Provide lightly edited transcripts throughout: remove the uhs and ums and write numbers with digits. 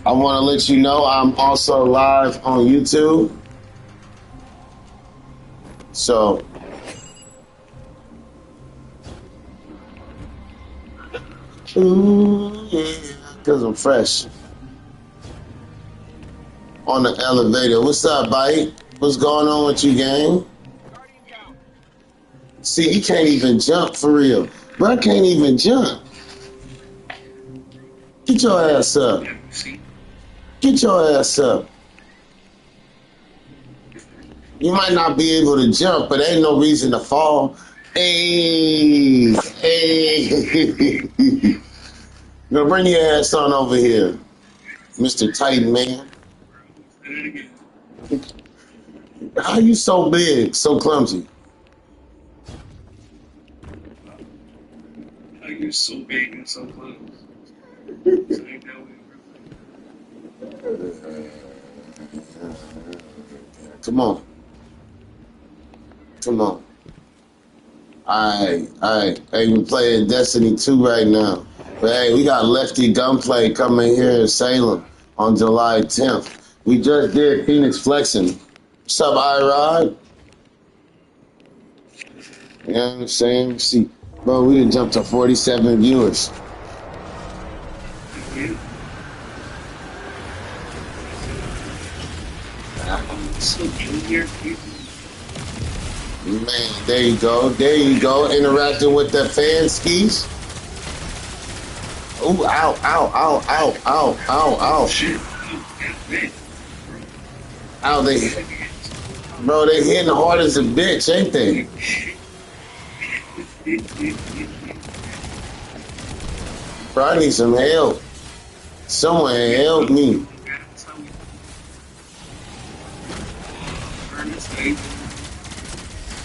I want to let you know I'm also live on YouTube. So, ooh, yeah, because I'm fresh on the elevator. What's up, Bite? What's going on with you, gang? See, he can't even jump for real. Bro, I can't even jump. Get your ass up. Get your ass up. You might not be able to jump, but ain't no reason to fall. Hey, hey. Gonna bring your ass on over here, Mr. Titan Man. How you so big, so clumsy? How you so big and so close? So ain't that Come on. Come on. Alright. Hey, we playing Destiny 2 right now. But hey, we got Lefty Gunplay coming here in Salem on July 10th. We just did Phoenix Flexing. What's up, iRod? You know what I'm saying? See, bro, we done jumped to 47 viewers. Man, there you go. There you go. Interacting with the fan skis. Ooh, ow, ow, ow, ow, ow, ow, ow. Ow, bro, they hitting hard as a bitch, ain't they? Bro, I need some help. Someone help me.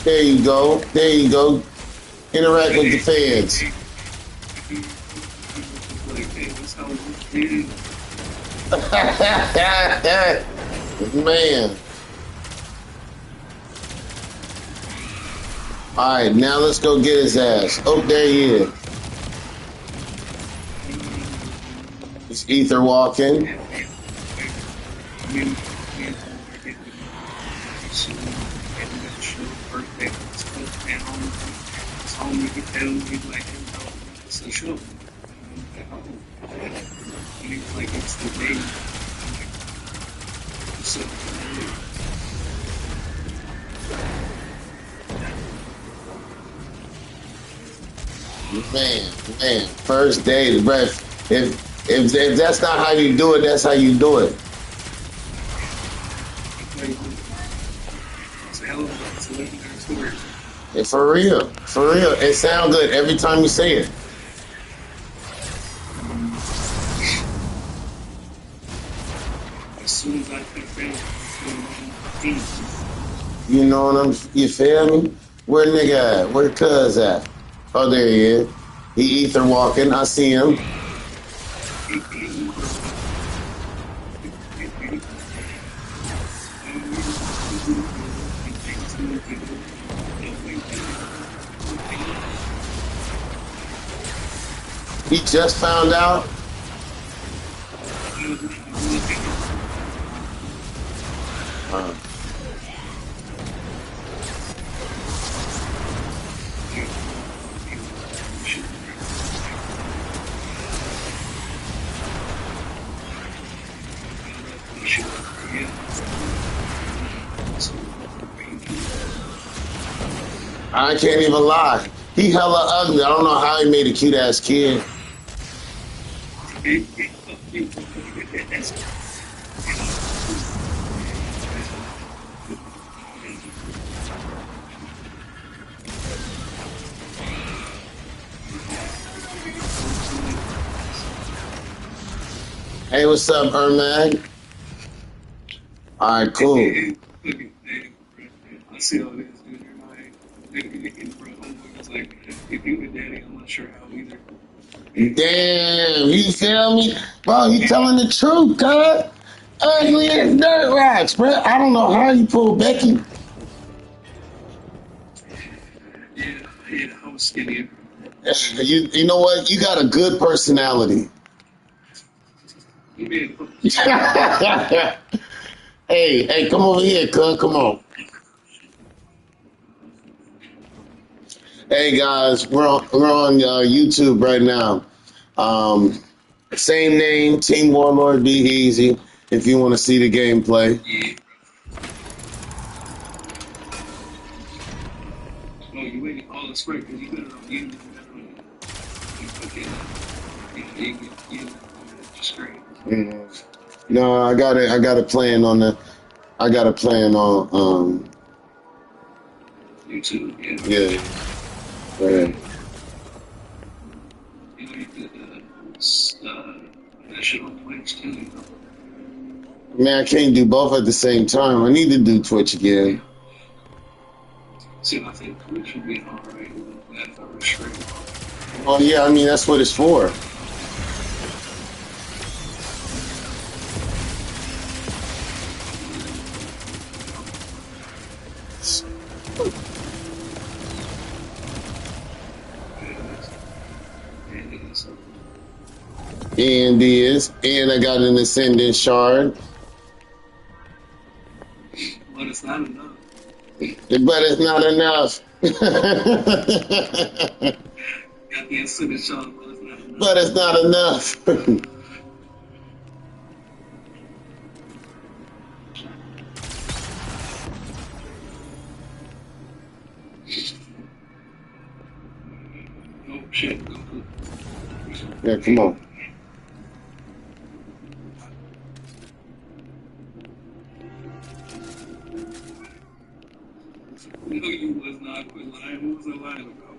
There you go. There you go. Interact with the fans. Man. All right, now let's go get his ass. Oh, there he is. It's Ether walking. Man, first day, bro. If that's not how you do it, that's how you do it. Yeah, for real. It sounds good every time you say it. You know what you feel me? Where nigga at? Where cuz at? Oh, there he is. He ether walking. I see him. He just found out. I can't even lie. He hella ugly. I don't know how he made a cute ass kid. Hey, what's up, Ermag? All right, cool. I see all this, dude. It's like, if you with daddy, I'm not sure how either. Damn, you feel me? Bro, you telling the truth, cuz. Ugly as dirt rocks, bro. I don't know how you pulled Becky. Yeah, I was skinny. You know what? You got a good personality. You made it. Hey, come over here, cuz. Come on. Hey guys, we're on YouTube right now. Um, Same name, Team Warlord. Be easy if you want to see the gameplay. Yeah. No, you waited all the script because you got it on you. You fucking, you just great. Mhm. No, I got a plan on the. I got a plan on. YouTube, yeah. Yeah. Yeah. You know, you could, that shit on Twitch too, you know. Man, I can't do both at the same time. I need to do Twitch again. See, I think Twitch would be alright with that for a stream. Oh yeah, I mean that's what it's for. And I got an ascendant shard, But it's not enough. but it's not enough. Got the incentive shot, but it's not enough. But it's not enough. Oh shit. Yeah, come on. No, you was not. Quit lying. Who was I lying about?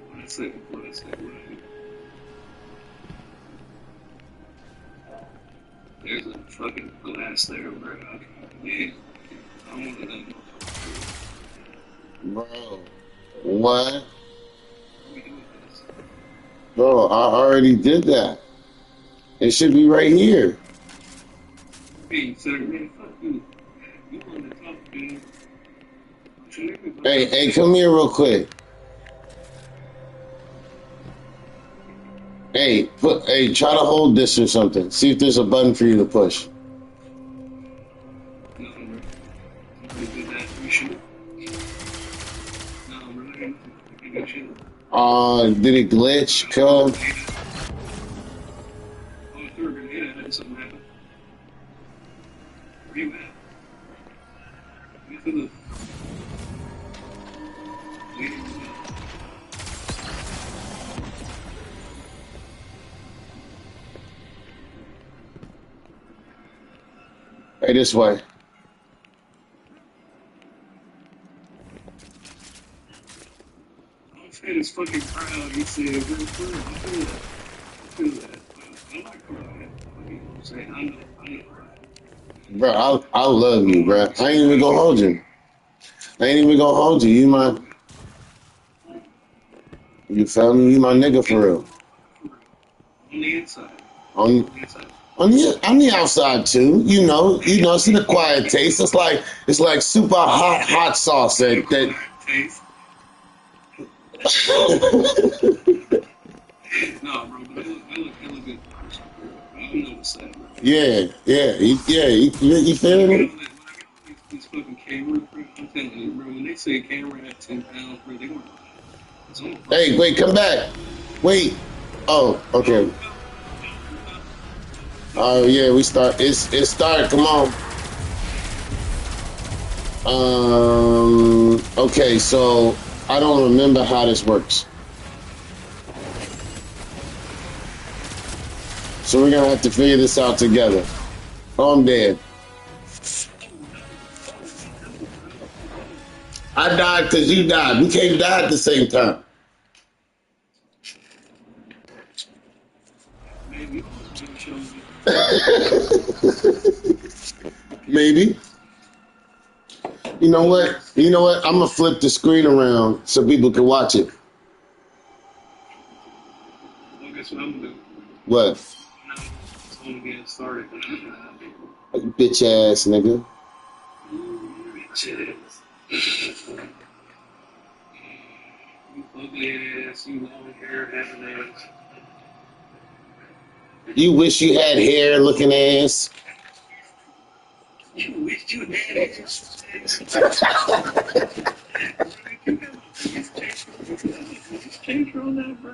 What I said. There's a fucking glass there, bro. Yeah. I wanted that motherfucker. Bro. What? We do this. Bro, I already did that. It should be right here. Hey, sir, man, fuck you. You want to talk, dude? Hey, come here real quick. Hey, try to hold this or something. See if there's a button for you to push. No, bro. You did that. You should. No, bro. You should. Did it glitch, cuz? Oh, I threw a grenade at it, something happened. Where you at? You for the. Hey, this way. I'm saying this fucking crowd, he said, we're good. I feel that. I like crying. You know what I'm saying? I know crying. Bro, I love you, bro. I ain't even gonna hold you. I ain't even gonna hold you. You feel me? You my nigga for real. On the inside. On on the outside too. You know, it's in a quiet taste. It's like super hot sauce that Taste. No, bro, but it look good. I don't know what's that, bro. You feel me? When I get these fucking cameras, bro, I'm telling you, bro, when they say a camera at 10 pounds, bro, they want to. Hey, wait, come back. Wait. Oh, okay. Oh yeah, we start. It started. Come on. Okay, so I don't remember how this works. So we're gonna have to figure this out together. Oh, I'm dead. I died because you died. We can't die at the same time. Maybe. You know what? I'm gonna flip the screen around so people can watch it. Well, guess what I'm gonna do? What? I'm gonna get started. Bitch ass nigga. Bitch ass. You ugly ass, you long hair having ass. You wish you had hair looking ass. You wish you had it. Just change on that, bro.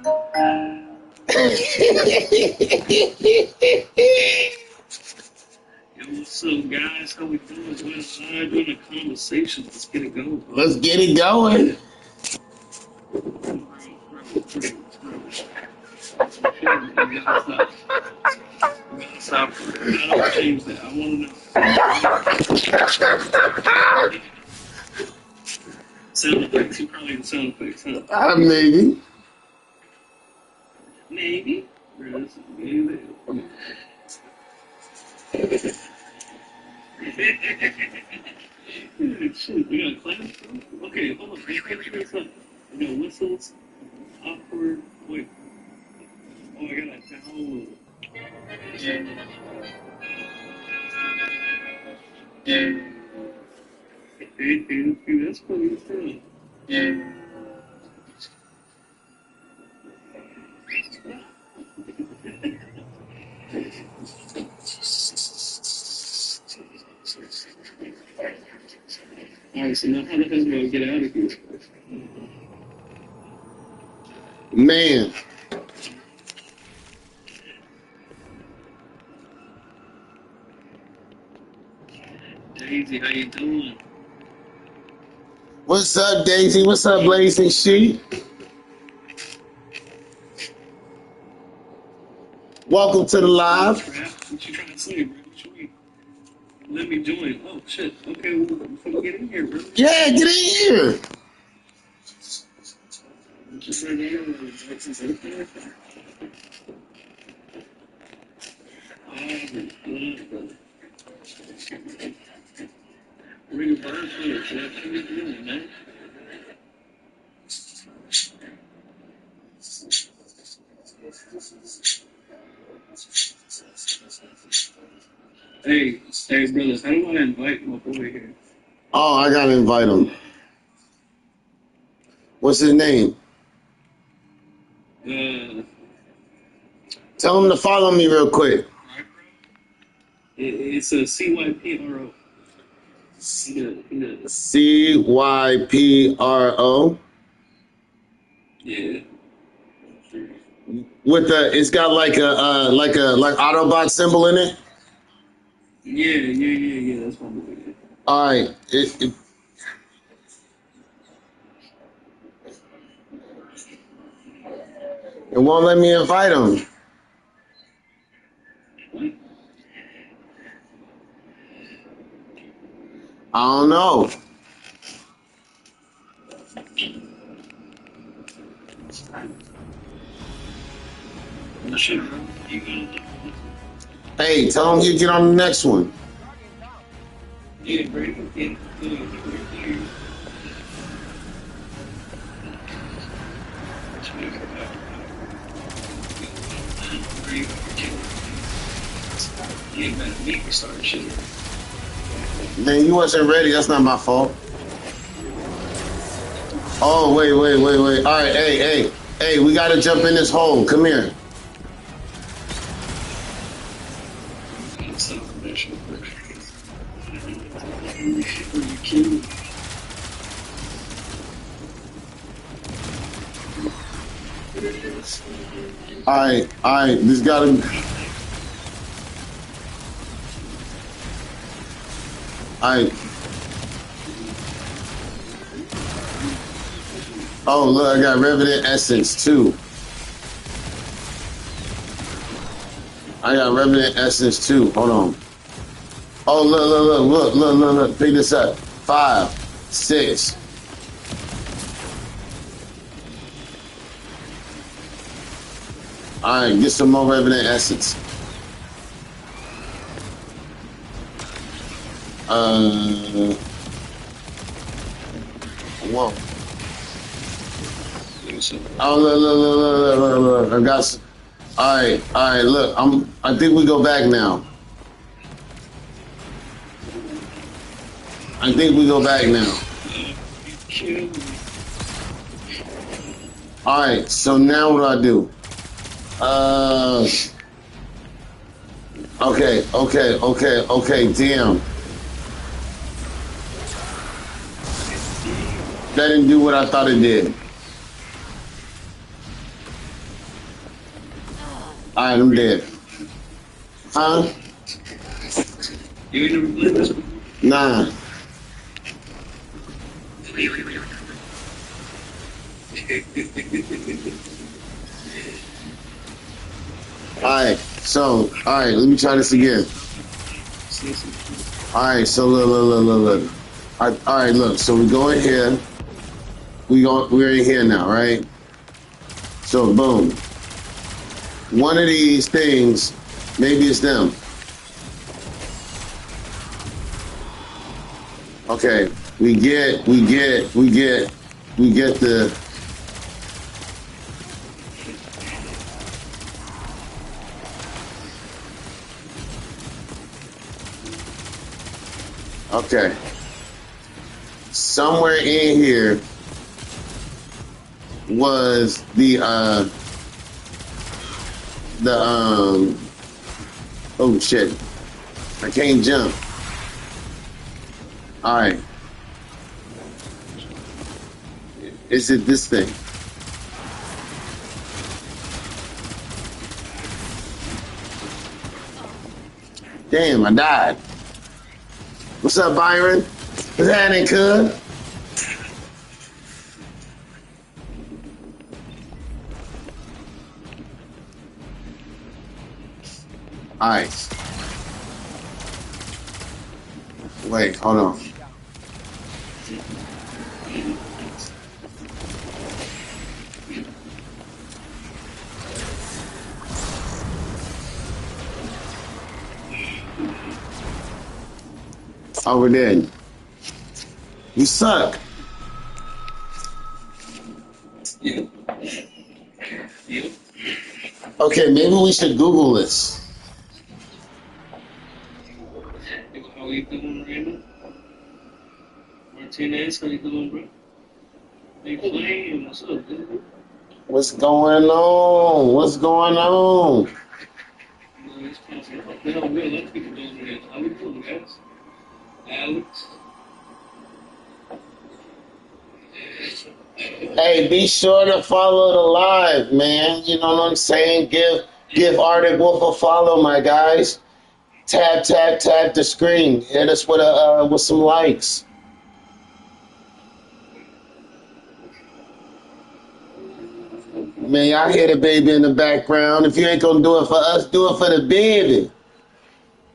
Yo, what's up, guys? How we doing? We're live doing a conversation. Let's get it going. Let's get it going. Stop. I don't change that. I want to know. Sound effects. You probably in sound effects, huh? Maybe. Maybe. Maybe. Shit, we got class? Okay, hold on. We got whistles. Awkward. Wait. Oh, I gotta download. Hey, that's funny as hell. Alright, so now how the hell do I get out of here? Man. Daisy, how you doing? What's up, Daisy? What's up, Blazing Sheep? Welcome to the live. What you trying to say, bro? What you mean? Let me join. Oh, shit. Okay, well, before we get in here, bro. Yeah, get in here. Just right here. Ring of birds, what you doing, man? Hey, brothers, how do I invite my boy here? Oh, I gotta invite him. What's his name? Tell him to follow me real quick. It's a CYPRO. CYPRO. Yeah. With it's got like Autobot symbol in it. Yeah. That's my boy. All right. It won't let me invite him. I don't know. Hey, tell him you get on the next one. Yeah, Brady. Yeah. Yeah, man, me for starting shit. Man, you wasn't ready. That's not my fault. Oh, wait. All right, hey, we gotta jump in this hole. Come here. All right, this gotta. All right. Oh, look, I got Revenant Essence too. Hold on. Oh, look. Pick this up. 5, 6. All right, get some more Revenant Essence. Whoa. Oh, look. I got some. All right, look. I think we go back now. All right, so now what do I do? Okay. Damn. That didn't do what I thought it did. Alright, I'm dead. Huh? You ain't never played this before? Nah. Alright, let me try this again. Alright, so look. Alright, look, so we go in here. We're in here now, right? So boom. One of these things, maybe it's them. Okay, we get the okay. Somewhere in here was the oh shit. I can't jump. Alright. Is it this thing? Damn, I died. What's up, Byron? What's happening, cuz? Alright. Wait, hold on. Oh, we're dead. You suck. Yeah. Yeah. Okay, maybe we should Google this. How you doing right now? Martinez, how you doing, bro? How you playing? What's up, dude? What's going on? What's going on? It's possible. We have a lot of people doing it. How you doing, guys? Alex? Hey, be sure to follow the live, man. You know what I'm saying? Give Arctic Wolf a follow, my guys. Tap the screen. Hit us with some likes. Man, y'all hear the baby in the background. If you ain't gonna do it for us, do it for the baby.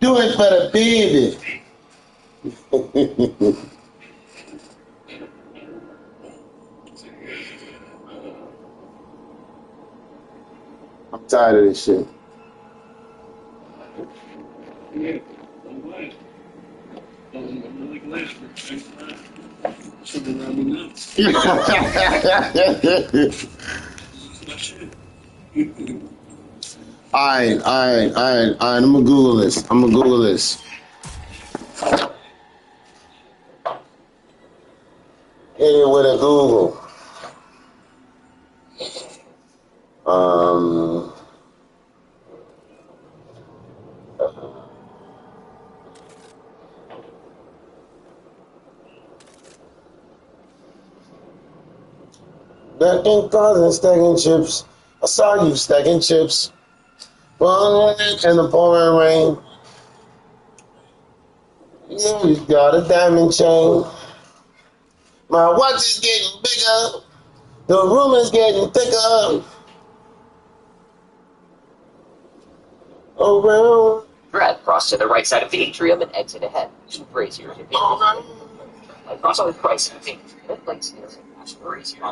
Do it for the baby. I'm tired of this shit. Yeah. I'm glad. I'm really glad for it. Something that we know. That's my shit. Alright. I'm gonna Google this. Hit it with a Google. Back in closet stacking chips. I saw you stacking chips. Running in the pouring rain. You got a diamond chain. My watch is getting bigger. The room is getting thicker. Around. Brad, cross to the right side of the atrium and exit ahead. Two braziers. Cross on the right side of the atrium. Like, brazier.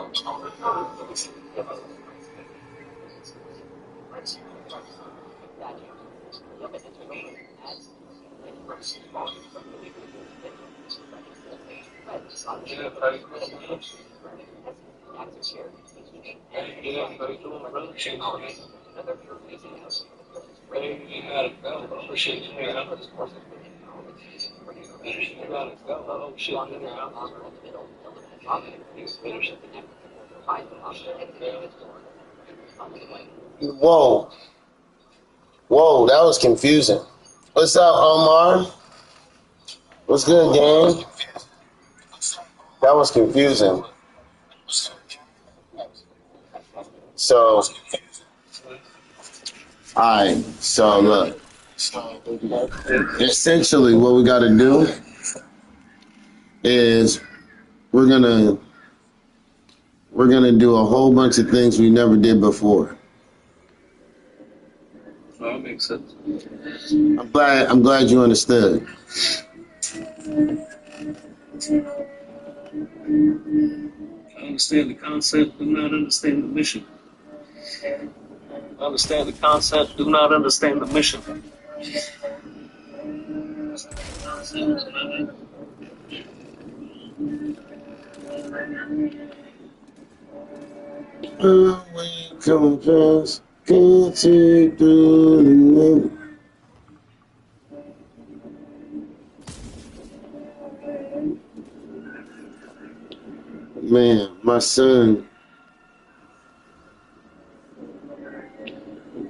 Whoa, that was confusing. What's up, Omar? What's good, gang? That was confusing. So, alright. So look, essentially, what we got to do is we're gonna we're gonna do a whole bunch of things we never did before. Well, that makes sense. I'm glad you understood. I understand the concept, do not understand the mission. I understand the concept, do not understand the mission. We confess, can't see through the night. Man, my son,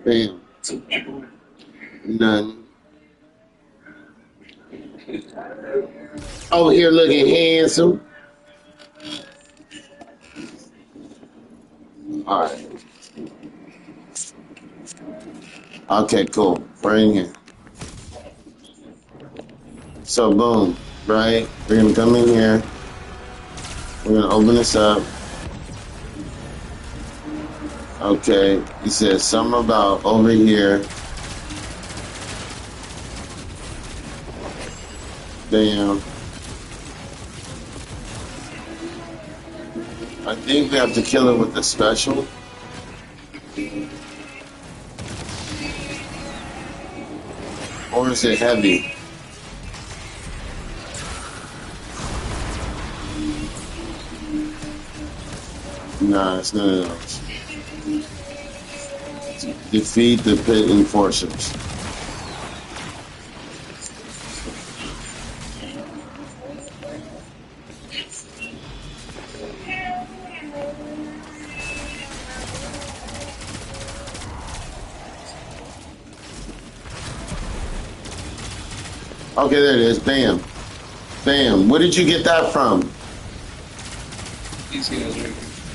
bam, none. Over here looking handsome. All right. Okay, cool. Bring it. So, boom, right? We're going to come in here. We're going to open this up. Okay. He said something about over here. Damn. I think we have to kill it with the special. Or is it heavy? Nah, it's none of those. Defeat the pit enforcers. Okay, there it is. Bam. Bam. Where did you get that from? These guys right here.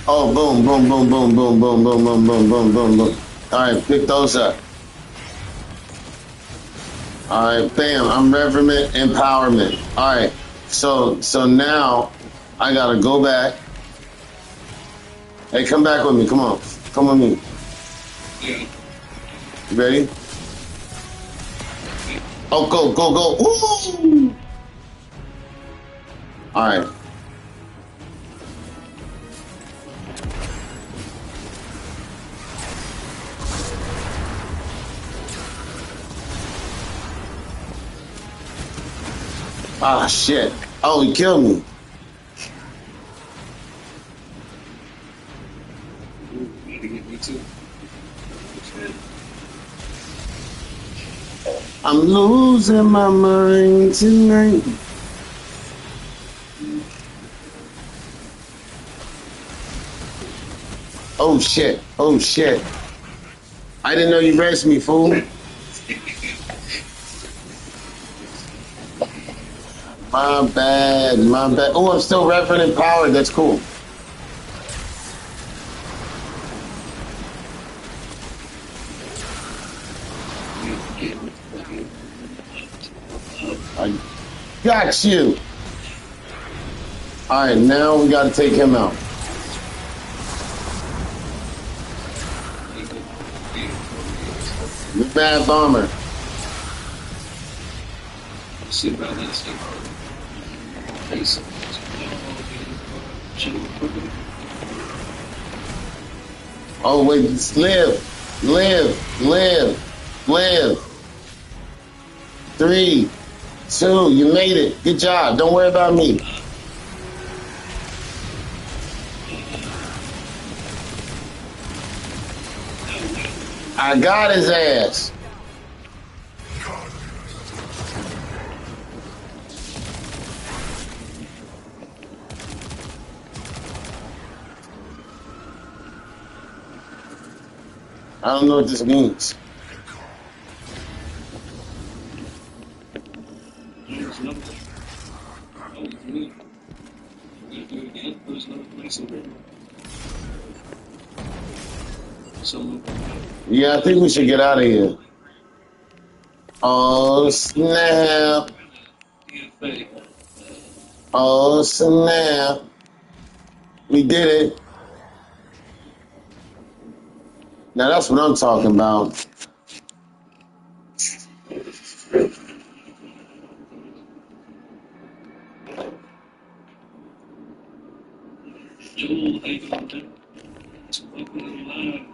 Oh, boom, boom, boom, boom, boom, boom, boom, boom, boom, boom, boom, boom. All right, pick those up. All right, bam. I'm Reverend Empowerment. All right, so now I gotta go back. Hey, come back with me. Come on, come with me. Yeah. You ready? Oh, go, go, go. Woo! All right. Ah, shit. Oh, he killed me. You to get me too. I'm losing my mind tonight. Oh, shit. Oh, shit. I didn't know you raised me, fool. My bad, my bad. Oh, I'm still Reverend Empowered. That's cool. I got you. All right, now we got to take him out. The bad bomber. See about that stuff. Oh, wait, just live. 3, 2, you made it. Good job. Don't worry about me. I got his ass. I don't know what this means. another one. Oh, it's me. You do it again? There's another place over here. So, Yeah, I think we should get out of here. Oh, snap. DFA. Oh, snap. We did it. Now that's what I'm talking about. Joel, how you doing, man? It's fucking live.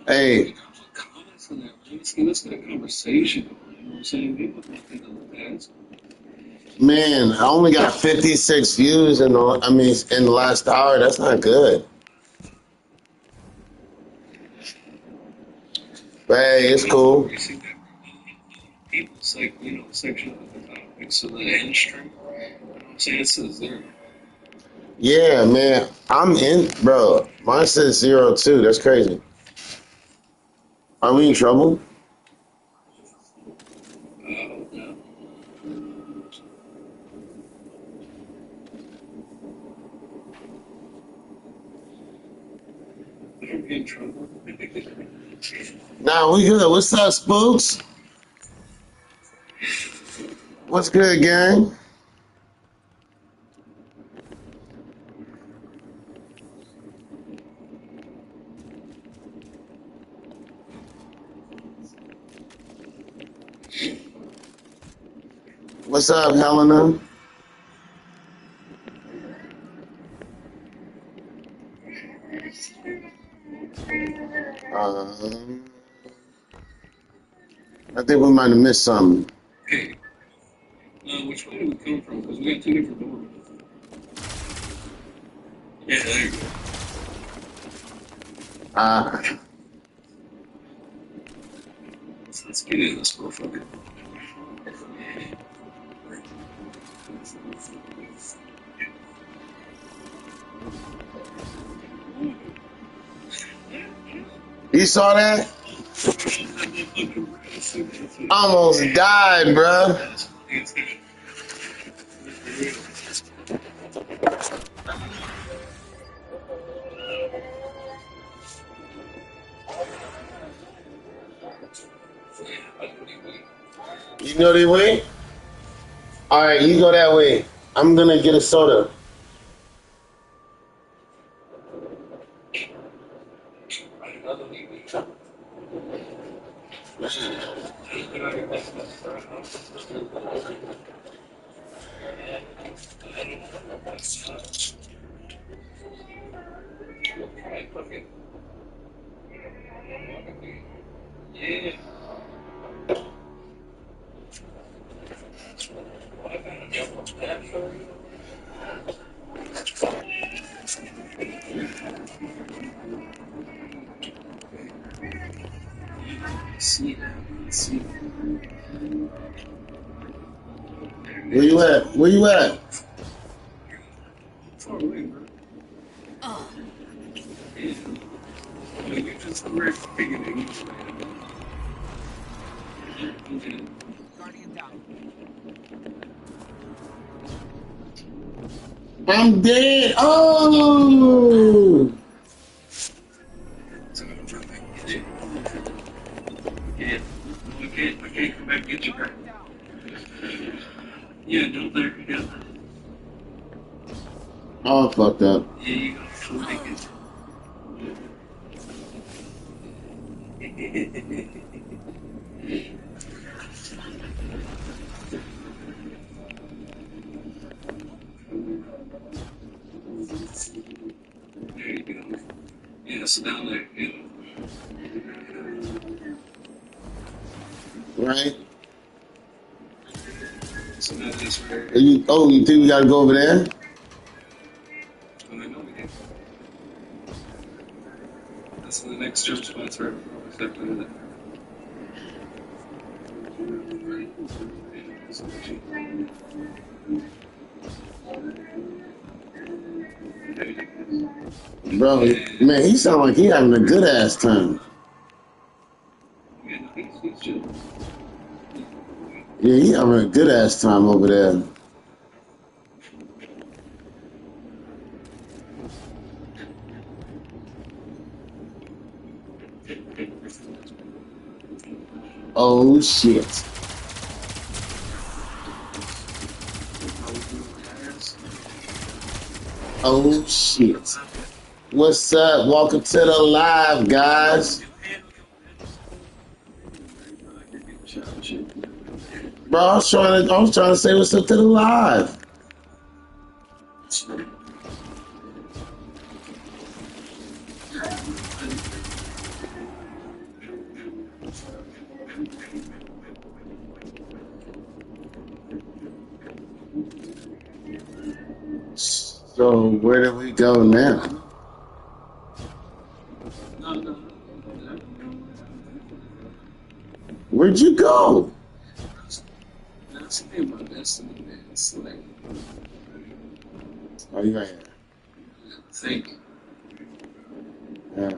Hey, Comments on that. Let's get a conversation going. You know what I'm saying? People don't think of the past. man, I only got 56 views in the last hour. That's not good. But hey, it's cool. You see that people's like, section of the topics of the industry. You know what I'm saying? It says there. Yeah, man. I'm in, bro. Mine says 02. That's crazy. Are we in trouble? No. I don't get in trouble. Nah, we good. What's up, Spooks? What's good, gang? What's up, Helena? Um, I think we might have missed something. Hey, which way do we come from? Because we got two different doors. Yeah, there you go. Let's get in this motherfucker. You saw that? Almost died, bruh. You know the way? All right, you go that way. I'm gonna get a soda. Yeah. See that. See. Where you at? Where you at? Far away, bro. Yeah. You just were beginning. Okay. I'm dead. Oh! So I'm trying to get you. Yeah. I can't come back and get you, bro. Yeah, no, there. Yeah. Oh, fucked up. Yeah, you go. I'll make it. There you go. Yeah, so down there, yeah. Right? So now that's where You think we gotta go over there? I know we did. That's the next jump spot's right exactly that. Bro, man, he sound like he having a good ass time. Yeah, he's chill. Yeah, he having a good ass time over there. Oh shit. Oh shit. What's up? Welcome to the live, guys. Bro, I was trying to say what's up to the live. So where do we go now? Where'd you go? That's the thing about Destiny, man. It's like, Oh, you right here. think. Yeah.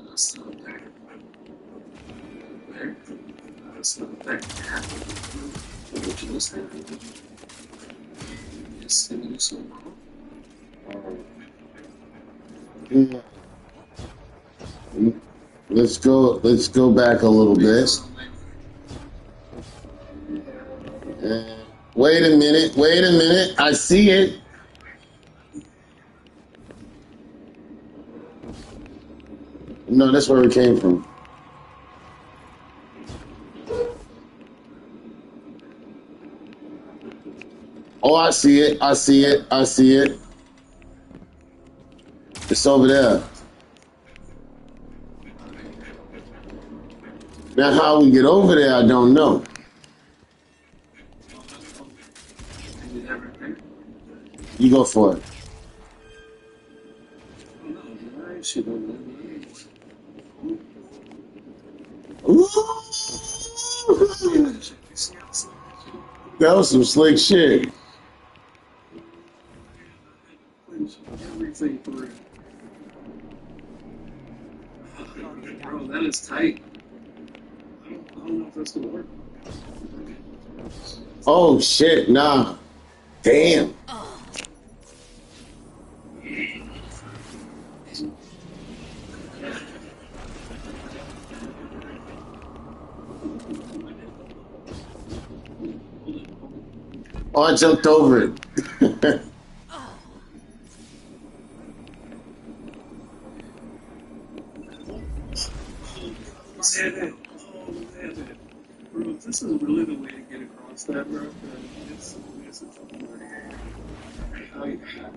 That's not there. There. That's not there. What you listening to? Yes, and you so wrong. Let's go back a little bit. Wait a minute. I see it. No, that's where we came from. Oh, I see it. It's over there. Now, how we get over there, I don't know. You go for it. Ooh. That was some slick shit. Everything for real. Bro, that is tight. I don't know if that's gonna work. Oh shit, nah. Damn. Oh, I jumped over it. Bro, this is really the way to get across that, bro. It's a fucking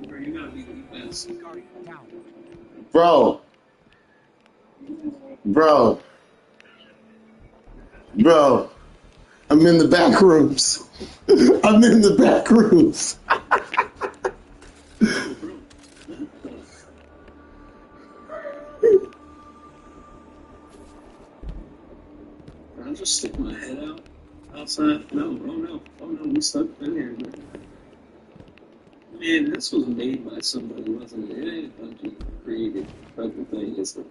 bro, you gotta be the best. Bro. I'm in the back rooms. I'll just stick my head out outside. No, we stuck in here. Man, this was made by somebody, wasn't it? It ain't Bungie created fucking thing, is it?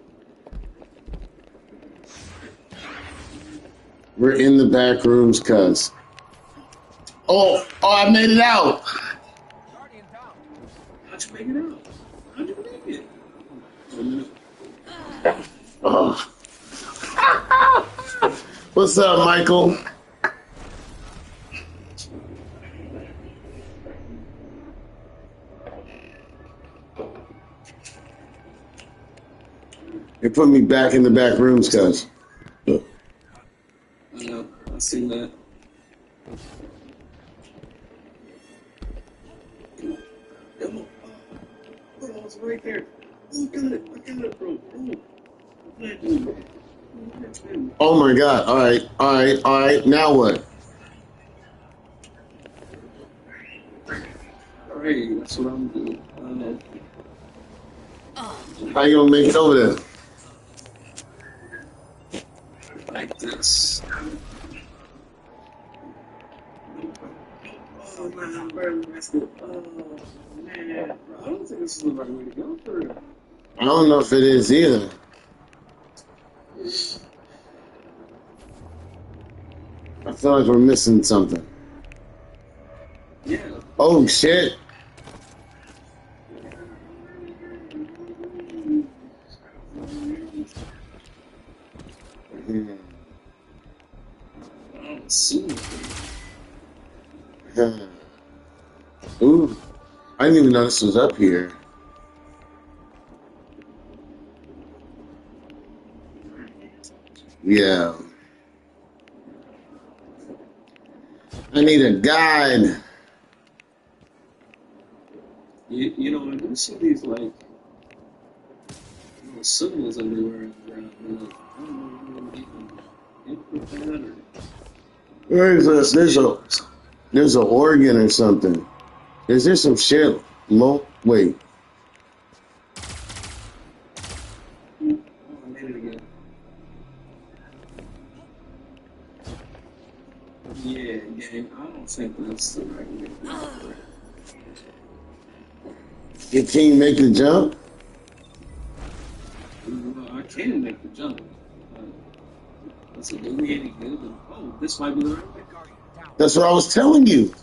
We're in the back rooms, cuz. Oh, I made it out. How'd you make it out? How'd you make it? Oh. What's up, Michael? They put me back in the back rooms, cuz. I know, I seen that. Come on. Bro, I was right there. Oh, I got it, bro. Oh my god. All right. Now what? Alright, that's what I'm doing. How you gonna make it over there? Like this. Oh man, bro, that's it. Oh man, bro, I don't think this is the right way to go for it. I don't know if it is either. I feel like we're missing something. Yeah. Oh shit! Hmm. I don't see anything. Ooh, I didn't even know this was up here. Yeah, I need a guide. You know, I do see these like little symbols everywhere in the ground. Like, I don't know if you can input that or. Where is this? There's a organ or something. Is there some shit? Low. Wait. Oh, I made it again. Yeah, gang. I don't think that's the right way to do it. Can you make the jump? Well, I can make the jump. Does it do me any good? Oh, this might be the right way. That's what I was telling you.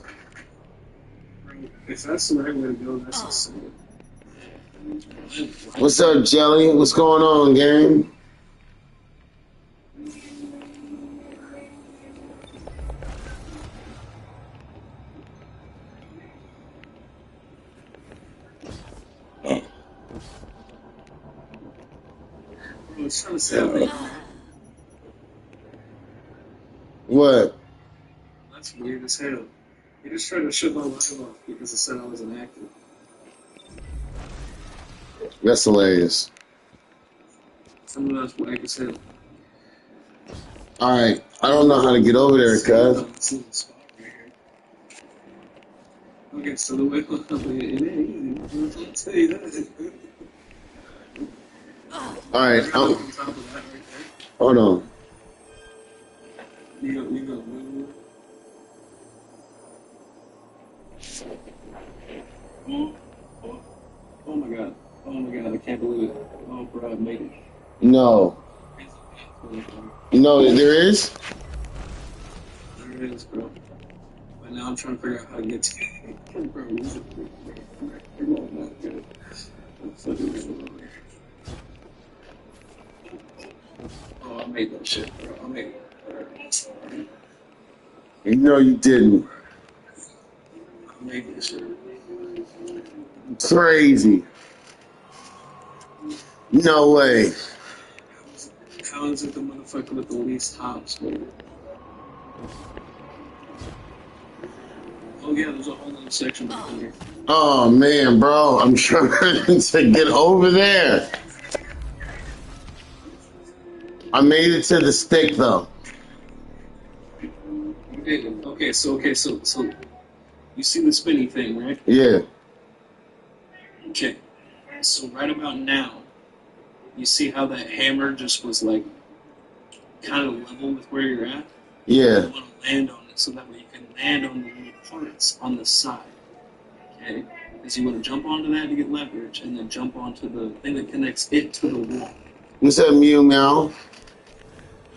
If that's the right way to go, that's a sin. What's up, Jelly? What's going on, gang? I was trying to say, What? that's weird as hell. He just tried to shut my live off because it said I was inactive. That's hilarious. Some of that's whack as hell. All right. I don't know how to get over there, cuz. This little spot right here. Okay, so the way it ain't easy. I'll tell you that. All right. On top of that right Hold on. there. You go move. Oh my god. Oh my god, I can't believe it. Oh, bro, I made it. No. No, there is? There it is, bro. But now I'm trying to figure out how to get to it. Bro, this is not good. Oh, I made that shit, bro. I made it. No, you didn't. I made that shit. Crazy. No way. How is it the motherfucker with the least hops, bro? Oh, yeah, there's a whole other section behind here. Oh, man, bro. I'm trying to get over there. I made it to the stick, though. Okay, so you see the spinny thing, right? Yeah. Okay. So right about now, you see how that hammer just was like kind of level with where you're at? Yeah. You want to land on it so that way you can land on the little parts on the side. Okay? Because you want to jump onto that to get leverage and then jump onto the thing that connects it to the wall. What's up, Mew Meow? All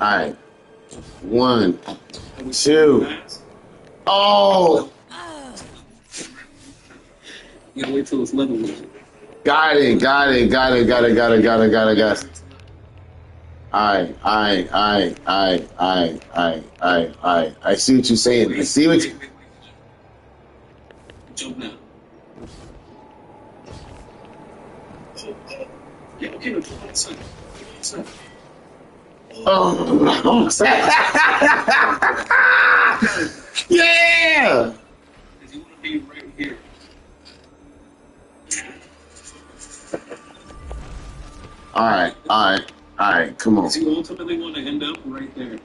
right. 1, 2. Oh, You gotta wait till it's level with it. got it. I see what you're saying. I see what you. Jump now. Yeah, okay, no, jump on the side. Oh, yeah. Because you want to be right here. All right. Come on. Because you ultimately want to end up right there.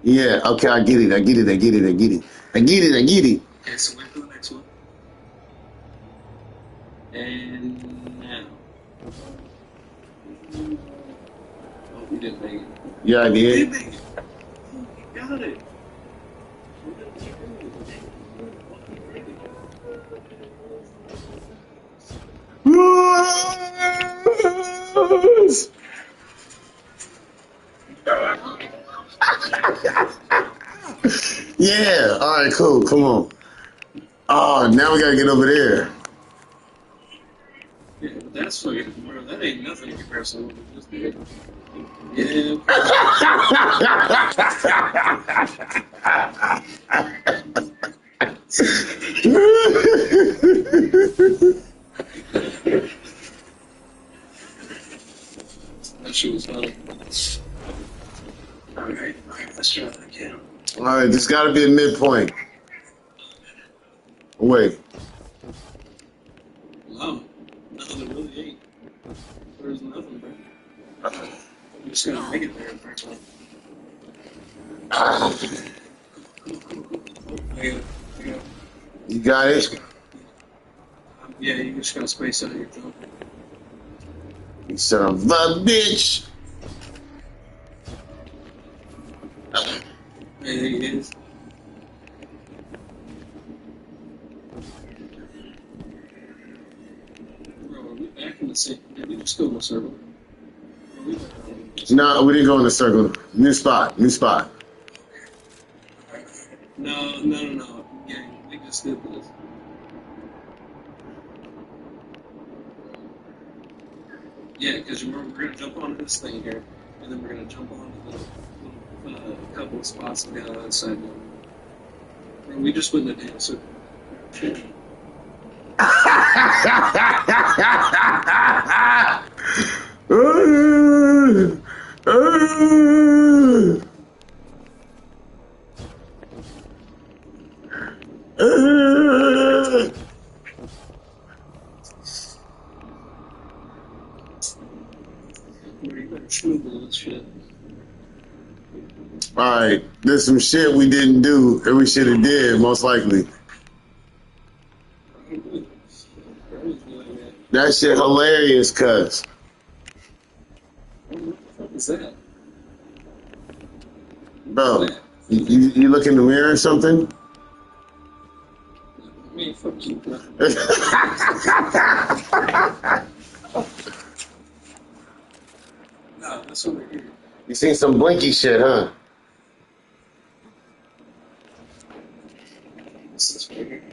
Yeah. Okay. I get it. Okay, so wait for the next one. And now. Oh, we didn't make it. Yeah, I We did. did make it. We got it. We're gonna keep doing Yeah. All right. Cool. Come on. Oh, now we gotta get over there. Yeah, but that's fucking, bro. That ain't nothing in comparison to what we just did. Yeah. That shit was funny. Alright, let's try that again. All right. There's got to be a midpoint. Wait. No, there really ain't. There's nothing, bro. I'm just gonna make it there, apparently. Yeah, yeah. You got it. Yeah, you just gotta space out your jump. You son of a bitch. Yeah, it is. Bro, are we back in the same? Did we just go in a circle? Are we back in the circle? No, we didn't go in the circle. New spot. New spot. No. Yeah, we just did this. Yeah, because remember, we're gonna jump onto this thing here, and then we're gonna jump onto the little couple of spots on the other side. Bro, we just went in the damn circle. Shit. Bro, you better smooth this shit. Alright, there's some shit we didn't do that we should have did, most likely. That shit hilarious, cuz. What the fuck is that? Bro, you look in the mirror or something? I mean, fuck you, bro. No, that's over here. You seen some blinky shit, huh? This is right here.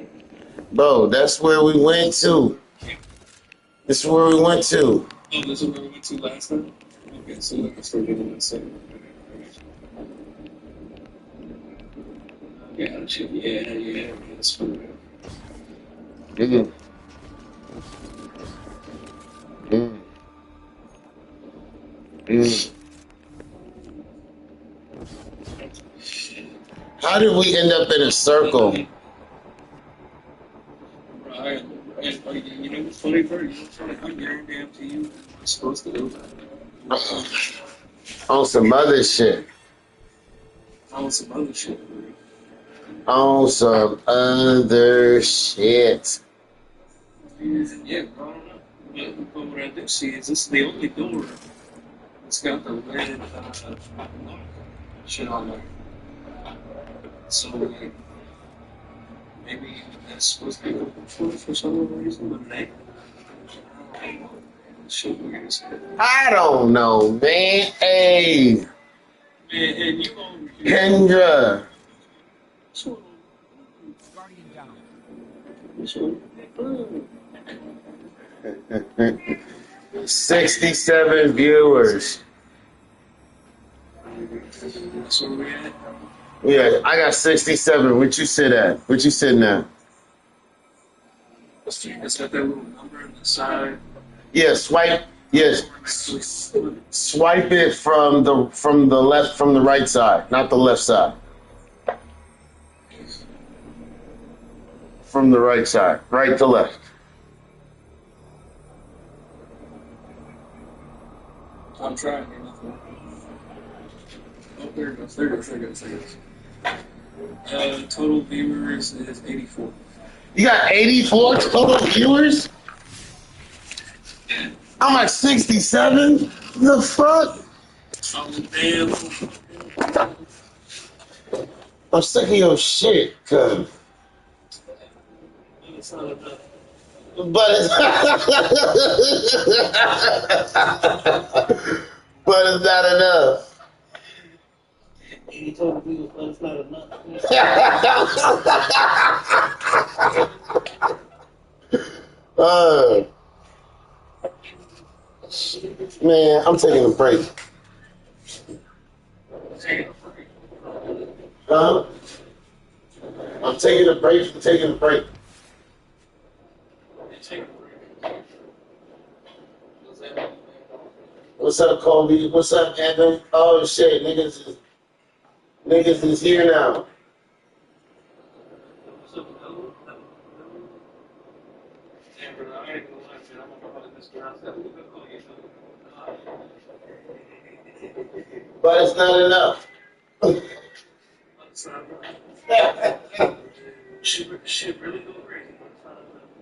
Bro, that's where we went to. This is where we went to. Oh, this is where we went to last time? Okay, so we can start getting this in. Gotcha. Yeah, that's fine. Mm. How did we end up in a circle? Right. You know what's funny, bro? You know what's funny? I'm guaranteeing to you I'm supposed to do that. On some other shit. On some other shit, bro. On some other shit. Yeah, bro, I don't know. But what I do see is this is the only door that's got the red lock shit on there. So, like, maybe that's supposed to be open for some reason, but they. Shit, weird as hell. I don't know, man. Hey, And you over here. Kendra. Guardian down. This one. 67 viewers. That's where we at. Yeah, I got 67. What you sit at? What you sitting at? It's got that little number on the side. Yeah, swipe. Yes, swipe it from the right side, not the left side. From the right side, right to left. I'm trying here, nothing. Oh, there it goes. There it goes. Total viewers is 84. You got 84 total viewers? I'm at 67? The fuck? Oh, damn. I'm sick of your shit, cuz. It's not enough. But it's but it's not enough. He told me, but it's not enough. uh, man, I'm taking a break. Huh? I'm taking a break. I'm taking a break. What's up, Kobe? What's up, Evan? Oh shit, niggas is here now. But it's not enough. Shit really go crazy.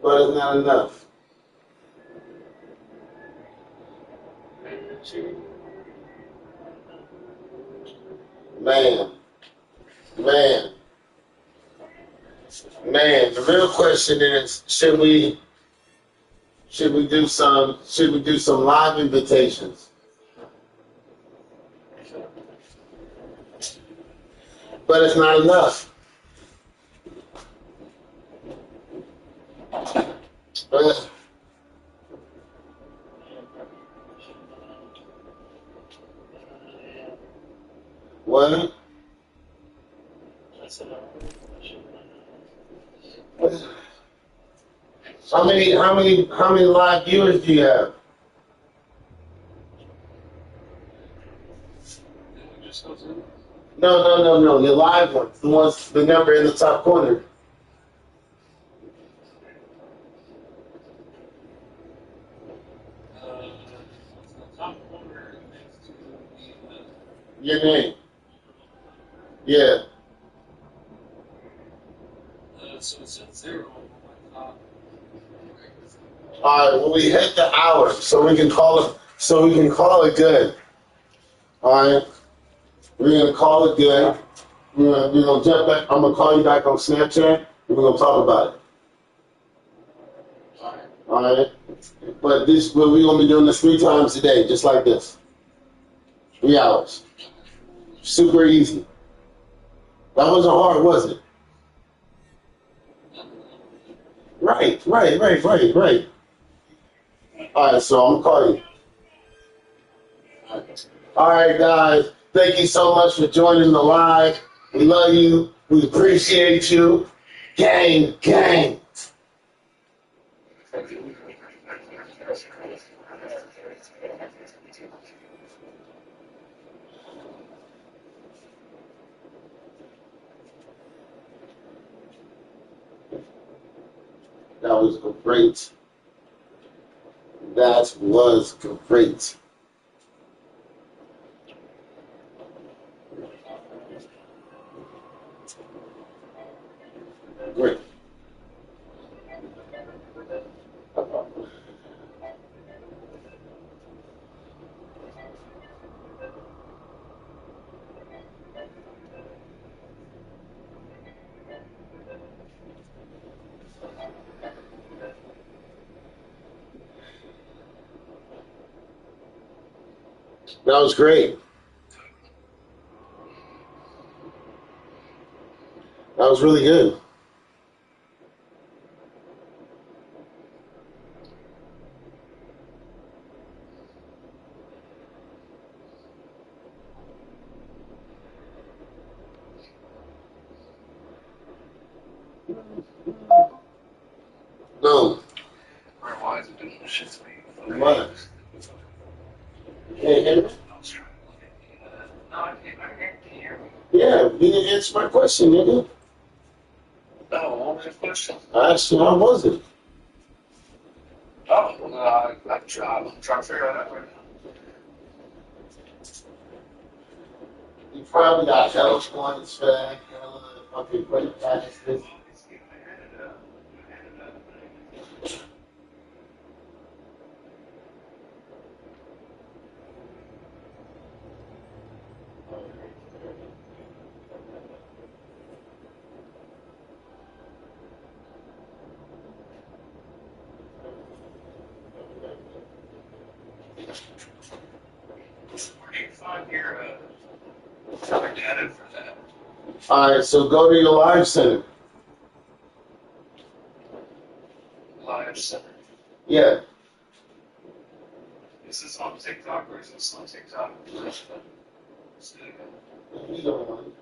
But it's not enough. Man, man, man. The real question is, should we do some live invitations? But it's not enough. What? How many live viewers do you have? No. Your live ones. The number in the top corner. Your name. Yeah. So it's at 0. All right. Well, we hit the hour, so we can call it. So we can call it good. All right. We're gonna call it good. We're gonna jump back. I'm gonna call you back on Snapchat, and we're gonna talk about it. All right. But we're gonna be doing this 3 times a day, just like this. 3 hours. Super easy. That wasn't hard, was it? Right. All right, so I'm gonna call you. All right, guys. Thank you so much for joining the live. We love you. We appreciate you. Gang. That was great. That was great. Great. That was great. That was really good. No. Why is it doing this shit to me? What? Hey, Henry? No, I can't hear me. Yeah, you didn't answer my question, nigga. No, what was your question? I asked you, how was it? Oh, I'm trying to figure it out right now. You probably got health ones for that. Fucking great practices. Where do you find your added for that. All right, so go to your live center. Live center. Yeah. Is this on TikTok or is this on TikTok? You don't mind.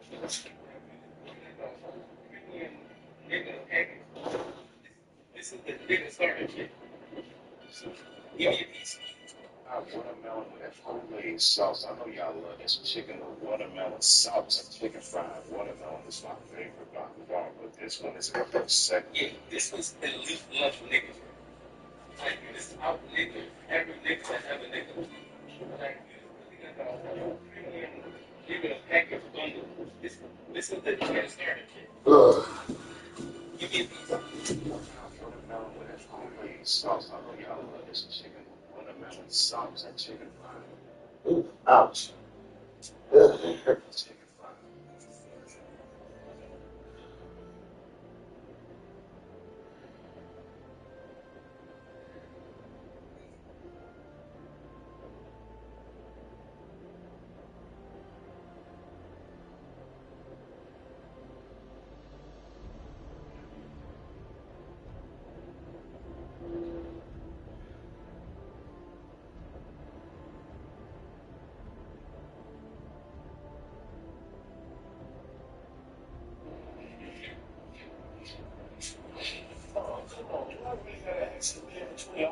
This is the nigga starter shit. Give me a piece. Watermelon with that homemade sauce. I know y'all love this chicken with watermelon sauce and chicken fried watermelon is my favorite by far, but this one is a close second. Yeah, this was the least love for niggas. Like, this out nigga, every nigga that have a nigga. Like, you really got the premium, give it a package bundle. This is the nigga starter shit. Give me a piece. Watermelon with that homemade sauce. I know y'all love this chicken with watermelon sauce and chicken fried. Ouch. Chicken fried. Oh, come on. Do I really gotta ask you there for $20? Hey,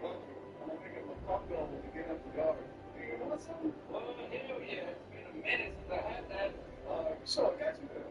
look, I'm gonna make a coffee on when we get up the yard. You want something? Well, hell yeah. It's been a minute since I had that. Sure, I got you there.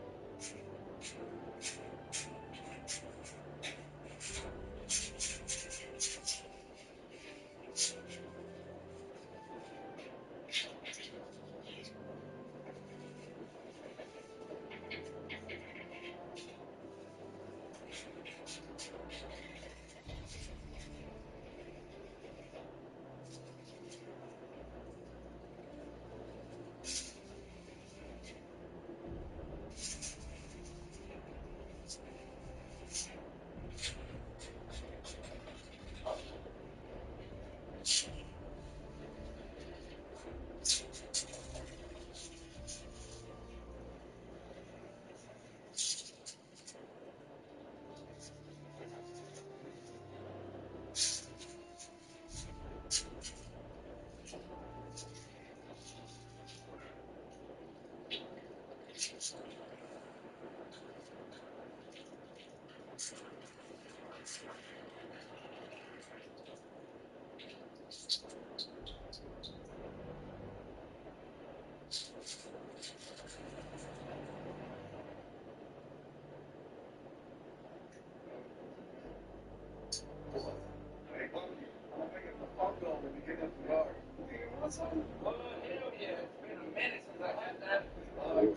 Hey, look, I'm gonna make a coffee on when we get up the yard. You want something? Well, hell yeah. It's been a minute since I had that.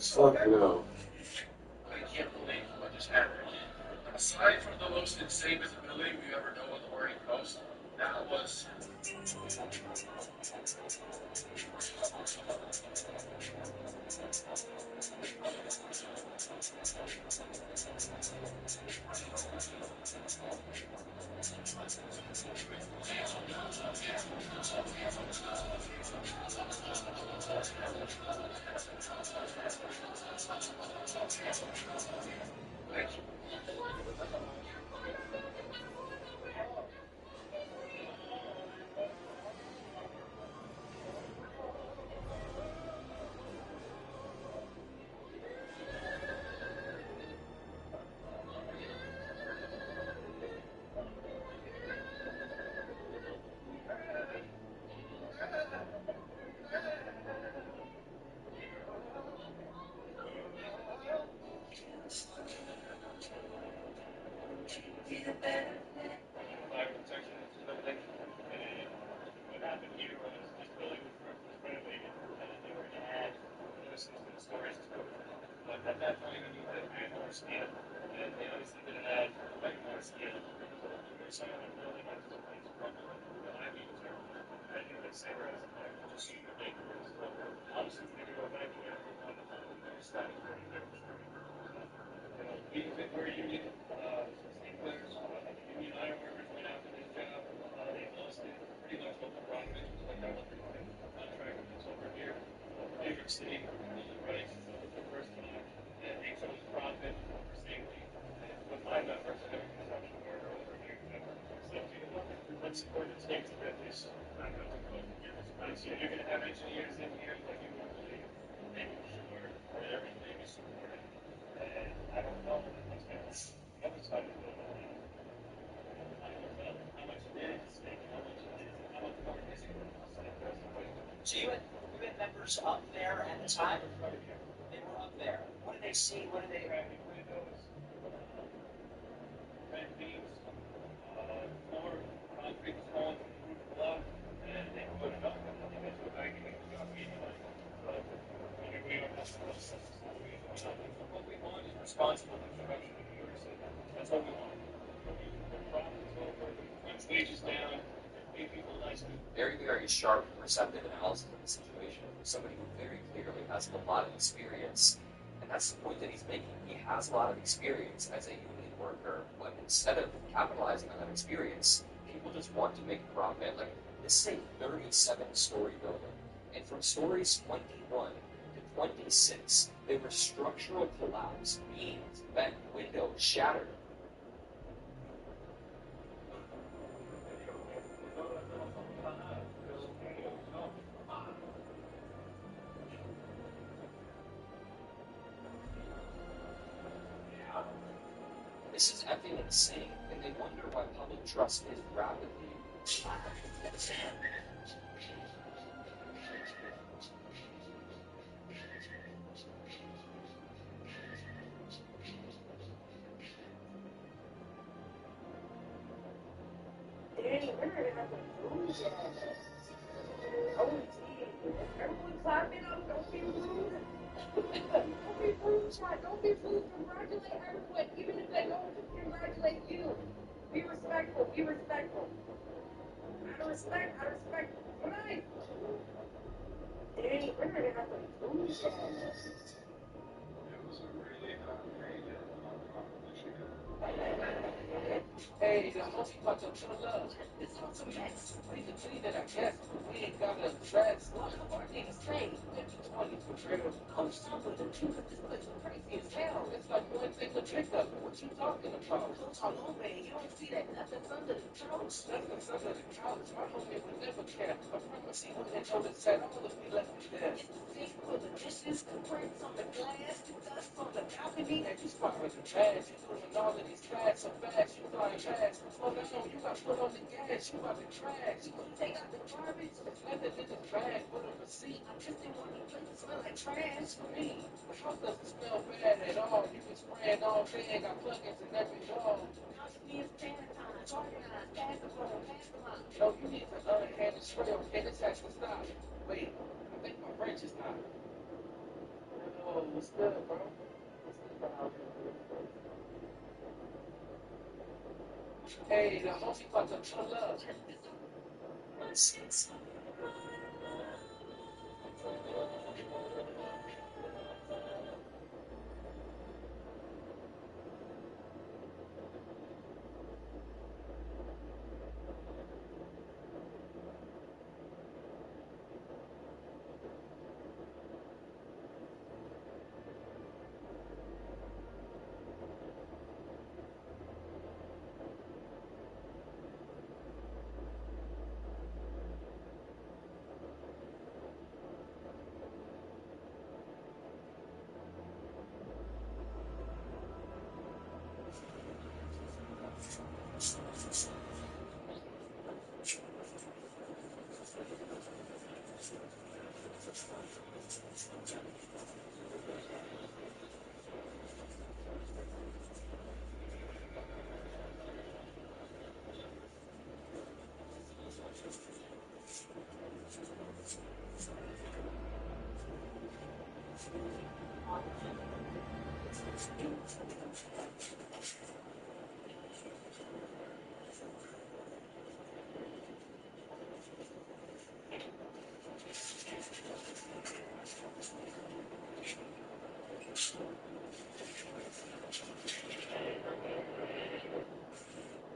Fucking hell. I can't believe what just happened. Aside from the most insane visibility we've ever known on the Oregon coast, that was fire protection and everything. And what happened here was this building was renovated and they were going to add notices to the storage code. But at that time, you need to add more steel. And they obviously didn't add like more steel. So the building has crumbling behind me. I think they say we're just super dangerous. Obviously, we're going to go back to where we're on the static we're union, state players, union iron workers went after this job. They lost it. Pretty much what the Rock mentioned, like that was the contract that's over here. New York City, running for the first time. And they chose profit over safety. And with my members and every construction worker over here, let's support the state to get this back up and going. So you're going to have engineers in here like you won't believe. And sure. Everything is supported. And I don't know what's going to the other side of the building. How much it is, and how much it is, and how much more is it going to cost? That's the question. So you had members up there at the time? They were up there. What did they see? What did they? Cracking windows, red beams, floor, concrete was falling from the roof below, and they put it up, and then they went back and it got me anyway. So, I mean, we are not supposed to set this up. What we want is responsible construction in New York City. That's what we want. We put profits over, put wages down, and pay people nicely. Very, very sharp, perceptive analysis of the situation from somebody who very clearly has a lot of experience. And that's the point that he's making. He has a lot of experience as a union worker, but instead of capitalizing on that experience, people just want to make a profit. Like, this is a 37-story building, and from stories 21 to 26, there was structural collapse, beams, bent, windows shattered. This is effing insane, and they wonder why public trust is rapidly. Danny, we're gonna have to prove that. Oh, gee. Everyone clapping up, don't be rude. Don't be rude, Shot. Don't be rude. Congratulate everyone, even if they don't congratulate you. Be respectful, be respectful. Out of respect, Good night. Danny, we're gonna have to prove that. It was a really hot rain in Michigan. Hey, the most about to pull up. It's on some mess. We can see that I guess we ain't got a dress. What our niggas say? 20 for real. Coach Summer, the truth of this place is crazy as hell. It's like one thing to pick up. What you talking about? Coach, on no man. You don't see that nothing's under the couch. Nothing's under the couch. My homie would never care. I promise he wouldn't notice at all if we left it there. It's the sink for the dishes, prints on the glass, dust on the balcony. And you spot with the trash. You doing all of these trash so fast. You flying fast. Slow down. You got put on the gas. You about to crash. You gonna take out the garbage. There's nothing in the bag but a receipt. I just didn't want the place to smell like trash for me. The house doesn't smell bad at all. You can spray it all day. Got plugins in every wall. Now you need sanitize, organize, pass the phone, pass the line. No, you need to hand the spray. Okay, this has to stop. Wait, I think my wrench is not. Oh, what's good, bro? Hey, the homie about to pull up.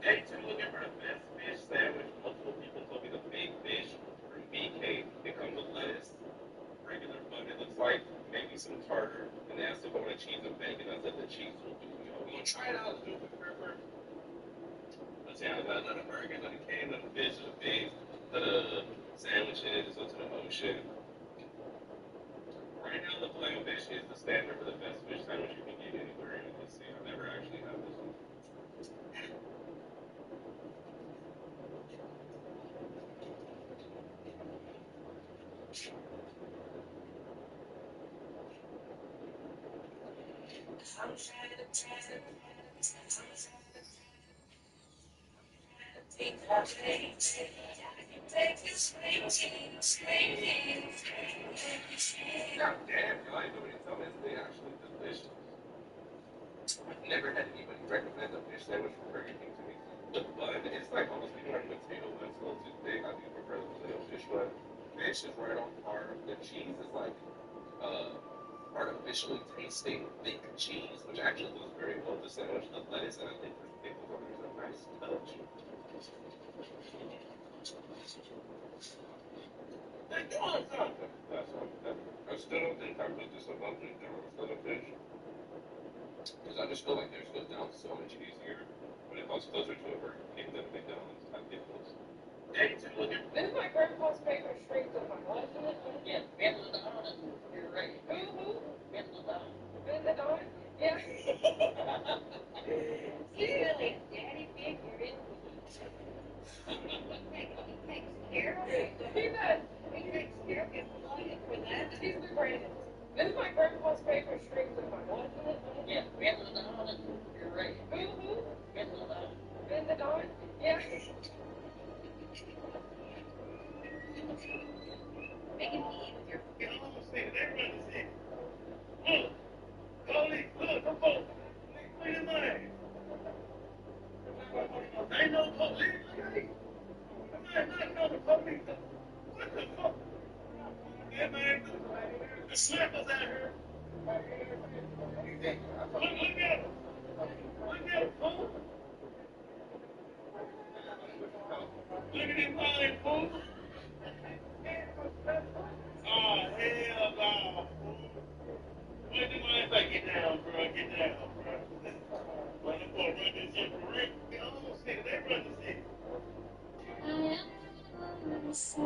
Day two looking for the best fish sandwich. Multiple people told me the big fish from BK. It comes with lettuce, regular bun. It looks like maybe some tartar. And they asked if I want a cheese and bacon. I said the cheese will do. You know, we'll try it out. Do it with pepper. Let's see, I got another burger, another can, another fish, another beef, another sandwiches, go to the ocean. Right now, the filet fish fish is the standard for the best fish sandwich you can get anywhere in the sea. I've never actually had this one. God damn, y'all ain't nobody tell me they actually delicious. I've never had anybody recommend a fish sandwich from Burger King to me. The bun is like almost like a potato bun. It's a little too thick. I do prefer the potato fish bun. Fish is right on par. The cheese is like artificially tasting thick cheese, which actually goes very well with the sandwich. The lettuce and I think the pickles on there's a nice touch. They do on something. That's what I still don't think I put this above McDonald's for the fish. Because I just feel like theirs goes down so much easier. But if I was closer to a Burger King than a McDonald's, I think it was. Hey, take a look at This is my grandpa's favorite street of my life. Yeah, Vendadon. You're right. Who? Vendadon. Vendadon? Yeah. He's really a daddy figure, isn't he? He takes care of it. He does. He takes care of his money for that. He's the greatest. This is my grandpa's favorite street of my life. Yeah, Vendadon. You're right. Who? Vendadon. Vendadon? Yeah. Making me eat with your Get on the scene. Everybody see. Look. Colleague, look, come on. Look at mine. Ain't no police. Look at me. I'm not no police. What the fuck? Yeah, man. The slappers out here. Look at him. Look at him, fool. Look at him, lying fool. Oh, hell no, fool. Look at him, like, get down, bro. Get down, bro. Run the ball, run this shit for real. Get on the city. They run the city.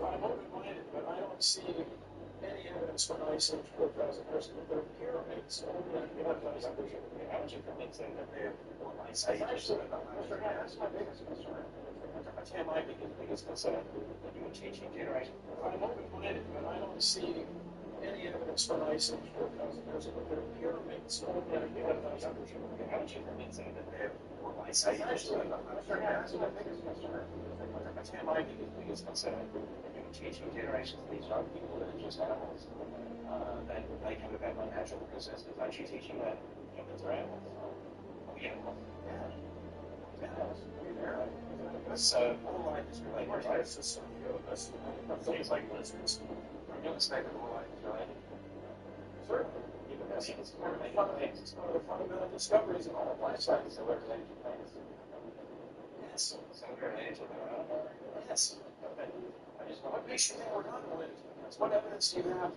I'm open-minded, but I don't see any evidence for icing for the present person with their pyramids. How would you convince them that they're icing? Actually, that's my biggest concern. That's my biggest concern. You would teach each generation. I'm open-minded, but I don't see any evidence for icing for the present person with their pyramids. How would you convince them that they're icing? Actually, that's my biggest concern. That's my biggest concern. You would teach new generations of these young people that are just animals, that they come about by natural processes. Aren't you teaching that humans are animals? Oh, yeah. Yeah. So, all life is related. Right? It's just things like lizards. You expect that all life is related? Certainly. Even though it's one of the fundamental discoveries in all of life science. So, we're related to plants. Yes. So, we're related to their own. Yes. What makes you think we're not related to plants? What evidence do you have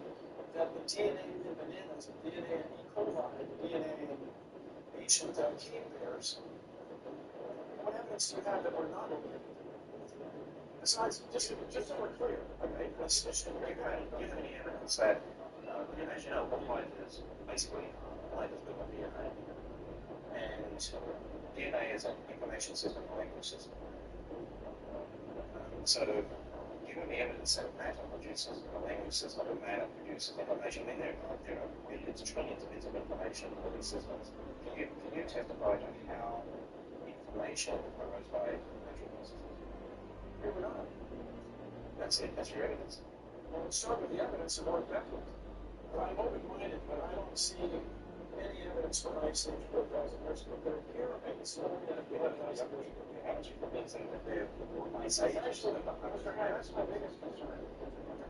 that the DNA in bananas, the DNA in E. coli, the DNA in ancient cave bears, what evidence do you have that we're not related? Besides, just so we're clear, okay, let's just give any evidence that, as you know, what life is, basically, life is built on DNA. And DNA is an information system, a language system. So, given the evidence that matter produces a language system, and matter produces information, I mean, there are billions, trillions of bits of information in all these systems. Can you testify to how information arose by natural processes? Here we are. That's it. That's your evidence. Well, let's start with the evidence and work backwards. I'm open-minded, but I don't see any evidence for icing for the present person with their pyramids. How would you convince them that they're icing? Actually, that's my biggest concern.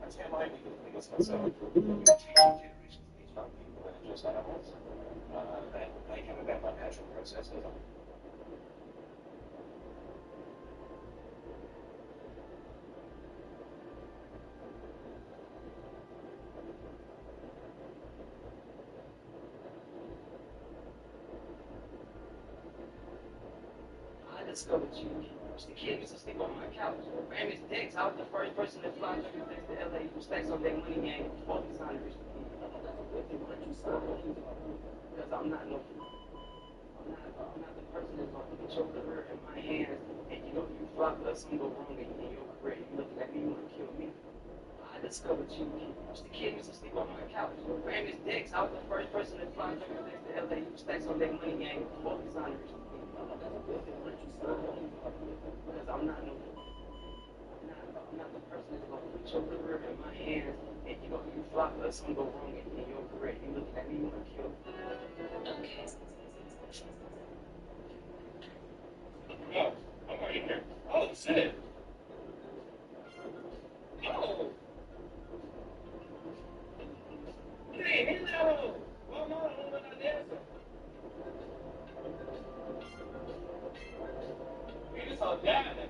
That's my biggest concern. You teach generations of these young people that are just animals, that they come about by natural processes. I discovered you. The kid used to sleep on my couch. Grammy's dicks. I was the first person to fly everything to LA. Stacks on their money gang. Both designers. Because I'm not the person that's gonna put your career in my hands and you flop or something go wrong in your career. You looking at me, you wanna kill me. I discovered you. The kid used to sleep on my couch. Grammy's dicks. I was the first person to fly everything to LA. Stacks on their money gang. Both designers. Because I'm not the person that's gonna put your career in my hands and you flop or something go wrong in your career. You looking at me, you wanna kill me. Okay. Oh, I'm already here. Oh, shit. Oh. Hey, hello. Well, no, no, no, no, eso. Mira esa oleada.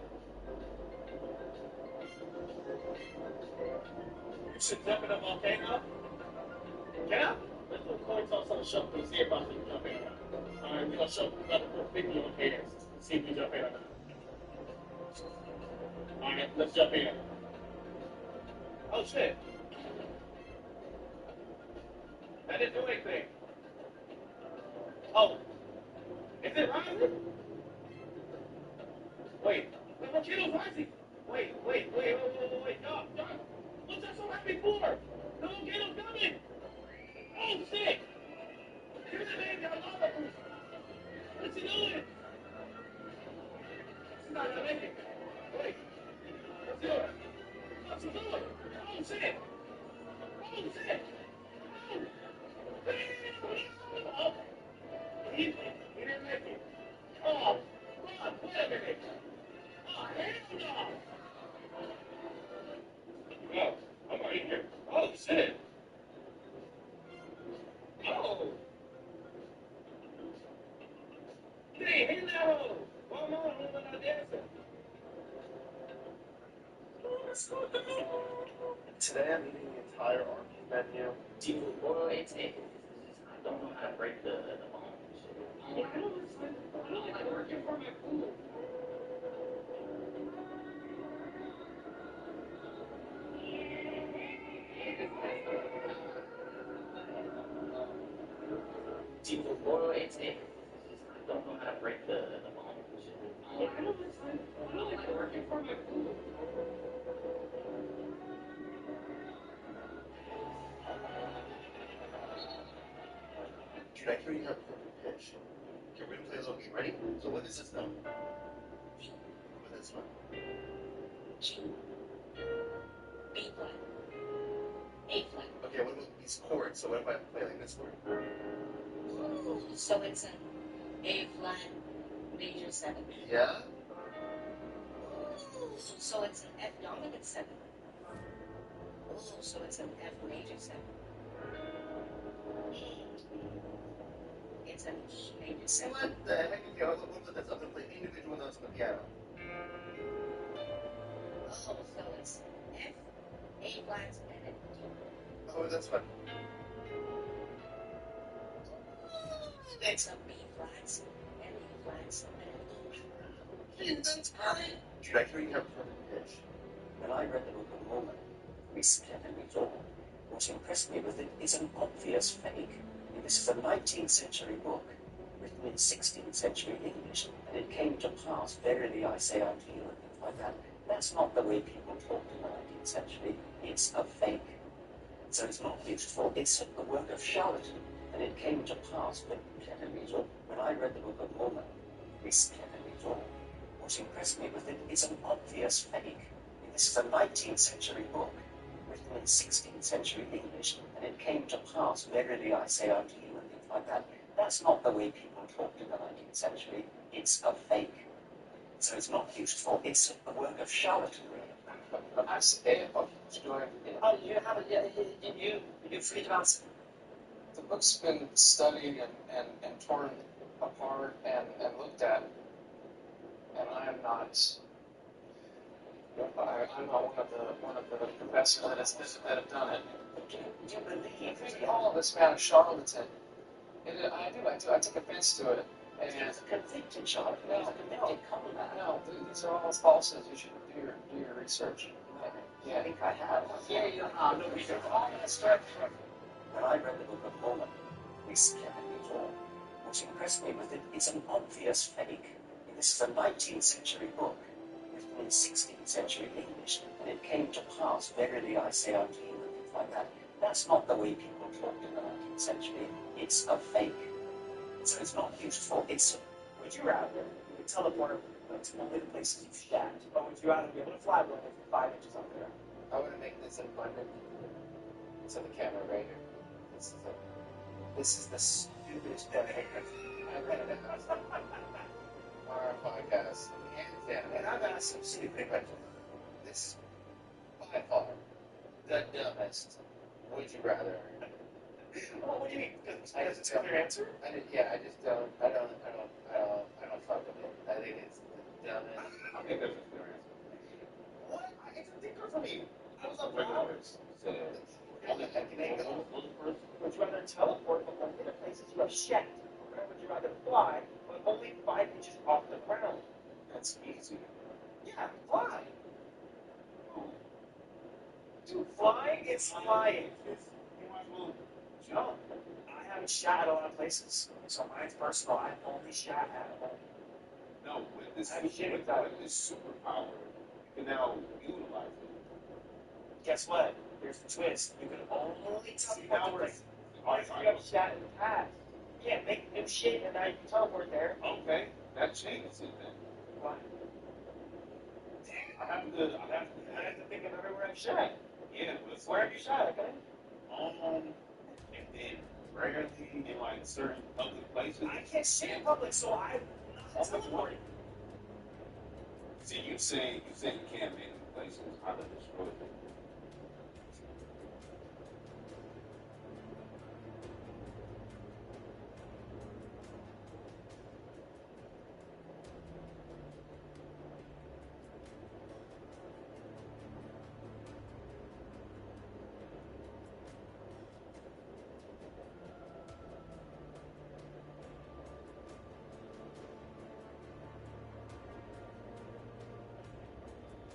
You should jump in a volcano. Get up. Let's do a coin toss on the show to see if I can jump in. Alright, we're gonna show we're gonna put 50 on hands. See if we jump in or not. Alright, let's jump in. Oh shit. That didn't do anything. Oh. Is it rising? Wait. The volcano's rising. Wait. Stop. What's that so happy for? The volcano's coming. Oh shit. Here's the man got lava. What's he doing? She's not gonna make it. Wait. What's he doing? What's he doing? Oh shit. Oh shit. Oh. He didn't make it. Oh, fuck, wait a minute. Oh, hell no. Oh, I'm already here. Oh, shit. Oh. Hey, hello. Vamos a una danza. Today I'm eating the entire army menu. Well, it's I don't know how to break the bone. I don't like working for my food. Well, it's I don't know how to break the bone. I don't like working for my food. Dude, I hear you have a perfect pitch. Okay, we're gonna play this whole game. Ready? So what is this now? What is this one? G. B flat. A flat. Okay, what about these chords? So what if I play like this chord? So it's an A flat major 7. Yeah? So it's an F dominant 7. So it's an F major 7. It's an E major 7. What the heck? Okay, what was this? I'm gonna play individual notes on the piano. So it's F, A flat, and an E. Oh, that's fun. It's a B flat, and A flat, and an E. That's great. Dude, I hear you have a perfect pitch. When I read the Book of Mormon, we split and we saw. What impressed me with it is an obvious fake. This is a 19th century book, written in 16th century English, and it came to pass, verily I say unto you, and things like that. That's not the way people talked in the 19th century. It's a fake. So it's not beautiful, it's a work of charlatan, and it came to pass, when I read the Book of Mormon, we split and we saw. What impressed me with it is an obvious fake. This is a 19th century book, written in 16th century English, and it came to pass, verily I say unto you, and things like that. That's not the way people talked in the 19th century. It's a fake. So it's not beautiful, it's a work of charlatanry. I say, oh, You haven't yet, you free to answer. the book's been studied and torn apart and looked at, and I am not. I'm not one of the professors that have done it. Do you believe I think all of this man a charlatan. I do. I take offense to it. And he's a convicted charlatan, he's a convicted con man? no, these are all falses. You should do your research. Yeah, I think I have. Yeah, you are. No, we can all start from. When I read the Book of Mormon, this cannot be all. What impressed me with it is an obvious fake. This is a 19th century book, written in 16th century English, and it came to pass, verily I say unto you, and things like that. That's not the way people talked in the 19th century. It's a fake. So it's not useful. It's. Would you rather teleport to only the places you've shat, or would you rather be able to fly with 5 inches up there? I want to make this abundant to the camera right here. This is the stupidest thing I've read in our podcast, hands down. And I've asked some stupid questions. This, by far, the dumbest. Would you rather? Well, what do you mean? Because it's a clear answer? I just don't. I don't fuck with it. I think it's the dumbest. I think that's a clear answer. What? It's a thinker for me. I was up for hours. Would you rather teleport but only to places you have shat? Or would you rather fly but only 5 inches off the ground? That's easy. Yeah, fly. Dude, flying is flying. You might as well No, I haven't shot at a lot of places, so mine's personal. I've only shot at home. No, with this I'm kidding about it. with this superpower, you can now utilize it. Guess what? Here's the twist. You can only See, teleport now to we're places you have shot in the past. You can't make new shit and now you can teleport there. Okay, that changes it then. Why? I have to think of everywhere I've shot. yeah, but it's Where have you shot, okay? and then rarely in like certain public places. I can't see in public, so I'm not teleporting. See, you say you can't make the places, how to destroy them.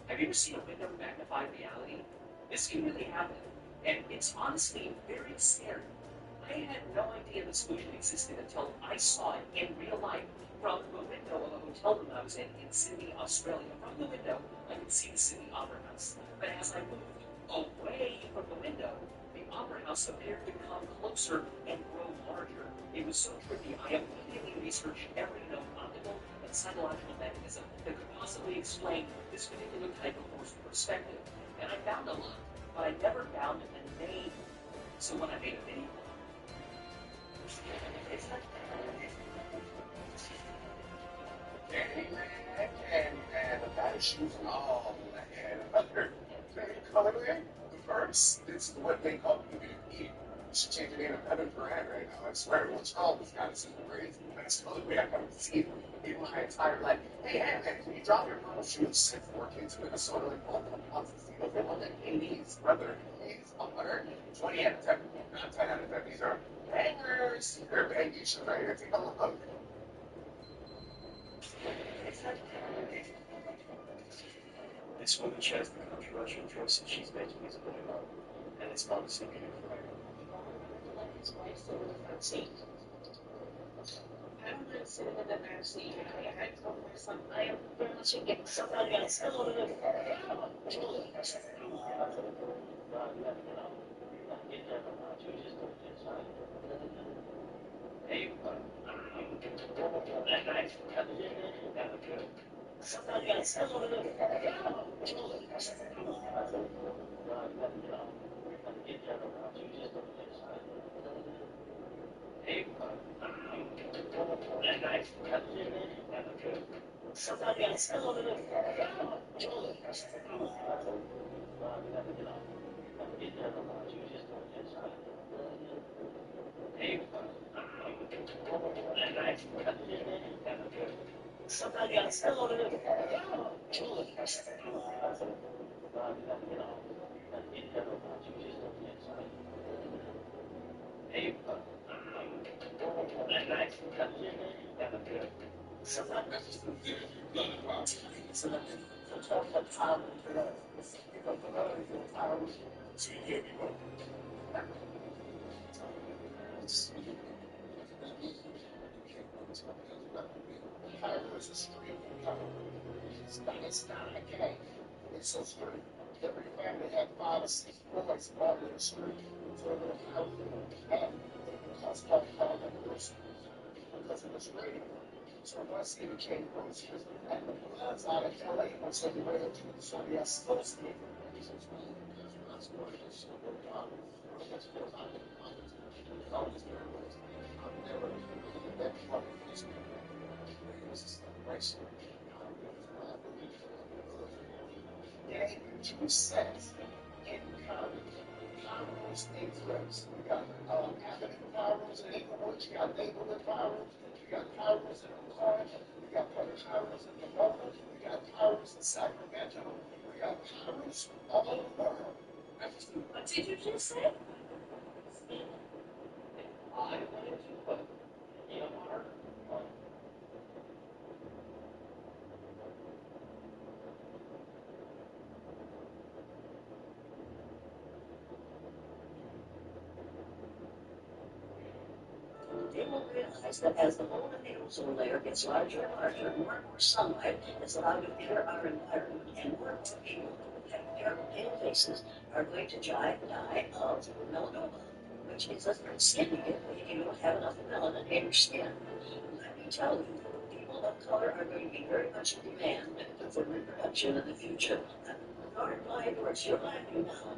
Have you ever seen a window magnified reality? This can really happen, and it's honestly very scary. I had no idea this illusion existed until I saw it in real life from the window of a hotel room I was in Sydney, Australia. From the window, I could see the Sydney Opera House. But as I moved away from the window, the Opera House appeared to come closer and grow larger. It was so trippy, I immediately researched every known optical and psychological mechanism that could possibly explain this particular type of force perspective. And I found a lot, but I never found a name. So when I made a video, it's like and the bad shoes and all and other colorway. The first, this is what they call PvP. You should change the name to Evan Brand right now. I swear, what's wrong with this guy? This is crazy. That's the only way I've ever seen in my entire life. Hey, man, can you drop your purple shoes and work into Minnesota like all the months of the field? On the 80s, brother. He's 120 out of 10. Not 10 out of 10. These are bangers. They're banging shoes right here. Take a look. this woman shares the controversial choices she's making as a woman, and it's not sleeping in front of her. His wife sitting in the front seat. I don't mind sitting in the back seat. I told my son, I am very much against somebody else. Hey, that night, Somebody else. hey, that night, Somebody else. hey, that night, Somebody else. hey, that night, Somebody That's just the blood and power. So that the total power for the power. So you did. Power is a stream of power. It's not a game. It's a stream. Every family had 5 or 6 boys all in the street. So the house had because of because it was radio. So once he became groceries, and the bloods out of LA was everywhere to the so they associated there ain't 2 cents in common. Powers exist. You got African powers in Inglewood, you got neighborhood powers, you got powers in Oakland, you got powers in Pomona, you got powers in Sacramento, you got powers all over the world. What did you just say? I wanted to, but you know, Mark. They will realize that as the moon and the ozone layer gets larger and larger, more and more sunlight is allowed to enter our environment, and more and more people who have pale faces are going to die of melanoma, which is a skin you get if you don't have enough melanin in your skin. Let me tell you, people of color are going to be very much in demand for reproduction in the future. Aren't lying words, you're laughing now,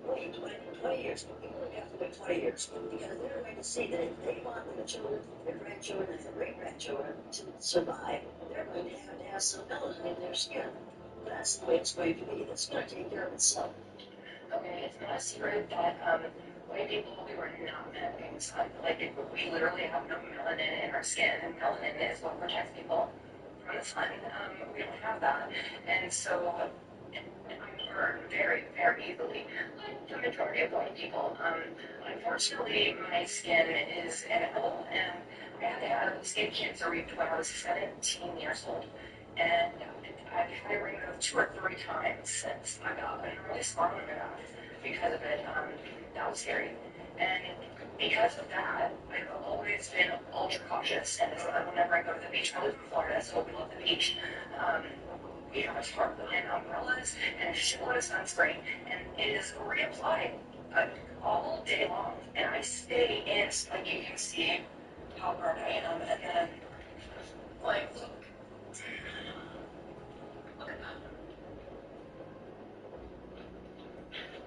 but you wait 20 years. People are going to have to wait 20 years because they're going to see that if they want their children, their grandchildren, and their great-grandchildren to survive, they're going to have some melanin in their skin. That's the way it's going to be. It's going to take care of itself. Okay, it's not a secret that white people, we were not meant in the sun. Like, we literally have no melanin in our skin, and melanin is what protects people from the sun. We don't have that. And so I'm burned very, very easily, like the majority of white people. Unfortunately, my skin is amenable, and I had to have skin cancer removed when I was 17 years old. And I've had it removed 2 or 3 times since I got an early scar on my back because of it. That was scary. And because of that, I've always been ultra cautious. And whenever I go to the beach, I live in Florida, so we love the beach. We have a tarp and umbrellas and a shitload of sunscreen, and it is reapplied all day long. And I stay in, like you can see how burned I am, and then, like, look at that.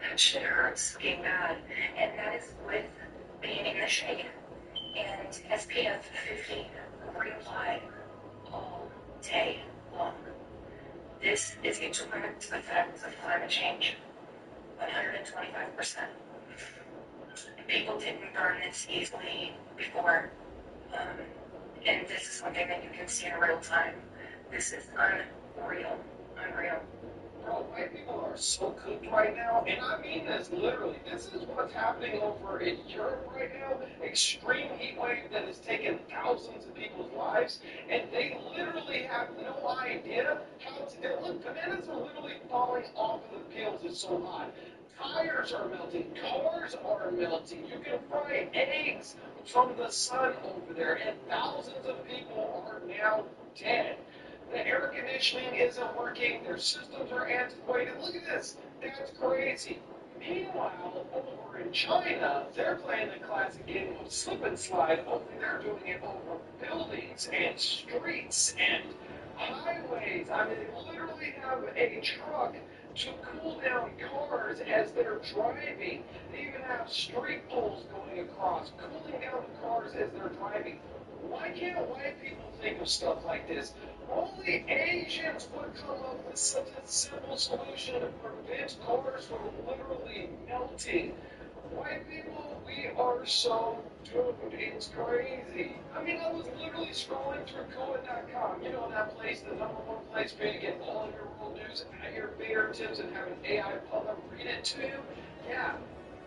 That shit hurts being bad, and that is with being in the shade. And SPF 50 reapplied all day long. This is a direct effect of climate change, 125%. People didn't burn this easily before, and this is something that you can see in real time. This is unreal. Bro, white people are so cooked right now, and I mean this literally. This is what's happening over in Europe right now. Extreme heat wave that has taken thousands of people's lives, and they literally have no idea how to deal. Look, bananas are literally falling off of the peels. It's so hot. Tires are melting. Cars are melting. You can fry eggs from the sun over there, and thousands of people are now dead. The air conditioning isn't working. Their systems are antiquated. Look at this. That's crazy. Meanwhile, over in China, they're playing the classic game of slip and slide. Only they're doing it over buildings and streets and highways. I mean, they literally have a truck to cool down cars as they're driving. They even have street poles going across, cooling down the cars as they're driving. Why can't white people think of stuff like this? Only Asians would come up with such a simple solution to prevent cars from literally melting. White people, we are so doomed. It's crazy. I mean, I was literally scrolling through Koa.com. You know that place, the #1 place for you to get all of your world news at your fingertips and have an AI pull up read it to you? Yeah.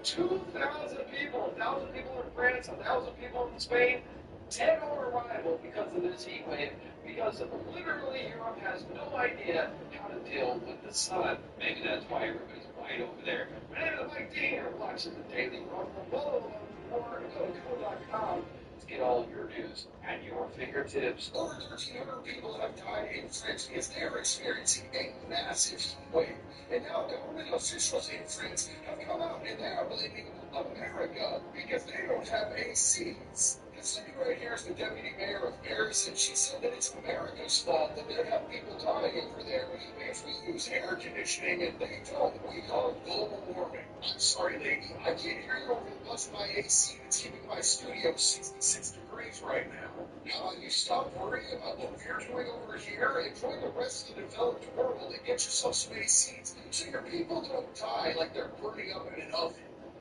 2,000 people, 1,000 people in France, 1,000 people in Spain, dead on arrival because of this heat wave, because literally Europe has no idea how to deal with the sun. Maybe that's why everybody's white over there. My name is Mike Dean, you're watching the Daily Rumble. Or go to co.com to get all of your news at your fingertips. Over 1,300 people have died in France because they are experiencing a massive heat wave. And now government officials in France have come out and they are blaming America because they don't have ACs. This lady right here is the deputy mayor of Paris, and she said that it's America's fault that there have people dying over there if we use air conditioning, and they don't. We call it global warming. I'm sorry, lady, I can't hear you over the buzz of my AC. It's keeping my studio 66 degrees right now. How about you stop worrying about what we're doing over here and join the rest of the developed world and get yourself some ACs so your people don't die like they're burning up in an oven.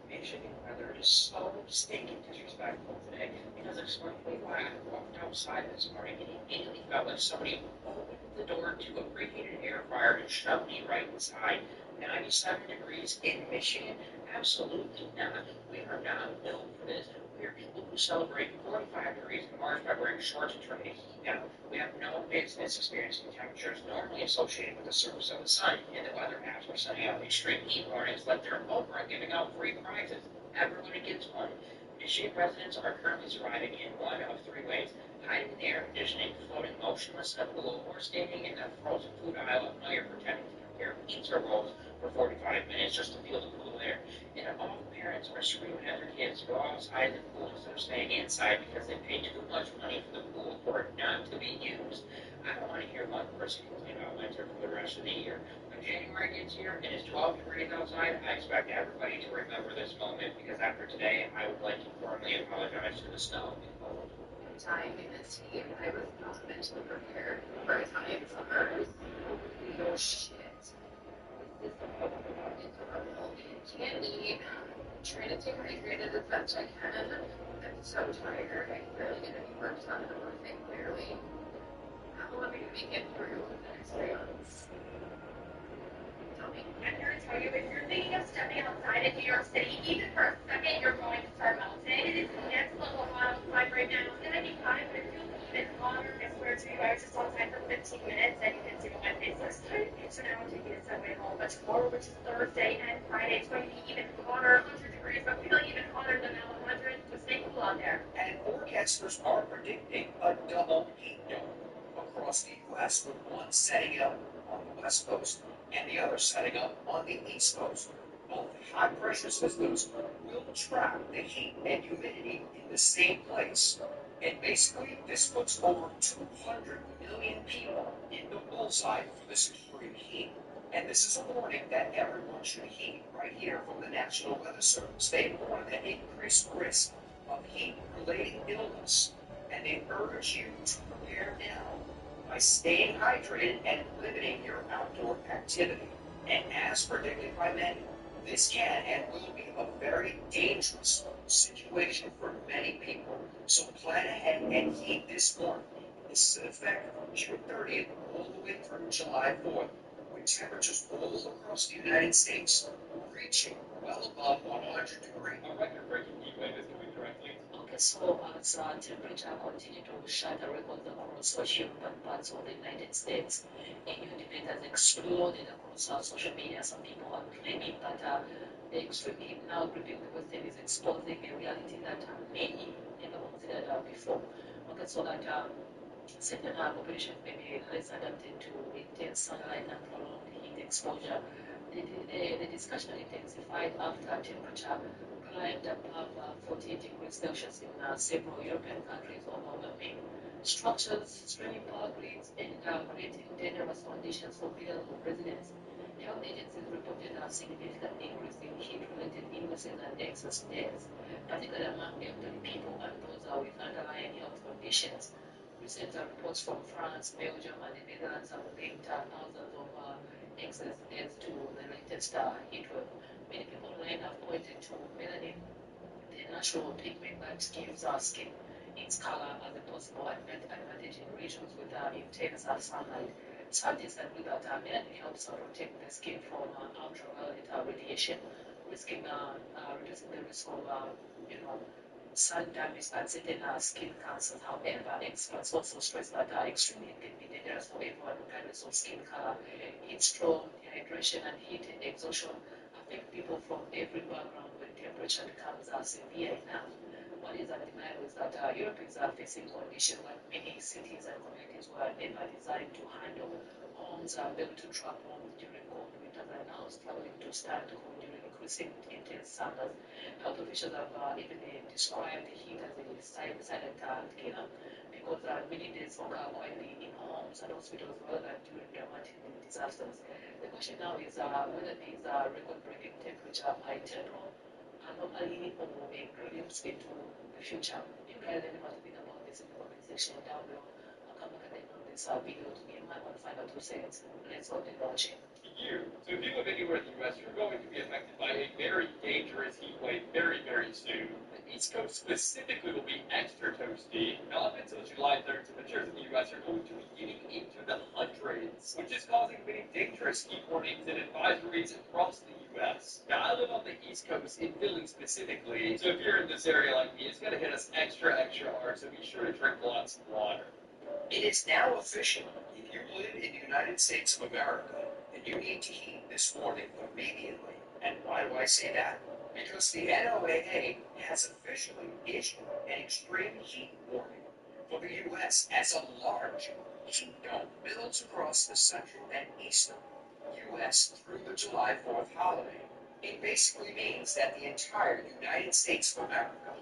Michigan weather is so stinking disrespectful today because explainably why I walked outside this morning and immediately felt like somebody opened the door to a preheated air fryer and shoved me right inside. 97 degrees in Michigan? Absolutely not. We are not built for this. We are people who celebrate 45 degrees in March by wearing shorts and turning the heat down. We have no business experiencing temperatures normally associated with the surface of the sun, and the weather apps are sending out extreme heat warnings like they're over and giving out free prizes. Everybody gets one. Michigan residents are currently surviving in one of three ways: hiding in the air conditioning, floating motionless at the pool, or standing in the frozen food aisle while you're pretending to prepare pizza rolls for 45 minutes just to feel the cool air. And all parents are screaming at their kids to go outside the pool instead of staying inside because they pay too much money for the pool for it not to be used. I don't want to hear one person complain about winter for the rest of the year. When January gets here and it's 12 degrees outside, I expect everybody to remember this moment because after today, I would like to formally apologize to the snow and cold. Time in this team, I was not mentally prepared for Italian summer. Holy shit. This is incredible. Candy. Trying to stay hydrated as best I can. I'm so tired. I barely get any work done in the morning, clearly. How am I going to make it through the next 3 months? Tell me. I'm here to tell you, if you're thinking of stepping outside in New York City, even for a second, you're going to start melting. It is next level hot outside right now. It's 95, but it feels even hotter. I swear to you, I was just outside for 15 minutes, and you can see what my face looks like. So now I'm taking a subway home. But tomorrow, which is Thursday and Friday, it's going to be even hotter, 100 degrees, but feeling even hotter than now 100. So stay cool out there. And forecasters are predicting a double heat dome across the U.S., with one setting up on the West Coast and the other setting up on the East Coast. Both high-pressure systems will trap the heat and humidity in the same place. And basically, this puts over 200 million people in the bullseye for this extreme heat. And this is a warning that everyone should heed right here from the National Weather Service. They warn that increased risk of heat-related illness, and they urge you to prepare now by staying hydrated and limiting your outdoor activity. And as predicted by many, this can and will be a very dangerous situation for many people. So plan ahead and heed this warning. This is in effect from June 30th all the way through July 4th, with temperatures all across the United States reaching well above 100 degrees. A record-breaking heat wave is coming directly. Okay, so as temperature continue to shatter records across human parts of the United States, a new debate has exploded across social media. Some people are claiming that the extreme heat now gripping the Western is exposing a reality that many never considered before. Okay, so that certain populations may be less adapted to intense sunlight and prolonged heat exposure. The discussion intensified after temperature climbed above 48 degrees Celsius in several European countries, overwhelming structures, straining power grids, and creating dangerous conditions for millions of residents. Health agencies reported a significant increase in heat-related illnesses and excess deaths, particularly among elderly people and those with underlying health conditions. Recent reports from France, Belgium, and the Netherlands have linked thousands of excess deaths to the latest heat wave. Many people online have pointed to melanin, the natural pigment that gives our skin its color, as a possible advantage in regions with intense sunlight. Scientists agree that melanin helps protect the skin from ultraviolet radiation, reducing the risk of sun damage and certain skin cancers. However, experts also stress that extreme heat can be dangerous for everyone, regardless of skin color. Heat stroke, dehydration, and heat exhaustion affect people from every background when temperature becomes severe enough. What is undeniable is that Europeans are facing conditions that many cities and communities were never designed to handle. Homes are built to trap warmth during cold winters and now struggling to stand cold during increasing intense summers. Health officials have even described the heat as a silent killer because many deaths occur quietly in homes and hospitals rather than during dramatic disasters. The question now is whether these record-breaking temperatures are temporal anomaly or a glimpse into the future. You guys let me know what you think about this in the comment section down below. I'll come back at the end of this video to give my 1 final 2 cents. Let's go and watch it. So if you live anywhere in the U.S., you're going to be affected by a very dangerous heat wave very, very soon. The East Coast specifically will be extra toasty. Now, up until July 3rd, temperatures in the U.S. are going to be getting into the hundreds, which is causing many dangerous heat warnings and advisories across the U.S. Now, I live on the East Coast in Philly specifically, so if you're in this area like me, it's going to hit us extra, extra hard, so be sure to drink lots of water. It is now official. If you live in the United States of America, then you need to heat this warning immediately. And why do I say that? Because the NOAA has officially issued an extreme heat warning for the U.S. as a large heat dome builds across the central and eastern U.S. through the July 4th holiday. It basically means that the entire United States of America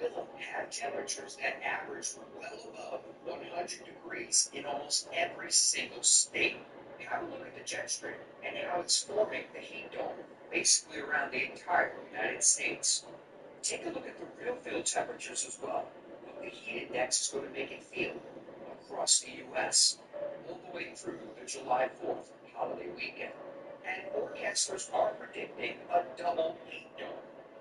will have temperatures that average well above 100 degrees in almost every single state. Have a look at the jet stream and how it's forming the heat dome basically around the entire United States. Take a look at the real field temperatures as well. What the heat index is going to make it feel across the U.S. all the way through the July 4th holiday weekend. And forecasters are predicting a double heat dome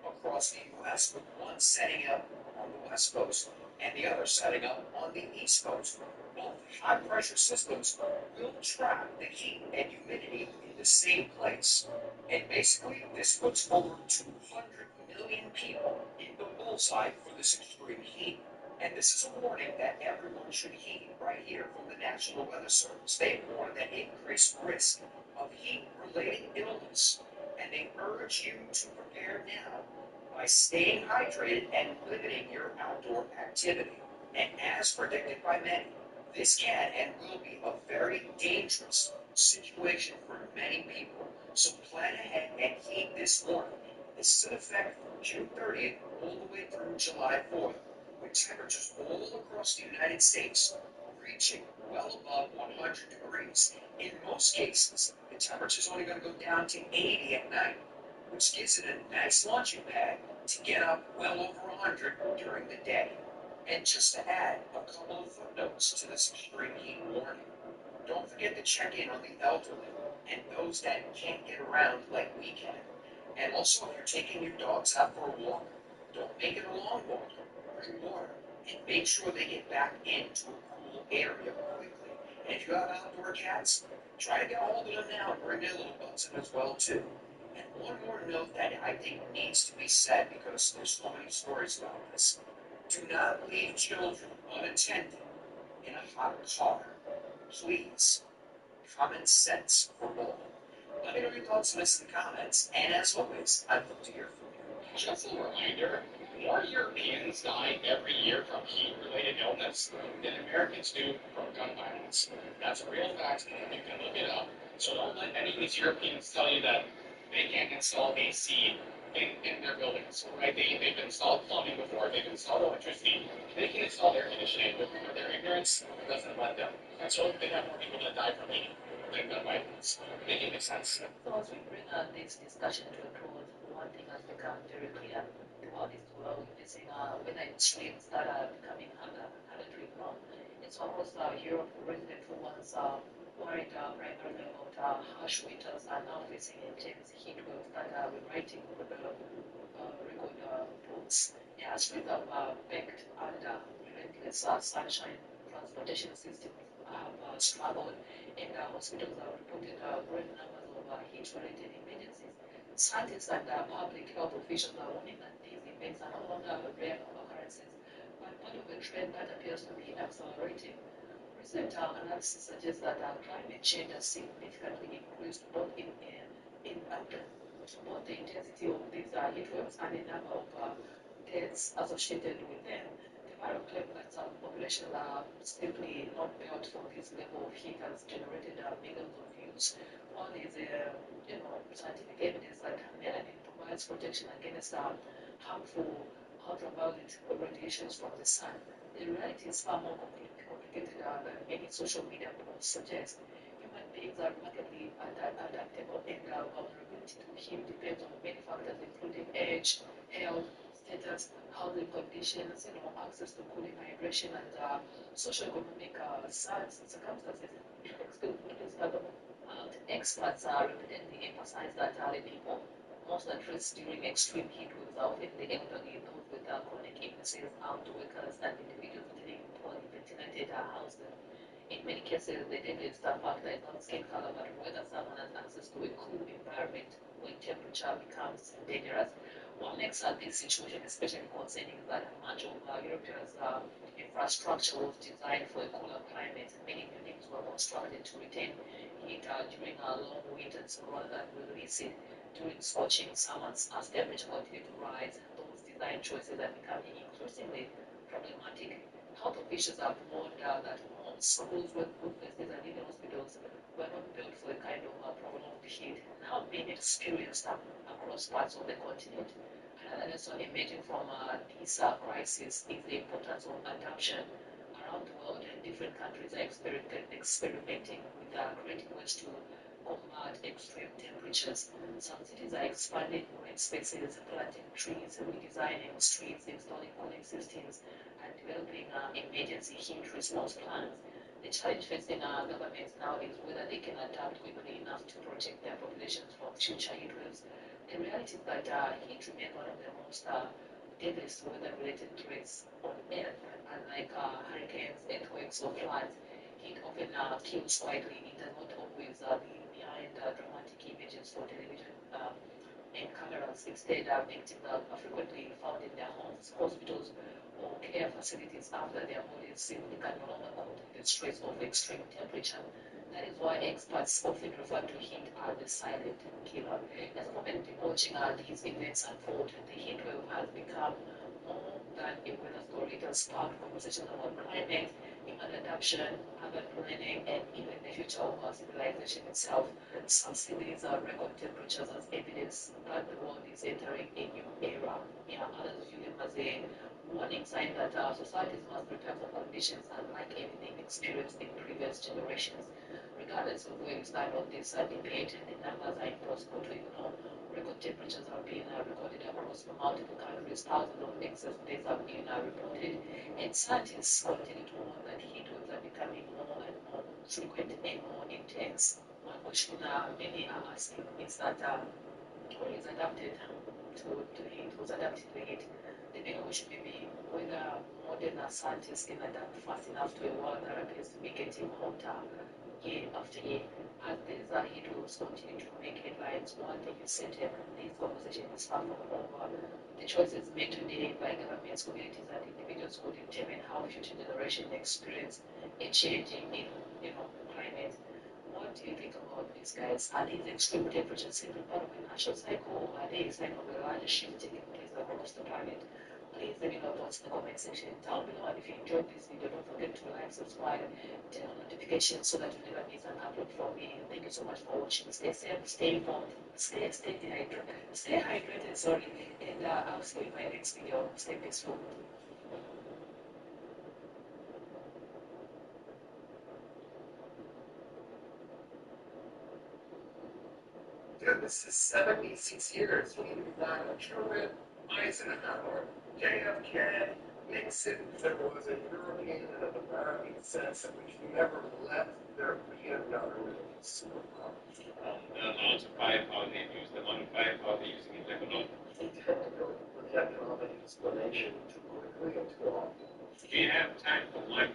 across the U.S. with one setting up on the West Coast and the other setting up on the East Coast. Both high-pressure systems will trap the heat and humidity in the same place. And basically, this puts over 200 million people in the bullseye for this extreme heat. And this is a warning that everyone should heed right here from the National Weather Service. They warn that increased risk of heat-related illness, and they urge you to prepare now by staying hydrated and limiting your outdoor activity. And as predicted by many, this can and will be a very dangerous situation for many people. So plan ahead and heed this warning. This is in effect from June 30th all the way through July 4th, with temperatures all across the United States reaching well above 100 degrees. In most cases, the temperature is only going to go down to 80 at night, which gives it a nice launching pad to get up well over 100 during the day. And just to add a couple of footnotes to this extreme heat warning, don't forget to check in on the elderly and those that can't get around like we can. And also, if you're taking your dogs out for a walk, don't make it a long walk. Bring water and make sure they get back into a cool area quickly. And if you have outdoor cats, try to get a hold of them now and bring their little butts in as well too. And one more note that I think needs to be said because there's so many stories about this. Do not leave children unattended in a hot car. Please. Common sense for all. Let me know your thoughts on this in the comments. And as always, I'd love to hear from you. Just a reminder, more Europeans die every year from heat-related illness than Americans do from gun violence. That's a real fact, and you can look it up. So don't let any of these Europeans tell you that they can't install AC in their buildings, right? They've installed plumbing before, they've installed electricity. They can install air conditioning, but their ignorance doesn't let them. And so they have more people that die from heat than gun violence. Make it make sense. So as we bring this discussion to a close, one thing has become very clear throughout this world, witnessing weather extremes that are becoming harder to ignore. It's almost Europe resident who once worried primarily about harsh winters are now facing intense heat waves that are rewriting record books. Yeah, streets are baked under relentless sunshine. Transportation systems have struggled, and hospitals have reported great numbers of heat-related emergencies. Scientists and public health officials are warning that these events are no longer rare occurrences, but part of a trend that appears to be accelerating. Recent analysis suggests that climate change has significantly increased both both the intensity of these heat waves and the number of deaths associated with them. The viral claim that some populations are simply not built for this level of heat has generated millions of views. While there is scientific evidence that melanin provides protection against harmful ultraviolet radiations from the sun, the reality is far more complicated than many social media posts suggest. Human beings are remarkably adaptable, and vulnerability to heat depends on many factors, including age, health, status, housing conditions, access to cooling, hydration, and socioeconomic circumstances. Excuse me, please pardon me. Experts repeatedly emphasize that the people most at risk during extreme heat waves are often the elderly, those with chronic illnesses, armed workers, and individuals living in poorly ventilated houses. In many cases, the deadliest factor is not skin color, but whether someone has access to a cool environment when temperature becomes dangerous. What makes this situation especially concerning is that much of Europe's infrastructure was designed for a cooler climate. Many buildings were constructed to retain heat during long winters rather than release it during scorching summers. As temperature continues to rise, those design choices are becoming increasingly problematic. Health officials have warned that homes, schools, workplaces, and even hospitals were not built for the kind of prolonged heat now being experienced across parts of the continent. Another lesson emerging from this crisis is the importance of adaptation. Around the world, different countries are experimenting with creative ways to combat extreme temperatures. Some cities are expanding green spaces, planting trees, redesigning streets, installing cooling systems, and developing emergency heat response plans. The challenge facing governments now is whether they can adapt quickly enough to protect their populations from future heat waves. The reality is that heat remains one of the most deadliest weather-related threats on Earth. Unlike hurricanes, earthquakes, or floods, heat often kills quietly. It does not always leave behind dramatic images for television and cameras. Instead, victims are frequently found in their homes, hospitals, or care facilities after their bodies simply can no longer cope with the stress of extreme temperature. That is why experts often refer to heat as the silent killer. As a moment watching these events unfold, the heat wave has become more than a weather story. It has sparked conversations about climate, human adaptation, urban planning, and even the future of our civilization itself. Some cities record temperatures as evidence that the world is entering a new era. Others view them as a warning sign that our societies must prepare for conditions unlike anything experienced in previous generations. Regardless of where you stand on this debate, the numbers are impossible to ignore. Record temperatures have been recorded across multiple countries. Thousands of excess days have been reported, and scientists continue to warn that heat waves are becoming more and more frequent and more intense. One question many are asking is that who is adapted to heat? Who's adapted to heat? The bigger question may be whether modern scientists can adapt fast enough to a world that appears to be getting hotter year after year. As these heat waves continue to make headlines, one thing is certain: this conversation is far from over. The choices made today by governments, communities, and individuals will determine how future generations experience a changing climate. What do you think about these guys? Are these extreme temperatures simply part of a natural cycle, or are they a sign of a larger shift taking place across the planet? Please let me know your thoughts in the comment section down below. And if you enjoyed this video, don't forget to like, subscribe, turn on notifications so that you never miss an upload from me. Thank you so much for watching. Stay safe, stay informed, stay hydrated, sorry, and I'll see you in my next video. Stay peaceful. Dude, this is 76 years. We got Truman, Eisenhower, JFK, Nixon. There was a European and an American sense in which never let there be another superpower. The amount of firepower they've used, the amount of firepower they're using in Lebanon. They tend to go for the economic explanation too quickly and too often. Do you have time for one?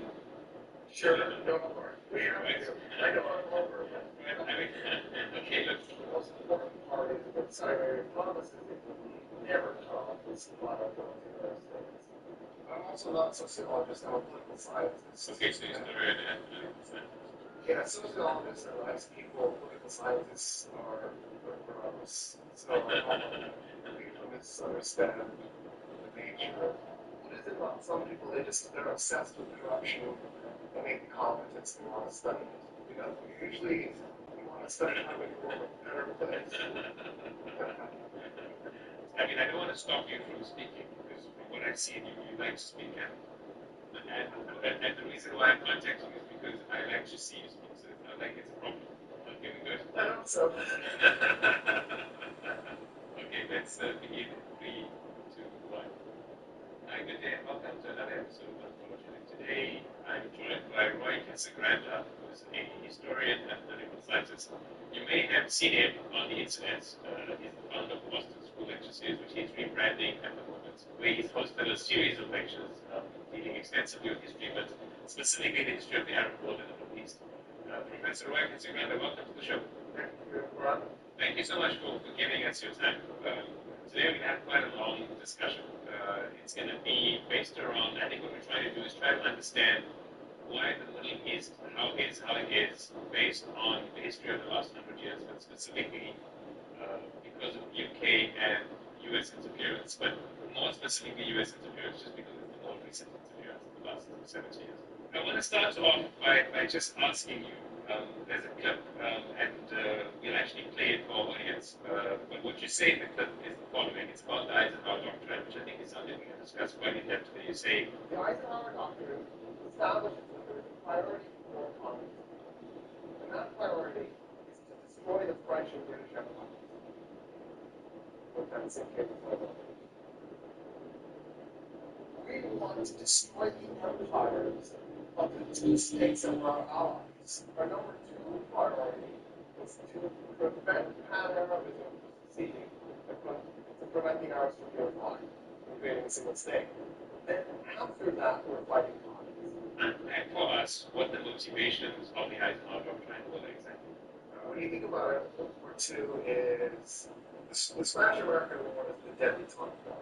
Sure, no more. We have to. I know I'm over. primary promises that we never taught was about our United States. I'm also not a sociologist, I'm a political scientist. Okay, so you're not really an Yeah, sociologists are nice people, political scientists are gross. So we misunderstand the nature. What is it about some people? They're obsessed with corruption and incompetence. They want to study it. You know, usually we want to study how to make the world a better place. I mean, I don't want to stop you from speaking because from what I see, you like to speak, and the reason why I'm contacting you is because I like to see you speak, so it's not like it's a problem. Okay, we good? I don't so. Okay, let's begin. 3, 2, 1. Hi, good day, and welcome to another episode of Unfortunately. Today, I'm joined by Roy Casagrande, who is a historian and political scientist. You may have seen him on the internet. He's the founder of Boston School Lecture Series, which he's rebranding at the moment, where he's hosted a series of lectures dealing extensively with history, but specifically the history of the Arab world and the Middle East. Professor Roy Casagrande, welcome to the show. Thank you so much for giving us your time. Today we're going to have quite a long discussion. It's going to be based around, I think what we're trying to do is try to understand why the Middle East, how it is, based on the history of the last 100 years, but specifically because of UK and US interference, but more specifically US interference, just because it's the more recent interference in the last 70 years. I want to start off by just asking you, there's a clip, and we'll actually play it for our audience, but what you say in the clip is the following. It's about the Eisenhower Doctrine, which I think is something we can discuss quite in depth, where you say, the Eisenhower Doctrine establishes that there is a priority for communism, and that priority is to destroy the French and British empires. We want to destroy the empires of the two states that were our allies. Our number 2 priority is to prevent Pan-Arabism from succeeding, to prevent the Arabs from unifying and creating a single state. Then after that, we're fighting communism. And for us, what the motivations of the Eisenhower Doctrine were exactly. When you think about it, World War II is the Spanish-American War is the debutante war.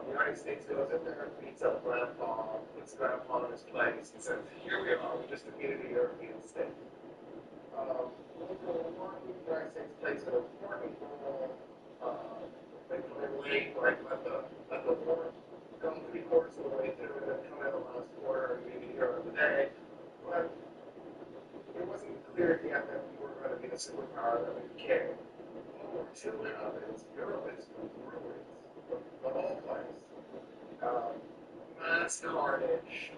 The United States goes in there and beats up Grandpa, puts Grandpa in his place, and says, here we are, we just defeated a European state. World War I, the United States plays an important role. They come in late, like let the war come 3/4 of the way through, and then come in the last quarter and be the hero of the day. But it wasn't clear yet that we were going to be the superpower that we became. World War II happens, Europe is ruined. The whole place. Mass carnage.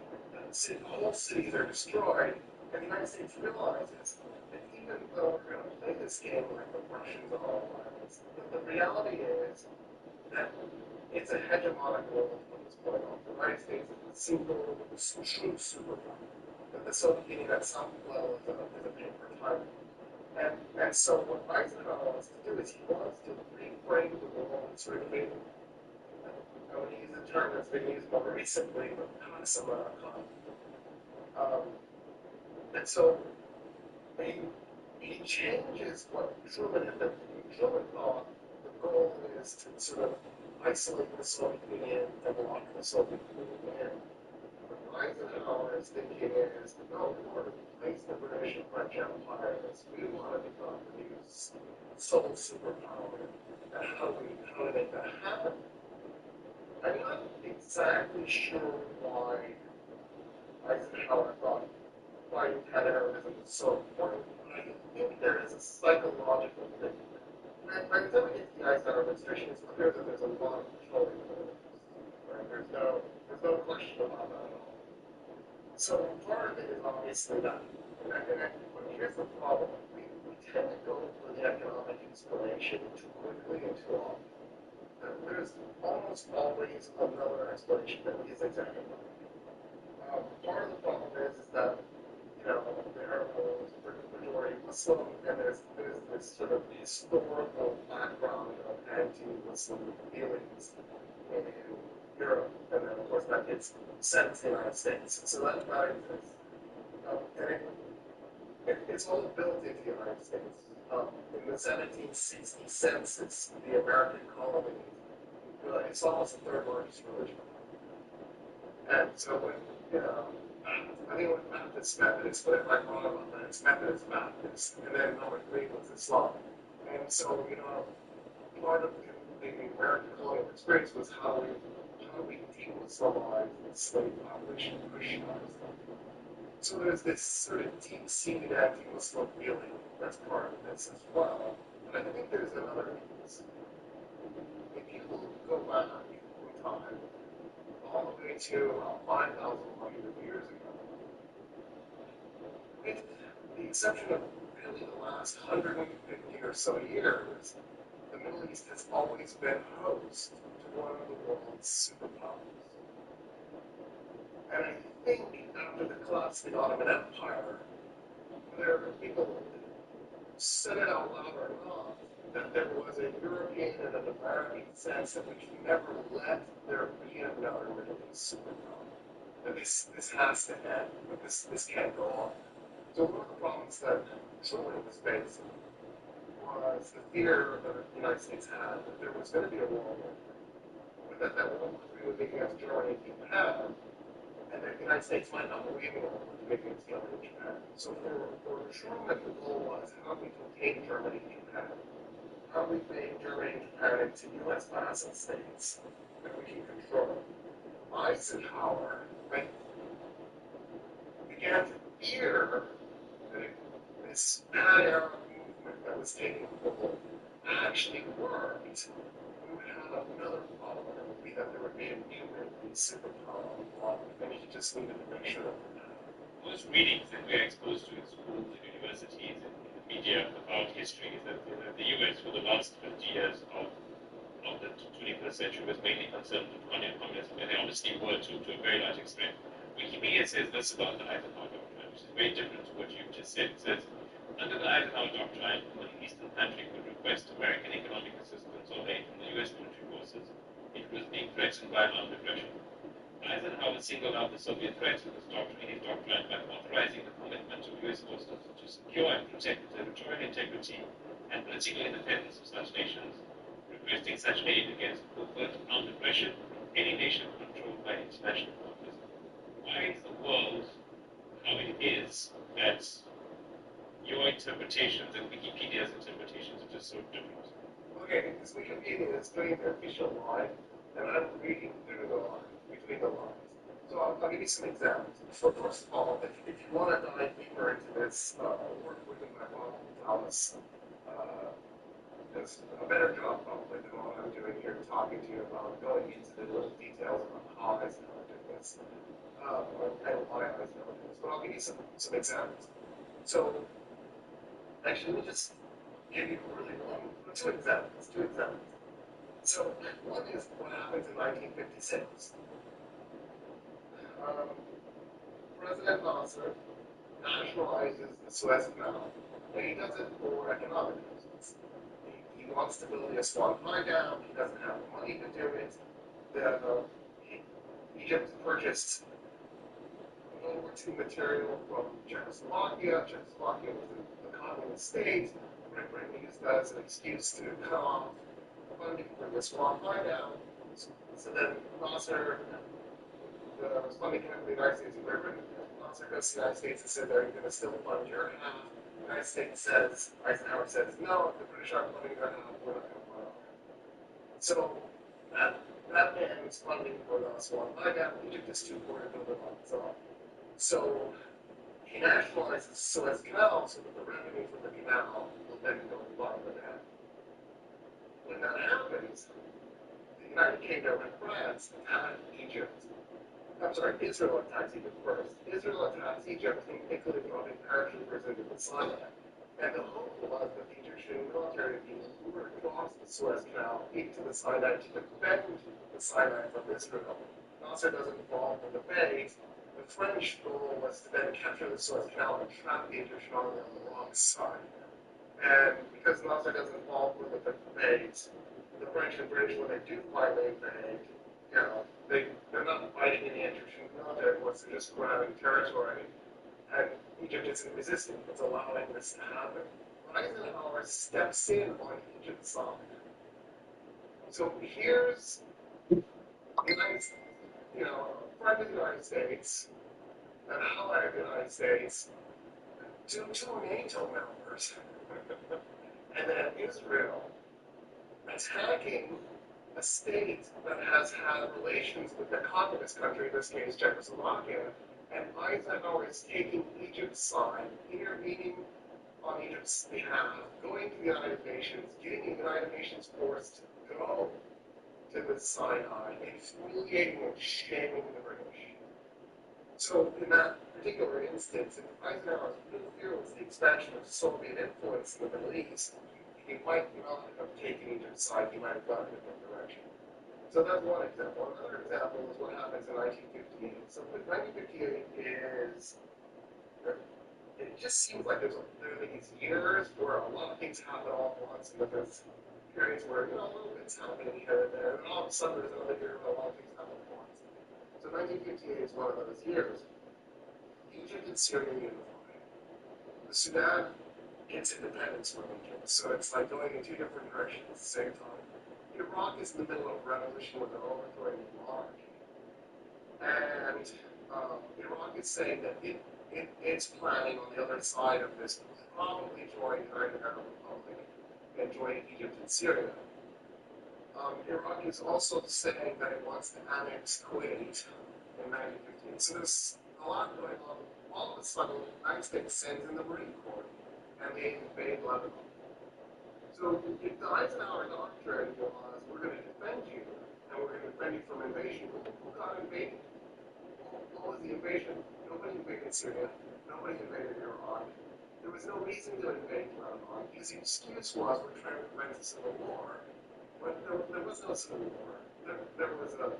Whole cities are destroyed, and the United States realizes that even though we're going to play this game like the Russians are all violence, the reality is that it's a hegemonic role from this point on. The United States is the single, true superpower. That the Soviet Union at some level is a paper tiger. And so what Eisenhower wants to do is he wants to reframe the world and sort of make, I want to use a term that's been used more recently, but Casa Americana. And so he changes what Truman had done. Truman thought the goal is to sort of isolate the Soviet Union and lock the Soviet Union in. What Eisenhower's thinking is, no, we want to replace the British and French empires. We want to become the new sole superpower. And how do we make that happen? I'm not exactly sure why Eisenhower thought fighting Pan-Arabism was so important, but I think there is a psychological thing. And by the time we get to the Eisenhower administration, it's clear that there's a lot of controlling motives. Right? There's no question about that at all. So part of it is obviously that. But here's the problem. We tend to go for the economic explanation too quickly and too often. There's almost always another explanation that is exactly right. Part of the problem is that, the Arab world is majority Muslim, and there's this sort of historical background of anti-Muslim feelings in Europe, and then of course that gets sent to the United States. So that exists. It's all built into the United States. In the 1760 census, the American colony, it's almost the third largest religion. And so when, I think when Baptist Methodist, but if I'm wrong about that, it's Methodist Baptist, and then number 3 was Islam. And so, part of the American colonial experience was how we de-Islamize the slave population, Christianize them. So there's this sort of deep-seated anti-Muslim feeling that's part of this as well. But I think there's another piece. If you go back in time, all the way to 5,100 years ago, with the exception of really the last 150 or so years, the Middle East has always been host to one of the world's superpowers. And I think after the collapse of the Ottoman Empire, whether people said it out loud or not, that there was a European and an American sense that we can never let there be another Middle East superpower. That this has to end, that this can't go on. So one of the problems that Truman was facing was the fear that the United States had that there was going to be a World War III, but that World War III was making us Germany and Japan, and the United States might not be able to make it together in Japan. So for Truman, the goal was how do we contain Germany and Japan? How do we make Germany and Japan into U.S. vassal states that we can control? Eisenhower began to fear that this bad Arab movement that was taking hold actually worked. We would have another problem. It would be that there would be a new superpower on the block, and he just needed to make sure that it happened. Most readings that we're exposed to in schools and universities and in the media about history is that the US for the last 50 years of the 21st century was mainly concerned with communism, and they obviously were to a very large extent. Wikipedia says this about the Eisenhower Doctrine, which is very different to what you've just said. It says, under the Eisenhower Doctrine, when an Eastern country could request American economic assistance or aid from the US military forces, it was being threatened by armed aggression. Eisenhower singled out the Soviet threat to this doctrine in his doctrine by authorizing the commitment of US forces to secure and protect the territorial integrity and political independence of such nations, requesting such aid against overt armed aggression from any nation controlled by international powers. Why is the world how it is that your interpretations and Wikipedia's interpretations are just so different? Okay, because Wikipedia is doing their official line, and I'm reading through the line, between the lines. So I'll give you some examples. So first of all, if you want to dive deeper into this, work with my mom, Thomas, does a better job probably than what I'm doing here, talking to you about going into the little details about how Eisenhower did this, and why Eisenhower did this. But I'll give you some examples. So, actually, let me just give you two examples. So, one is what happens in 1956. President Nasser nationalizes the Suez Canal, and he does it for economic reasons. He wants to build the Aswan High Dam, he doesn't have the money to do it. Egypt purchased World War II material from Czechoslovakia. Czechoslovakia was a communist state. Britain used that as an excuse to cut off funding for the Aswan High Dam. So then Nasser, the funding came from the United States and Great Britain. Nasser goes to the United States and said, "Are you going to still fund your half?" The United States says, Eisenhower says, "No, the British aren't funding their half, we're not going to fund it." So that ends funding for the Aswan High Dam. Egypt is too poor to build it on its own. So he nationalizes the Suez Canal so that the revenue from the canal will then go to fund the dam. When that happens, the United Kingdom and France attack Egypt. I'm sorry, Israel attacks Egypt first. Israel attacks Egypt, including throwing paratroopers into the Sinai. And the hope was that the Egyptian military team would cross the Suez Canal into the Sinai to defend the Sinai from Israel. Nasser doesn't fall in the bay. The French goal was to then capture the Suez Canal and trap the Egyptian army on the wrong side. And because Nasser doesn't fall for the bays, the French and British, when they do finally invade, they're not fighting any Egyptian military force, they're just grabbing territory. And Egypt isn't resisting, it's allowing this to happen. Eisenhower steps in on Egypt's side. So here's the United States, a friend of the United States, an ally of the United States, two NATO members, and then Israel attacking a state that has had relations with the communist country, in this case Czechoslovakia, and Eisenhower is taking Egypt's side, intervening on Egypt's behalf, going to the United Nations, getting the United Nations force to go to the Sinai, and humiliating and shaming the British. So in that particular instance, if Eisenhower's real fear was the expansion of Soviet influence in the Middle East, he might not have taken Egypt's side, he might have gone in a different direction. So that's one example. Another example is what happens in 1958. So 1958 is, it just seems like there are these years where a lot of things happen all at once, and there's periods where, a little bit's happening here and there, and all of a sudden there's another year where a lot of things happen at once. So 1958 is one of those years. Egypt and Syria unify. The Sudan gets independence from Egypt, so it's like going in two different directions at the same time. Iraq is in the middle of a revolution with an overthrowing monarchy. And Iraq is saying that it's planning on the other side of this to probably join the United Arab Republic and join Egypt and Syria. Iraq is also saying that it wants to annex Kuwait in 1915. So there's a lot going on. All of a sudden, the United States sends in the Marine Corps and they invade Lebanon. So if the Eisenhower doctrine was, we're going to defend you, and we're going to defend you from invasion, who got invaded? What was the invasion? Nobody invaded Syria. Nobody invaded Iraq. There was no reason to invade Lebanon. His excuse was, we're trying to prevent a civil war. But there was no civil war. There was a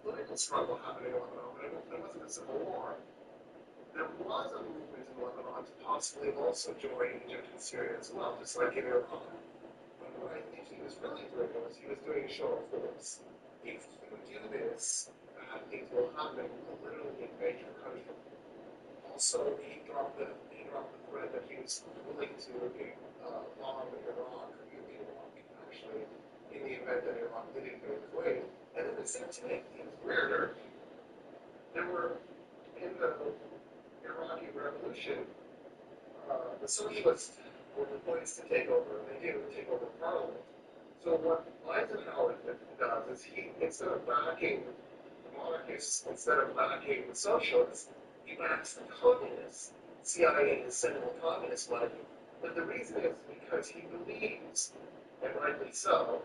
political struggle happening in Lebanon, but there wasn't a civil war. There was a movement in Lebanon to possibly also join Egypt and Syria as well, just like in Iran. But what I think he was really doing was he was doing a show of force. If you do this, bad things will happen. Will literally invade your country. Also, he dropped the threat that he was willing to bomb Iraq, actually, in the event that Iraq did invade Kuwait. And then it seemed to make things weirder. There were in the Iraqi revolution, the socialists were the ones to take over, and they did take over the parliament. So what Eisenhower does is he, instead of backing the monarchists, instead of backing the socialists, he backs the communists. CIA is sending the communist money. But the reason is because he believes, and rightly so,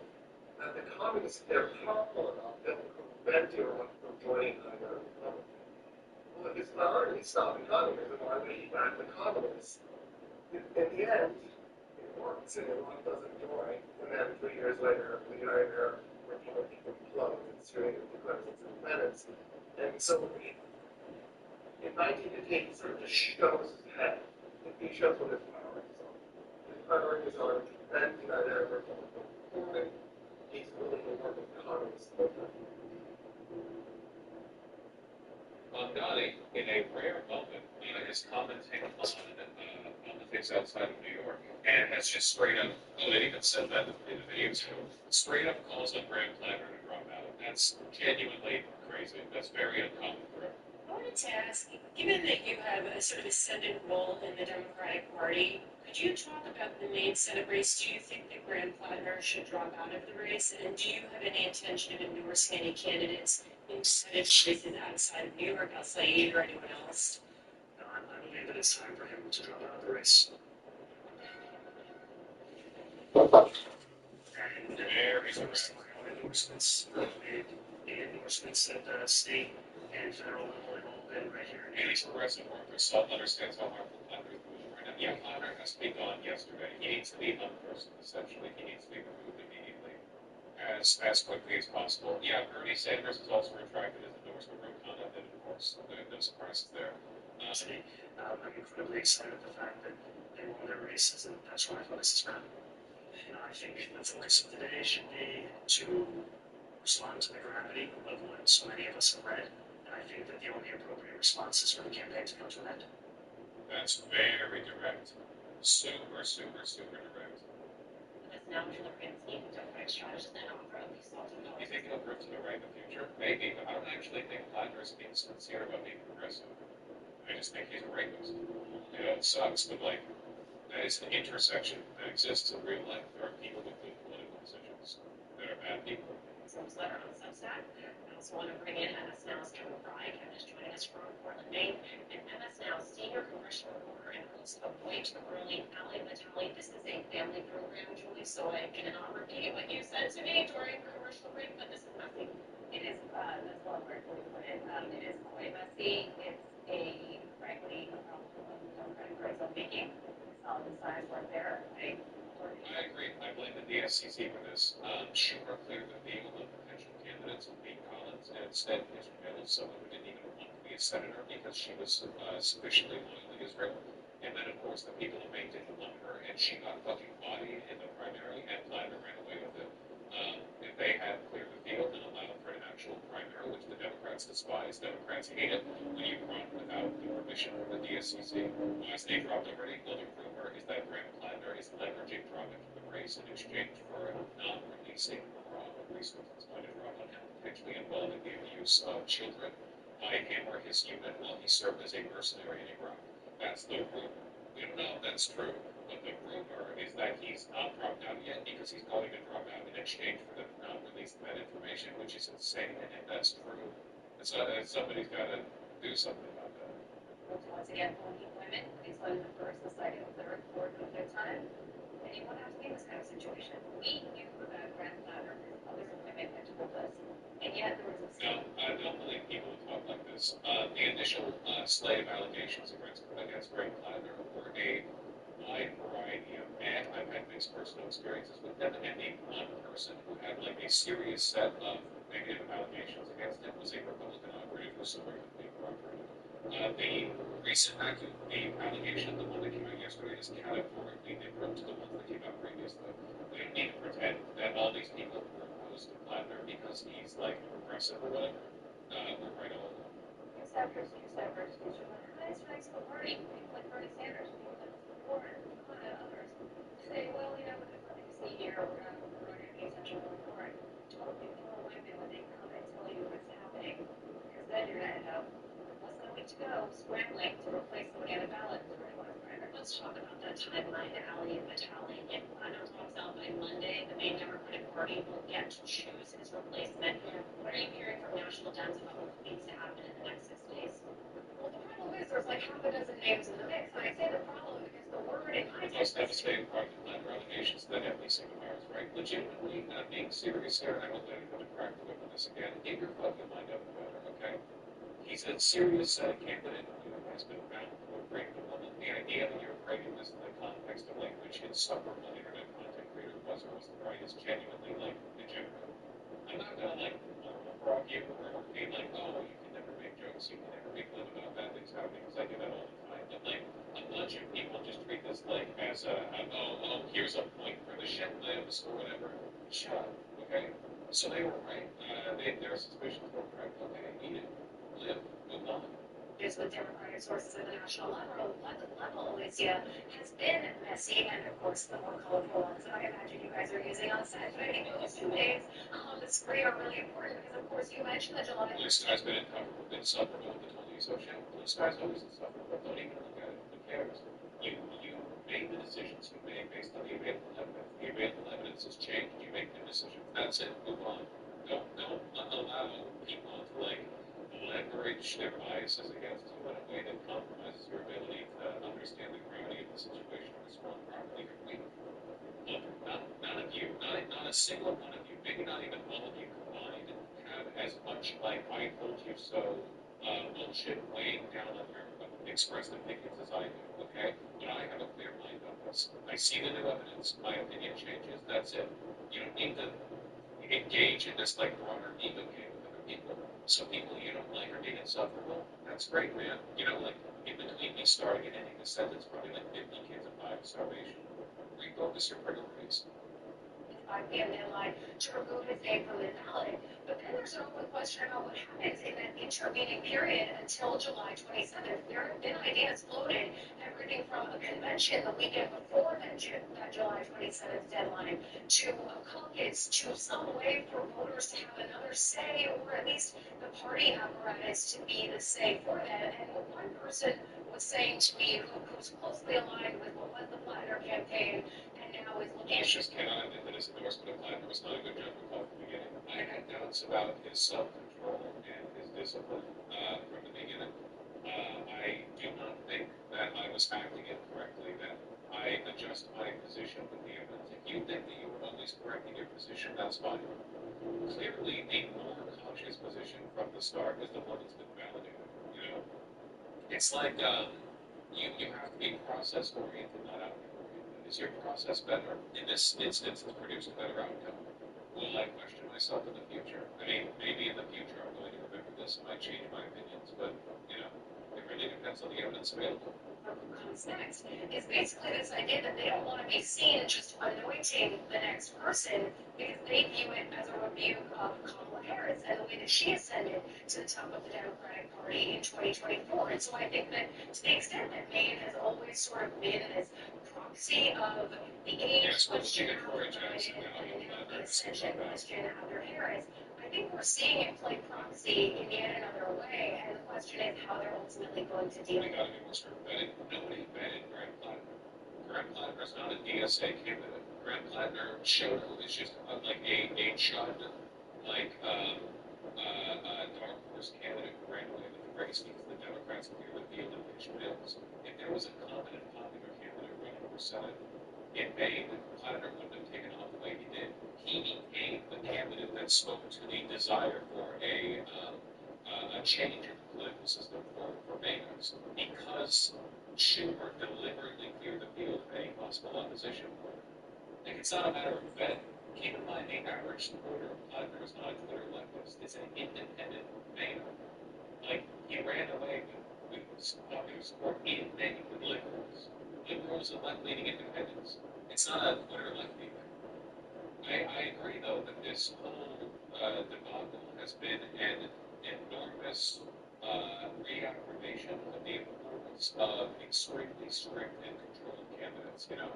that the communists, they're powerful enough that will prevent Iraq from joining either republic. Well, if it's not already stopping communism, why would he back the communists? In the end, it works, and Iraq doesn't join, and then 3 years later, the United Arab Republic implodes, and Syria declares its independence. And so, in 1958, he sort of just shows his head. He shows what his priorities are. His priorities are to prevent the United Arab Republic from forming. He's willing to work with the communists. Ghani, in a rare moment, is commenting on the things outside of New York, and has just straight up, well, it even said that in the video too, straight up calls on Graham Planner to drop out. That's genuinely crazy. That's very uncommon for him. I wanted to ask, given that you have a sort of ascendant role in the Democratic Party, could you talk about the main Senate race? Do you think that Graham Plattner should drop out of the race? And do you have any intention of endorsing any candidates in Senate races outside of New York, outside you or anyone else? No, I believe that it's time for him to drop out of the race. And my endorsements, made the endorsements at state and federal level, and right here. And he's progressive workers, so understands how harmful Platter is moving right now. Yeah, Platter has to be gone yesterday. He needs to be unpersoned, essentially. He needs to be removed immediately, as quickly as possible. Yeah, Bernie Sanders has also retracted his endorsement from Conduct, and of course, no surprises there. I'm incredibly excited at the fact that they won their races, and that's why I thought this is bad. I think the focus of today should be to respond to the gravity of what so many of us have read. And I think that the only appropriate response is for the campaign to come to an end. That's very direct. Super, super, super direct. That's now delivering scheme democratic strategists and offer at least something. You think it'll prove to the right in the future? Maybe, but I don't actually think Plattner is being sincere about being progressive. I just think he's a rapist. You know, it sucks, but like, that is an intersection that exists in real life. There are people with good political decisions that are bad people. Someone's letter on Substack. I also want to bring in MS Now's Kevin Fry. Kevin is joining us from Portland, Maine, and MS Now's senior congressional reporter and host of Wait Early Allie Vitale. This is a family program, Julie, so I cannot repeat what you said to me during commercial break, but this is messy. It is, that's one word to put it. It is quite messy. It's a, frankly, a problem of Democratic Party filmmaking. The signs weren't there. I agree. I blame the DSCC for this. Schumer cleared the field of potential candidates with Pete Collins, and instead instrumental someone who didn't even want to be a senator because she was sufficiently loyal to Israel. And then, of course, the people of Maine didn't want her, and she got fucking bodied in the primary, and Platter ran away with it. If they had cleared the field and allowed for an actual primary, which the Democrats despise, Democrats hate it when you run without the permission from the DSCC. Why is they dropped already? Well, the rumor is that Graham Platter is leveraging dropping from the race in exchange for not releasing raw resources going to drop on him, potentially involving the abuse of children by him or his unit while he served as a mercenary in Iraq. That's the rumor. We don't know if that's true, but the rumor is that he's not dropped out yet because he's going to drop out in exchange for them not releasing that information, which is insane. And if that's true, somebody's got to do something about that. Once again, only women, please let the first, the second, the third, fourth, and fifth time. And you won't have to be in this kind of situation. We knew about Grant Platter and other women had told us, and yet there was a No, I don't believe people would talk like this. The initial slate of allegations against Greg Platter were a wide variety of men. I've had mixed personal experiences with them, and the one person who had like a serious set of negative allegations against him was a Republican operative who supported the operative. The recent the allegation, the one that came out yesterday, is categorically different to the ones that came out previously. We don't need to pretend that all these people were opposed to Platter because he's like progressive or whatever. We're right all along. News after news after news from the highest ranks of the party, people like Bernie Sanders, people like Warren, and others, say, well, you know, with the funding here, we're going to pay attention to Warren. Don't be more women when they come and tell you what's happening, because then you're going to end up less than a week to go, scrambling to replace somebody on the ballot. Let's talk about that timeline, Allie and Vitale. If Platter drops out by Monday, the main Democratic Party will get to choose his replacement. What are you hearing from national Dems about what needs to happen in the next 6 days? Well, the problem is there's like half a dozen names in the mix. And I say the problem because the word in The most devastating part of the Platter allegations that Emily Sigmar is right. Legitimately, being serious here, and I won't let anyone crack the whip on this again. Get your fucking mind up about it, okay? He's a serious candidate who has been found for raping a woman. The idea that you're framing this in the context of like which insufferable internet content creator was or wasn't right is genuinely like degenerate. I'm not gonna like frog you or be like, oh, you can never make jokes, you can never make live about bad things happening because I do that all the time. But like a bunch of people just treat this like as here's a point where the shit lives or whatever. Shut up, okay? So they were right. Their suspicions were correct. Okay, eat it. Live, move on. News with Democratic sources at the national level, Alicia, has been messy, and of course the more colorful ones that I imagine you guys are using on set. But I think those 2 days on the screen are really important because, of course, you mentioned that July. Blue Sky's been insufferable with the Tony So channel. Blue Sky's always insufferable. Don't even look at it. Who cares? You made the decisions you made based on the available evidence. The available evidence has changed. You make the decisions. That's it. Move on. Don't allow people to like leverage their biases against you in a way that compromises your ability to understand the gravity of the situation and respond properly or weak. Look, none of you, not a single one of you, maybe not even all of you combined, have as much like I told you so bullshit weighing down on your expressed opinions as I do, okay? But I have a clear mind on this. I see the new evidence, my opinion changes, that's it. You don't need to engage in this like broader ego game with other people. So people you don't like are being insufferable. That's great, man. You know, like in between me starting and ending the sentence, probably like 50 kids have died of starvation. Refocus your priorities. 5 p.m. deadline to remove his name from the ballot. But then there's an open question about what happens in that intervening period until July 27th. There have been ideas floated, everything from a convention the weekend before that July 27th deadline, to a caucus, to some way for voters to have another say, or at least the party apparatus to be the say for them. And one person was saying to me, who's closely aligned with what was the Plattner campaign, and now is looking I just cannot admit that his endorsement of Plattner was not a good judgment call from the beginning. I had doubts about his self-control and his discipline from the beginning. I do not think that I was acting incorrectly, that I adjust my position with the evidence. If you think that you were always correcting your position, that's fine. Clearly, the more cautious position from the start is the one that's been validated. You know, it's like you have to be process oriented, not outcome oriented. Is your process better? In this instance, it's produced a better outcome. Will I question myself in the future? I mean, maybe in the future I'm going to remember this and might change my opinions, but you know, it really depends on the evidence available. What comes next is basically this idea that they don't want to be seen just anointing the next person because they view it as a rebuke of Kamala Harris and the way that she ascended to the top of the Democratic Party in 2024. And so I think that to the extent that Maine has always sort of been this proxy of the age question after Biden and now the ascension question after Harris, I think we're seeing it play proxy in yet another way, and the question is how they're ultimately going to deal with it. We got to be more sort of vetted. Nobody vetted Graham Plattner. Graham Plattner is not a DSA candidate. Graham Plattner showed who is just like a chud, like dark horse candidate who ran away with the race because the Democrats clearly feel that Mitch Mills. If there was a competent, popular candidate running for Senate in Maine, Plattner wouldn't have taken off the way he did. He became the candidate that spoke to the desire for a change in the political system for Mainers because Schumer deliberately cleared the field of any possible opposition. Like, it's not a matter of vetting. Keep in mind, the average supporter of Plattner is not a Twitter leftist. It's an independent Mainer. Like, he ran away with popular support in Maine with liberals. Liberals and left-leaning independents. It's not a Twitter lefty thing. I agree, though, that this whole debacle has been an enormous reaffirmation of the importance of extremely strict and controlled candidates. You know,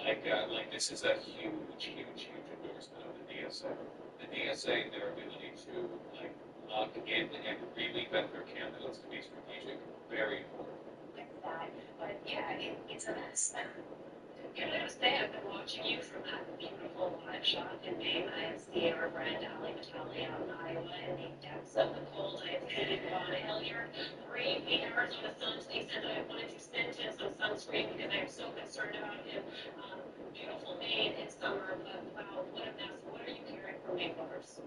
like this is a huge endorsement of the DSA. The DSA, their ability to like lock in and really vet their candidates to be strategic, very important. Like that, but yeah, it's a mess. Can I just say I've been watching you from that beautiful live shot in Maine. I have seen our friend Ali Vitale out in Iowa in the depths of the cold. I have seen Ron Hilliard brave the Arizona sun to the extent that I wanted to send him some sunscreen because I am so concerned about him. Beautiful Maine in summer, but wow, what a mess. What are you hearing from Maine voters?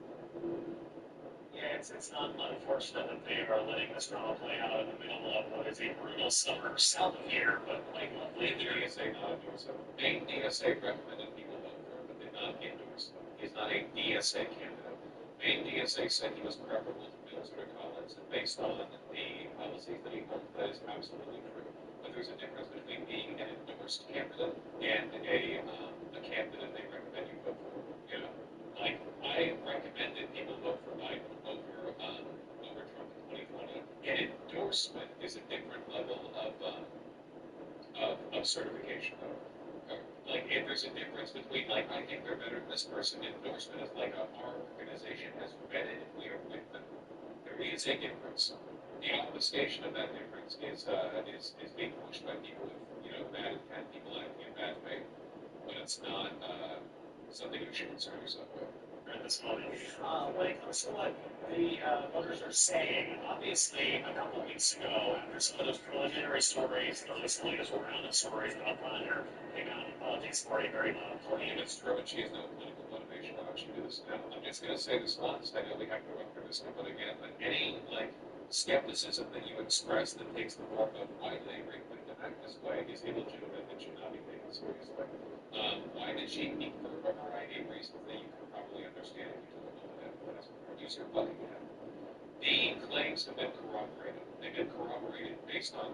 Yeah, it's not unfortunate that they are letting this drama play out in the middle of what is a brutal summer south of here, but like Maine DSA not endorse him. Maine DSA recommended people vote for him, but did not endorse him. He's not a DSA candidate. Maine DSA said he was preferable to Mills or to Collins, and based on the policies that he holds, that is absolutely true. But there's a difference between being an endorsed candidate and a candidate they recommend you vote for. You know, like I recommended people vote for Biden over Trump in 2020. An endorsement is a different level of certification. Like, if there's a difference between, like, I think they're better than this person, endorsement is like our organization has vetted and we are with them. There is a difference. The obfuscation of that difference is being pushed by people with, you know, bad intent, people acting in bad faith. But it's not something you should concern yourself with. At this moment, when it comes to what the voters are saying, obviously a couple weeks ago, after some of those preliminary stories, the latest round of stories about Plattner came out in politics for a very loud claim. It's true, and she has no political motivation. Why don't you do this now? I'm just going to say this once. I know we have to run through this but again, but any like skepticism that you express that takes the form of why did they bring Clinton act this way is illegitimate and should not be taken seriously. Why did she meet for a variety of reasons that you can probably understand if you took a moment after that? Producer Buckingham. The claims have been corroborated. They've been corroborated based on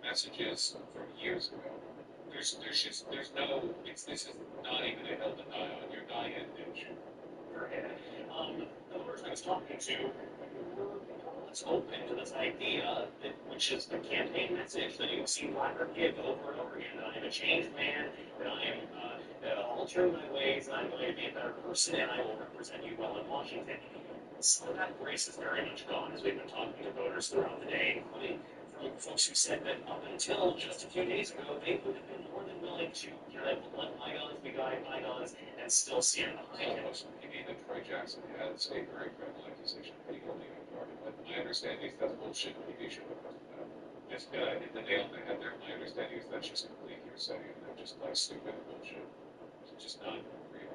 messages from years ago. there's no, this is not even a hill to die on. You're dying in a ditch. The voters I was talking to were more or less open to this idea, that, which is the campaign message that you've seen Blacker give over and over again, that I am a changed man, that I am altering my ways, and I'm going to be a better person, and I will represent you well in Washington. Some of that grace is very much gone as we've been talking to voters throughout the day, including from folks who said that up until just a few days ago, they would have been more than willing to kind of let bygones be bygones and still see it behind him. You mean that Troy Jackson has a very credible accusation of being only a party, but my understanding is that's bullshit. He should have done that. Just hit the nail on the head there. My understanding is that's just complete hearsay and they're just like stupid bullshit. It's just not real.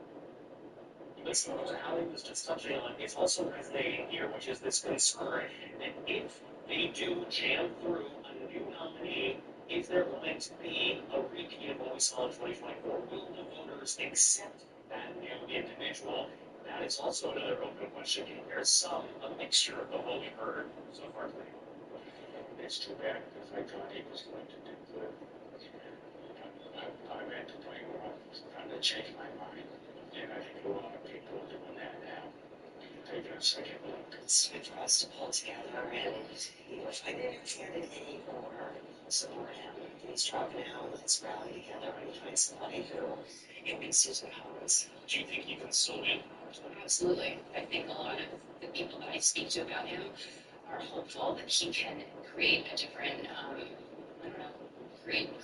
But similar to how he was just touching on, it's also resonating here, which is this concern that if they do jam through a new nominee, is there going to be a repeat of what we saw in 2024? Will the voters accept that new individual? That is also another open question. There's a mixture of what we've heard so far today. It's too bad because I thought he was going to do good. I went to play around, trying to change my mind. And I think a lot of people are doing that now. Taking a second look. It's good for us to pull together and, if I didn't understand it anymore, support him. He's dropping out, let's rally together and find somebody who embraces the cause. Do you think he can still win? Absolutely. I think a lot of the people that I speak to about him are hopeful that he can create a different,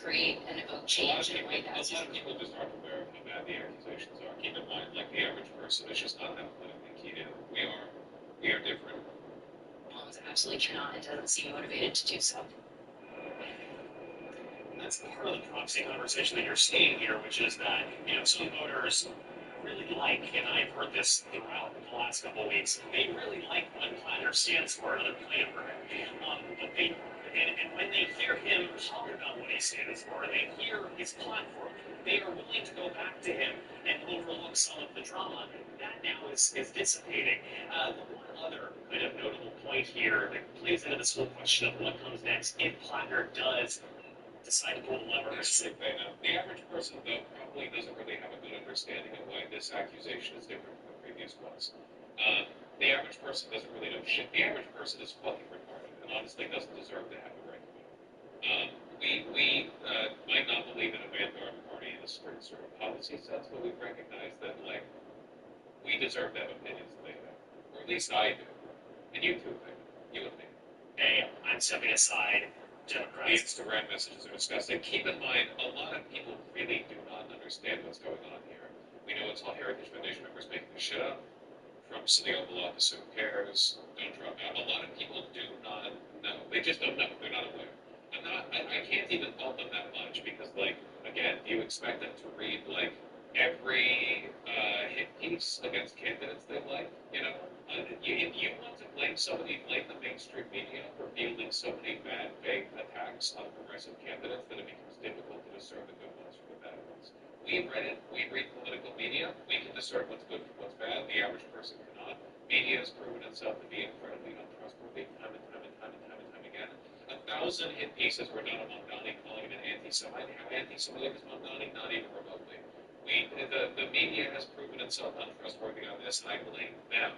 create and evoke change in a way that's. A lot of people just aren't aware of how bad the accusations are. Keep in mind, like the average person is just not that politically keyed in. We are different. Holmes absolutely cannot and doesn't seem motivated to do so. And that's part of the proxy conversation that you're seeing here, which is that, some voters really like, and I've heard this throughout the last couple of weeks, they really like what Platter stands for, another play over it. But and when they hear him talk about what he stands for, they hear his platform, they are willing to go back to him and overlook some of the drama. That now is dissipating. The one other kind of notable point here that plays into this whole question of what comes next if Platter does decide to pull the lever. The average person, though, probably doesn't really have a good understanding of why this accusation is different from the previous ones. The average person doesn't really know shit. The average person is fucking retarded and honestly doesn't deserve to have a right to vote. We might not believe in a vanguard party in a certain sort of policy sense, but we recognize that, like, we deserve to have opinions that they have. Or at least I do. And you too, you and me. Hey, I'm stepping aside. Democrats. The Instagram messages are disgusting. Keep in mind, a lot of people really do not understand what's going on here. We know it's all Heritage Foundation members making the shit up. From Sunil Balagh to Sue Cares, don't drop out. A lot of people do not know. They just don't know. They're not aware. I can't even fault them that much because, like, again, do you expect them to read, like, every hit piece against candidates they like? If you want to blame somebody, blame the mainstream media for fielding so many bad, vague attacks on progressive candidates that it becomes difficult to discern the good ones from the bad ones. We read political media. We can discern what's good from what's bad. The average person cannot. Media has proven itself to be incredibly untrustworthy time and time again. 1,000 hit pieces were done on Mamdani calling him an anti-Semite. How anti-Semitic is Mamdani? Not even remotely. The media has proven itself untrustworthy on this, and I blame them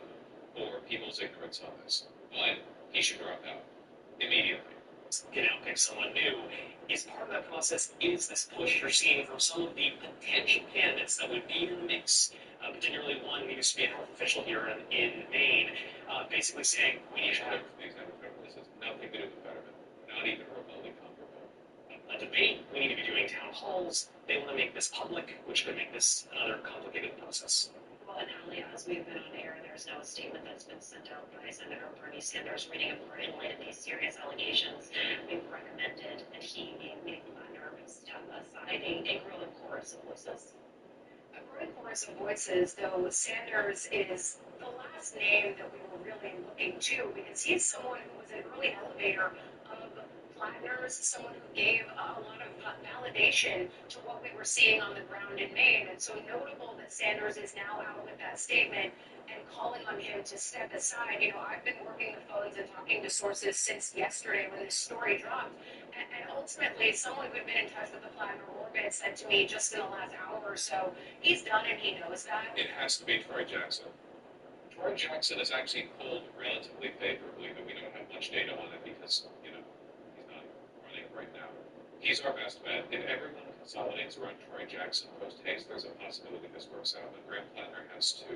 for people's ignorance on this. But he should drop out immediately. Get out, pick someone new. Is part of that process is this push you're seeing from some of the potential candidates that would be in the mix, particularly one who used to be a health official here in Maine, basically saying we need to have. This has nothing to do with betterment, not even remotely comparable. A debate. We need to be doing town halls. They want to make this public, which could make this another complicated process. Well, and Ali, as we've been on air, there's no statement that's been sent out by Senator Bernie Sanders reading a part in light of these serious allegations. We've recommended that he be Platter step aside a growing chorus of voices. A growing chorus of voices, though Sanders is the last name that we were really looking to because he's someone who was an early elevator of Plattner is someone who gave a lot of validation to what we were seeing on the ground in Maine. And so notable that Sanders is now out with that statement and calling on him to step aside. You know, I've been working the phones and talking to sources since yesterday when this story dropped. And ultimately, someone who had been in touch with the Plattner orbit said to me just in the last hour or so, he's done and he knows that. It has to be Troy Jackson. Troy Jackson is actually pulled relatively favorably, but we don't have much data on it because, you know, he's not running right now. He's our best bet. If everyone consolidates around Troy Jackson post-haste, there's a possibility this works out, but Graham Plattner has to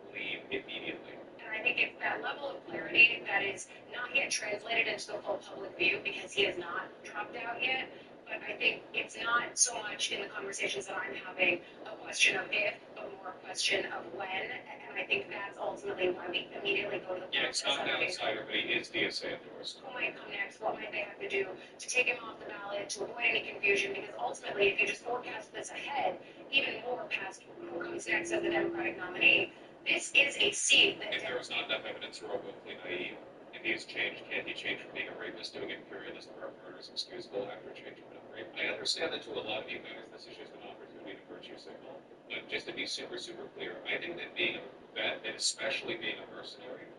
leave immediately. And I think it's that level of clarity that is not yet translated into the full public view because he has not dropped out yet. But I think it's not so much in the conversations that I'm having a question of if, but more a question of when. And I think that's ultimately why we immediately go to the Yeah, it's not an outsider, but he is DSA endorsed. who might come next, what might they have to do to take him off the ballot, to avoid any confusion, because ultimately, if you just forecast this ahead, even more past who comes next as the Democratic nominee, this is a seat that... If there was not enough evidence, we're all willfully naive. If he has changed, can't he change from being a rapist to an imperialist where murder is excusable after changing from rape? I understand that to a lot of you guys, this is just an opportunity to virtue signal. But just to be super, super clear, I think that being a vet, and especially being a mercenary,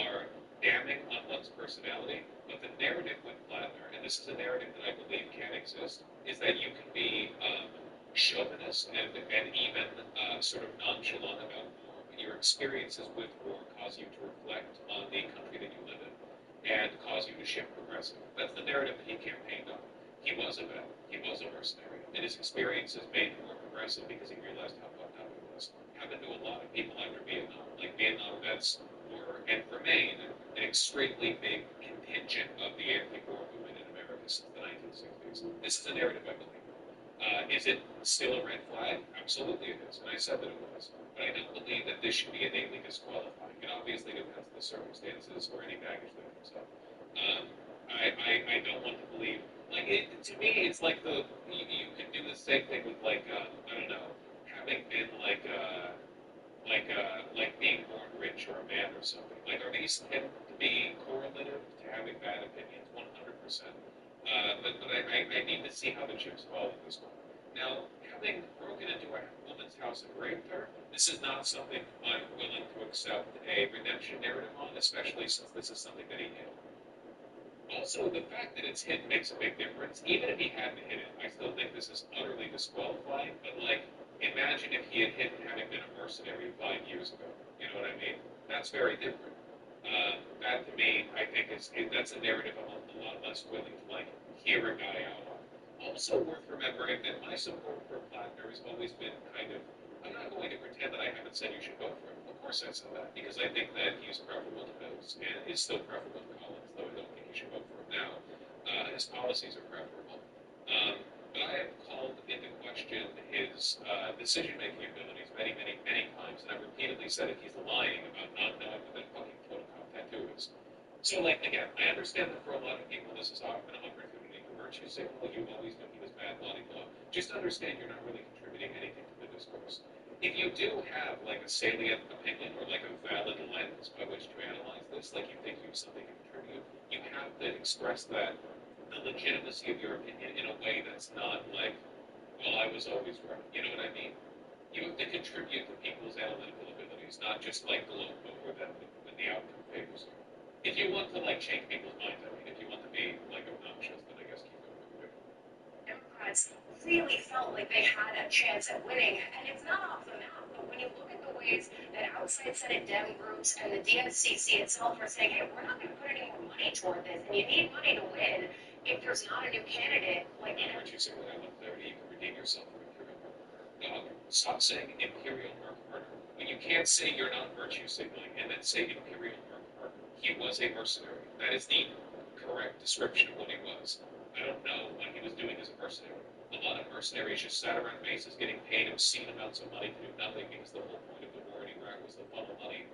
are damning on one's personality. But the narrative with Plattner, and this is a narrative that I believe can exist, is that you can be chauvinist and even sort of nonchalant about war, but your experiences with war cause you to reflect on the country that you live in and cause you to shift progressive. That's the narrative that he campaigned on. He was a vet, he was a mercenary, and his experiences made him more progressive because he realized how fucked up he was. Happened to a lot of people after Vietnam. Like Vietnam vets were and remain an extremely big contingent of the anti-war movement in America since the 1960s. This is a narrative I believe. Is it still a red flag? Absolutely it is, and I said that it was. But I don't believe that this should be innately disqualifying. It obviously depends on the circumstances or any baggage that comes up. I don't want to believe, like, to me, it's like you could do the same thing with, like, I don't know, having been, like being born rich or a man or something. Like, are these tend to be correlative to having bad opinions? 100%. But I need to see how the chips fall in this one. Now, having broken into a woman's house and raped her, this is not something I'm willing to accept a redemption narrative on, especially since this is something that he hid. Also, the fact that it's hidden makes a big difference. Even if he hadn't hid it, I still think this is utterly disqualifying. But, like, imagine if he had hidden having been a mercenary 5 years ago. You know what I mean? That's very different. That, to me, I think that's a narrative I'm a lot less willing to, like, hear a guy out on. Also worth remembering that my support for Plattner has always been kind of, I'm not going to pretend that I haven't said you should vote for him. Of course I said that, because I think that he's preferable to Mills, and is still preferable to Collins, though I don't think you should vote for him now. His policies are preferable. But I have called into question his decision-making abilities many, many, many times, and I've repeatedly said that he's lying about not knowing what that fucking Totocom tattoo is. So, like, again, I understand that for a lot of people this is often an opportunity to virtue signal. You always knew he was bad, blah, blah. Just understand you're not really contributing anything to the discourse. If you do have, like, a salient opinion or, like, a valid lens by which to analyze this, like you think you have something to contribute, you have to express that, the legitimacy of your opinion in a way that's not like, well, I was always right. You know what I mean? You have to contribute to people's analytical abilities, not just, like, gloat over them when the outcome favors you. If you want to, like, change people's minds, I mean, if you want to be, like, obnoxious, then I guess keep doing what you're doing. Democrats really felt like they had a chance at winning, and it's not off the map, but when you look at the ways that outside Senate Dem groups and the DNCC itself are saying, hey, we're not going to put any more money toward this, and you need money to win if there's not a new candidate. Like, aren't you saying that I love clarity? You can redeem yourself from imperial murder. Stop saying imperial murder. When you can't say you're not virtue signaling and then say imperial murder. He was a mercenary. That is the correct description of what he was. I don't know what he was doing as a mercenary. A lot of mercenaries just sat around bases getting paid obscene amounts of money to do nothing because the whole point of the war in Iraq was to funnel money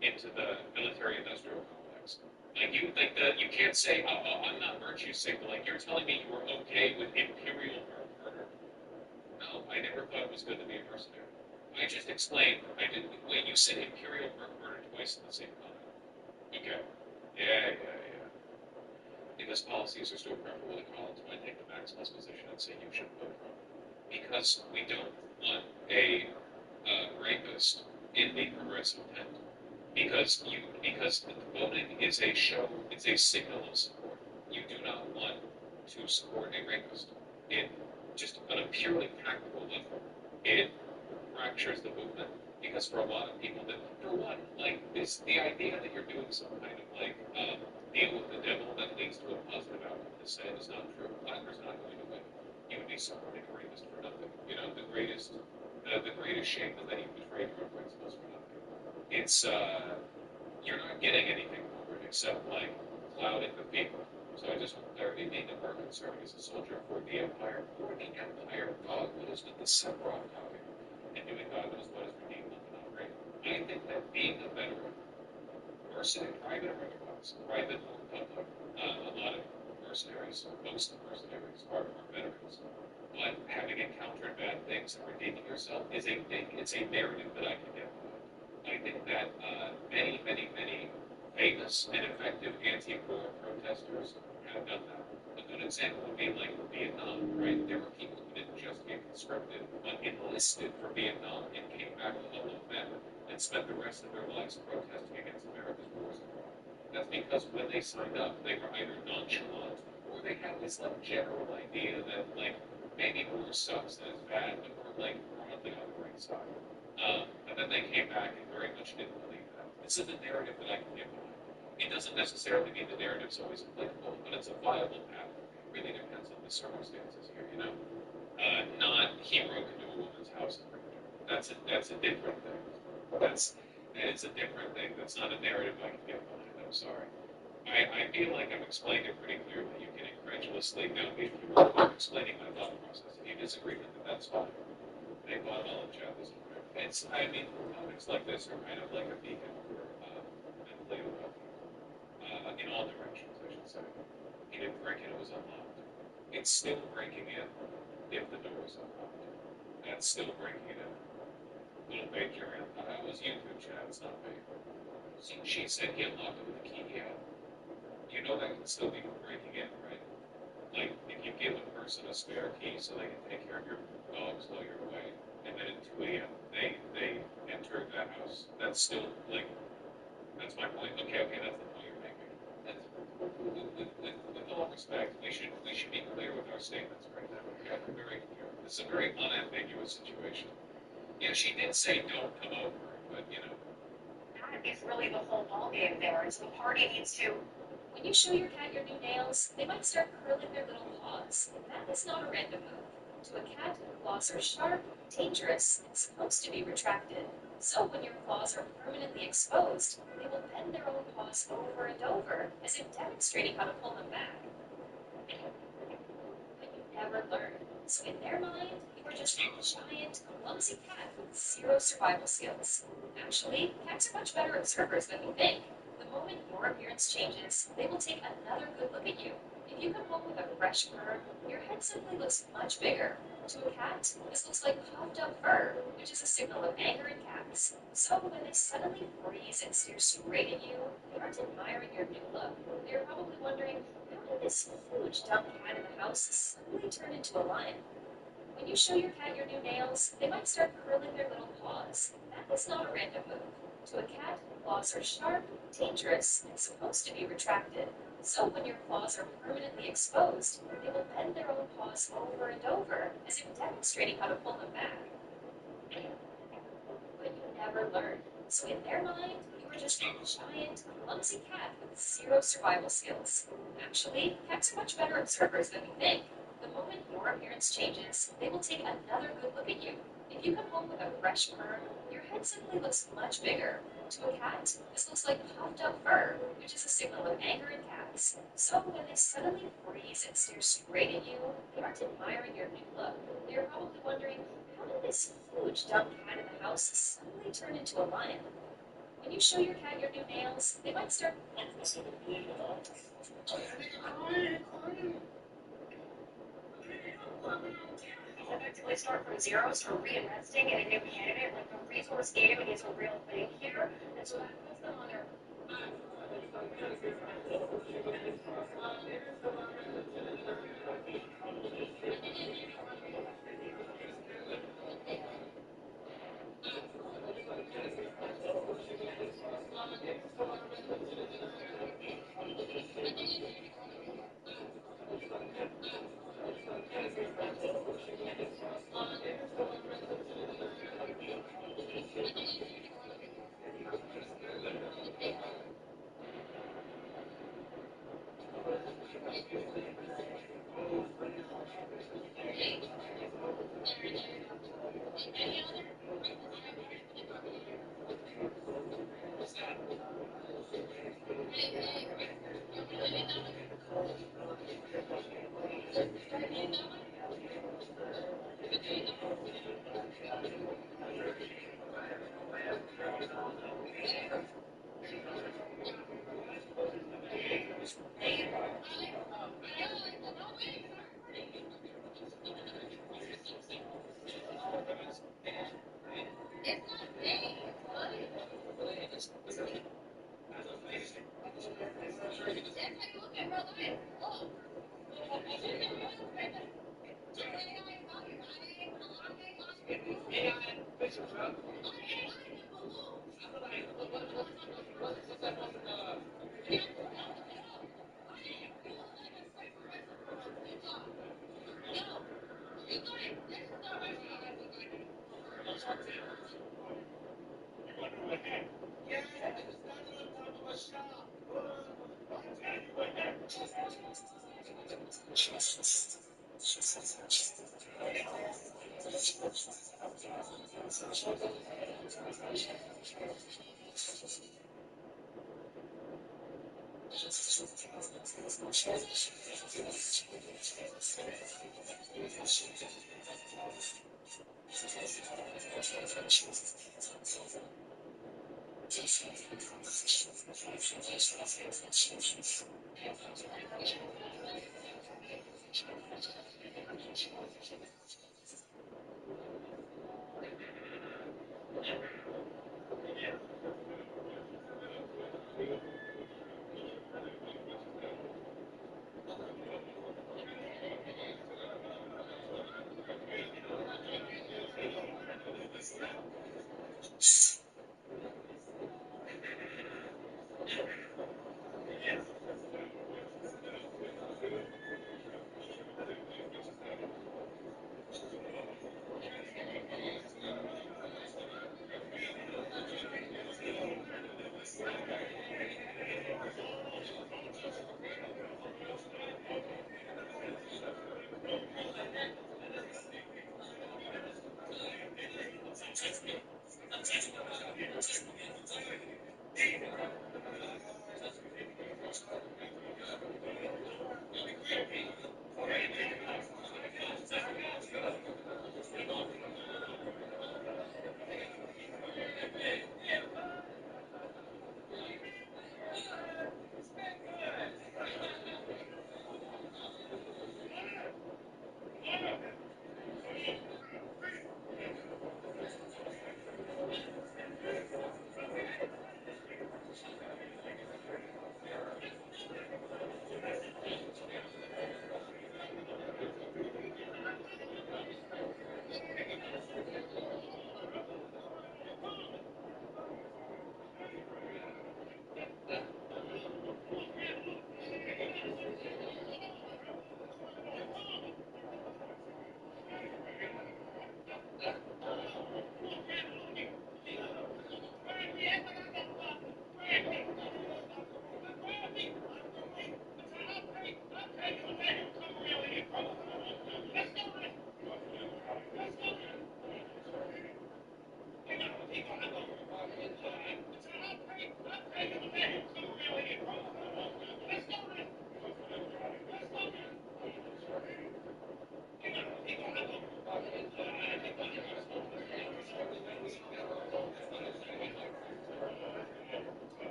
into the military-industrial complex. Like, you think that you can't say, oh, I'm not virtue signaling. You're telling me you were okay with imperial murder. No, I never thought it was good to be a mercenary. I just explained. I didn't. Wait, you said imperial murder twice in the same comment. Okay. Yeah. because policies are still preferable to college, might take the maximalist position and say you should vote for him. Because we don't want a rapist in the progressive tent. Because voting is a show, it's a signal of support. You do not want to support a rapist. It just on a purely practical level, it fractures the movement. Because for a lot of people, that for one, like this, the idea that you're doing some kind of like deal with the devil that leads to a positive outcome is said is not true. Wagner's not going to win. You would be supporting a rapist for nothing. You know, the greatest shame is that you betrayed your principles for nothing. It's you're not getting anything for it except like clouding the people. So I just want clarity, being a American serving as a soldier for the Empire, God knows what the Sephiroth talking, and doing God knows what is redeemed and not great. I think that being a veteran, mercenary, private or otherwise, private or public, a lot of mercenaries, most mercenaries are veterans. But having encountered bad things and redeeming yourself is a thing, it's a narrative that I can get behind. I think that many famous and effective anti-war protesters have done that. A good example would be like Vietnam, right? There were people who didn't just get conscripted, but enlisted for Vietnam and came back with a lot of men and spent the rest of their lives protesting against America's wars abroad. That's because when they signed up, they were either nonchalant or they had this like general idea that like maybe war sucks and it's bad, but we're like broadly on the right side. But then they came back and very much didn't believe that. This is a narrative that I can get behind. It doesn't necessarily mean the narrative's always applicable, but it's a viable path. It really depends on the circumstances here, you know? Not he broke into a woman's house and raped her. That's a different thing. It's a different thing. That's not a narrative I can get behind. I'm sorry. I feel like I've explained it pretty clearly. You can incredulously doubt me if you want. I'm explaining my thought process. If you disagree with it, that's fine. They bought all of chat this morning. I mean, topics like this are kind of like a beacon for mentally unwell people. In all directions, I should say. He didn't break it, it was unlocked. It's still breaking in if the door is unlocked. That's still breaking it in. Little major, that was YouTube chat, it's not me. She said he unlocked it with a key he had. You know that can still be breaking in, right? Like, if you give a person a spare key so they can take care of your dogs while you're away, and then at 2 a.m. they enter that house, that's still, like, that's my point. Okay, that's the point you're making. With all respect, we should be clear with our statements right now. Okay, we're very clear. This is a very unambiguous situation. Yeah, she did say don't come over, but, you know. That is really the whole ballgame there, is the party needs to... When you show your cat your new nails, they might start curling their little paws. That is not a random move. To a cat, claws are sharp, dangerous, and supposed to be retracted. So when your claws are permanently exposed, they will bend their own paws over and over, as if demonstrating how to pull them back. But you never learn. So in their mind, you are just a giant, clumsy cat with zero survival skills. Actually, cats are much better observers than we think. The moment your appearance changes, they will take another good look at you. If you come home with a fresh fur, your head simply looks much bigger. To a cat, this looks like puffed up fur, which is a signal of anger in cats. So when they suddenly freeze and stare straight at you, they aren't admiring your new look. They're probably wondering, how did this huge dumb cat in the house suddenly turn into a lion? When you show your cat your new nails, they might start curling their little paws. That is not a random move. To a cat, claws are sharp, dangerous, and supposed to be retracted. So when your claws are permanently exposed, they will bend their own paws over and over, as if demonstrating how to pull them back. But you never learn. So in their mind, you are just a giant, clumsy cat with zero survival skills. Actually, cats are much better observers than we think. The moment your appearance changes, they will take another good look at you. If you come home with a fresh perm, your head simply looks much bigger. To a cat, this looks like puffed up fur, which is a signal of anger in cats. So when they suddenly freeze and stare straight at you, they aren't admiring your new look. They are probably wondering, how did this huge dumb cat in the house suddenly turn into a lion? When you show your cat your new nails, they might start... Effectively start from zero, start reinvesting in a new candidate. Like the resource game is a real thing here, and so that puts them on their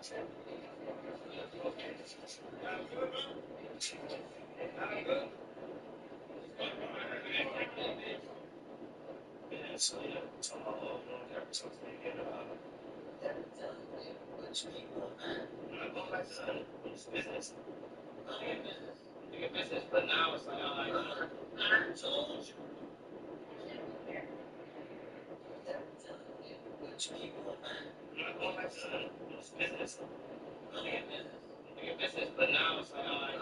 Yeah, so yeah, it's all something again about which people, I'm going back to business. Business, but now it's like, I'm like, I told you. Which people, I'm going back to business. Business, but now it's like, I'm like,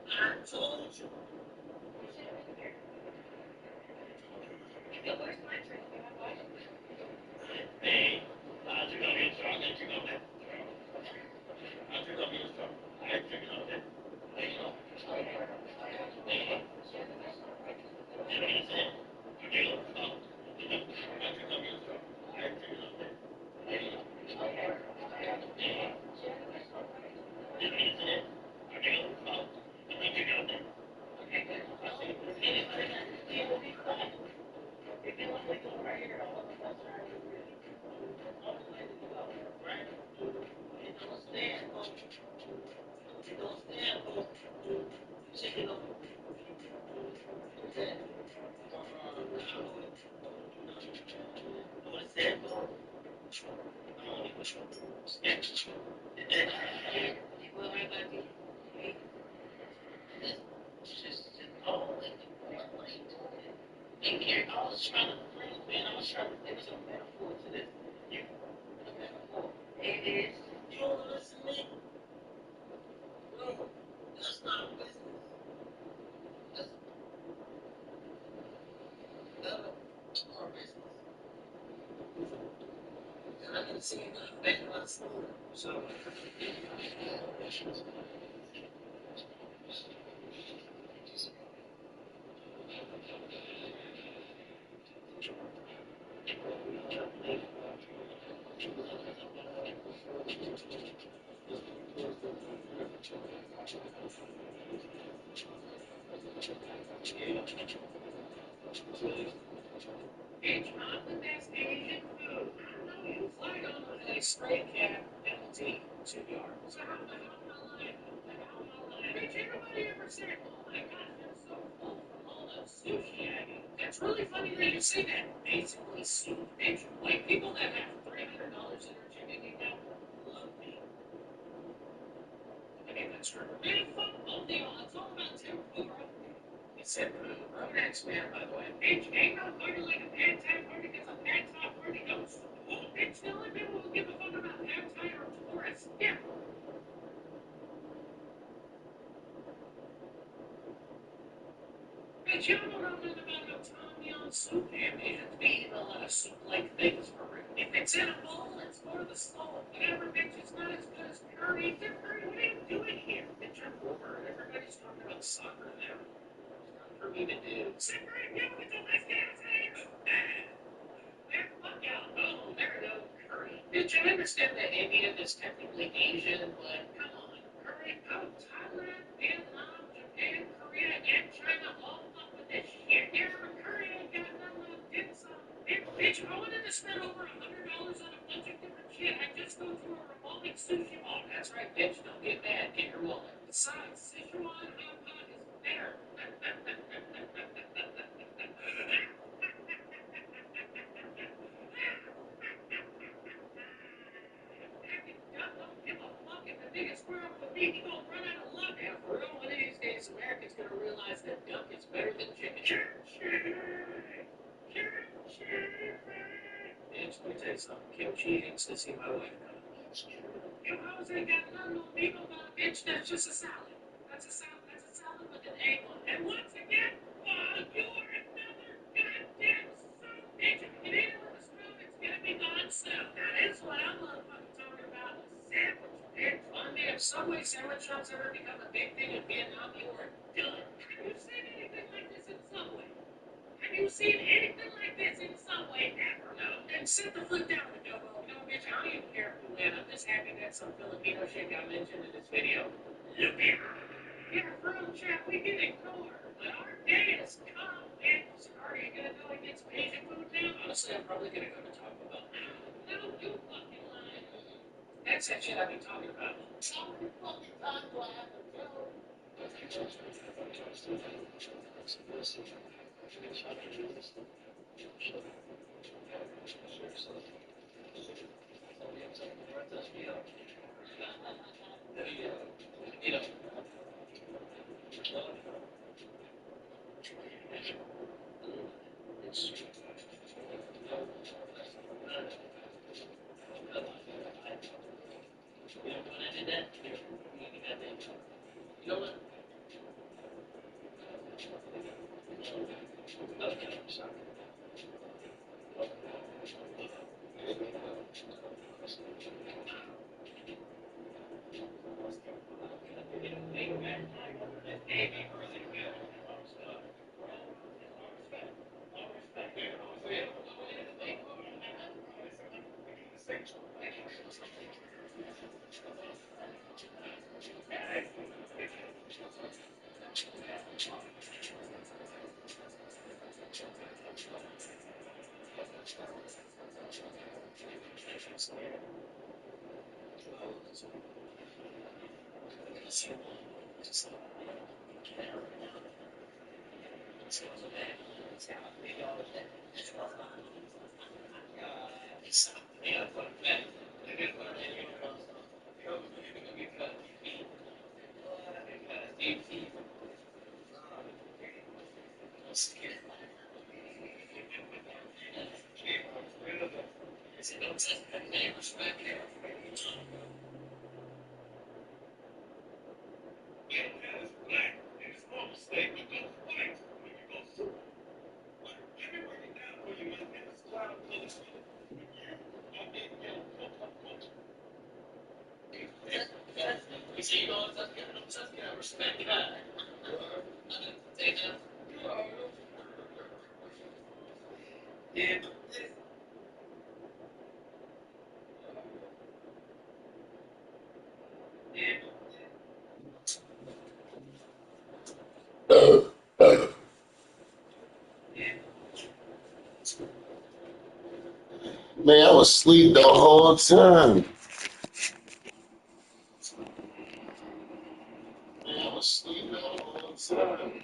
I told you. Hey, I took on your truck, I took on that. I took on your truck, I took on that. So, a spray can penalty, 2 yards. So how am I lying? Did anybody ever say, oh my gosh, that's so cool from all the sushi I eat? That's really funny that you say that. Basically, soup. Like people that have $300 in their chicken account love me. I mean, that's true. Man, fuck both of y'all. It's all about tempura. It's said romance man, by the way. Bitch, ain't no party like a pad thai party because a pad thai party goes. Oh, bitch, the only people who give a fuck about pad thai are tourists. Yeah. Bitch, you don't know nothing about no tom yum soup. Damn, Asians be eating a lot of soup-like things for real. If it's in a bowl, it's for the soul. Whatever, bitch, it's not as good as curry. Curry, what are you doing here? Bitch, I'm bored. Everybody's talking about soccer now. For me to do. Separate you with the left hand. There, fuck y'all. Oh, there we go. Curry. Bitch, I understand that Indian is technically Asian, but come on. Curry, oh, Thailand, Vietnam, Japan, Korea, and China all fuck with this shit. Yeah, Curry ain't got nothing on dim sum. Bitch, I wanted to spend over $100 on a bunch of different shit. I just go to a revolving sushi mall. That's right, bitch. Don't get mad. Get your wallet. Besides, Sichuan hot pot is better. Don't give a fuck if the nigga square up with me, he gonna run out of luck. And for real, one of these days, Americans gonna realize that duck is better than chicken. Bitch, let me tell you something. Kimchi ain't sissy, my wife. Yo, how is that got nothing on me about a bitch? That's just a salad. That's a salad. That's a salad with an egg on it. And once again, you're another goddamn son bitch. If you eat it with a spoon, it's gonna be gone soon. Now, this is what I'm motherfucking talking about. A sandwich, bitch. One day, if Subway sandwich shops ever become a big thing in Vietnam, you are done. Have you seen anything like this in Subway? Have you seen anything like this in Subway ever? No. Then sit the foot down, Adobo. No, bitch, I don't even care if you win. I'm just happy that some Filipino shit got mentioned in this video. Look at yeah, for real chat, we get ignored. But our day is come, bitch. Are you gonna go and get some Asian food now? Honestly, I'm probably gonna go to Taco Bell. No, you fucking lying. That same shit I've been talking about. Man, I was asleep the whole time. Man, I was asleep the whole time.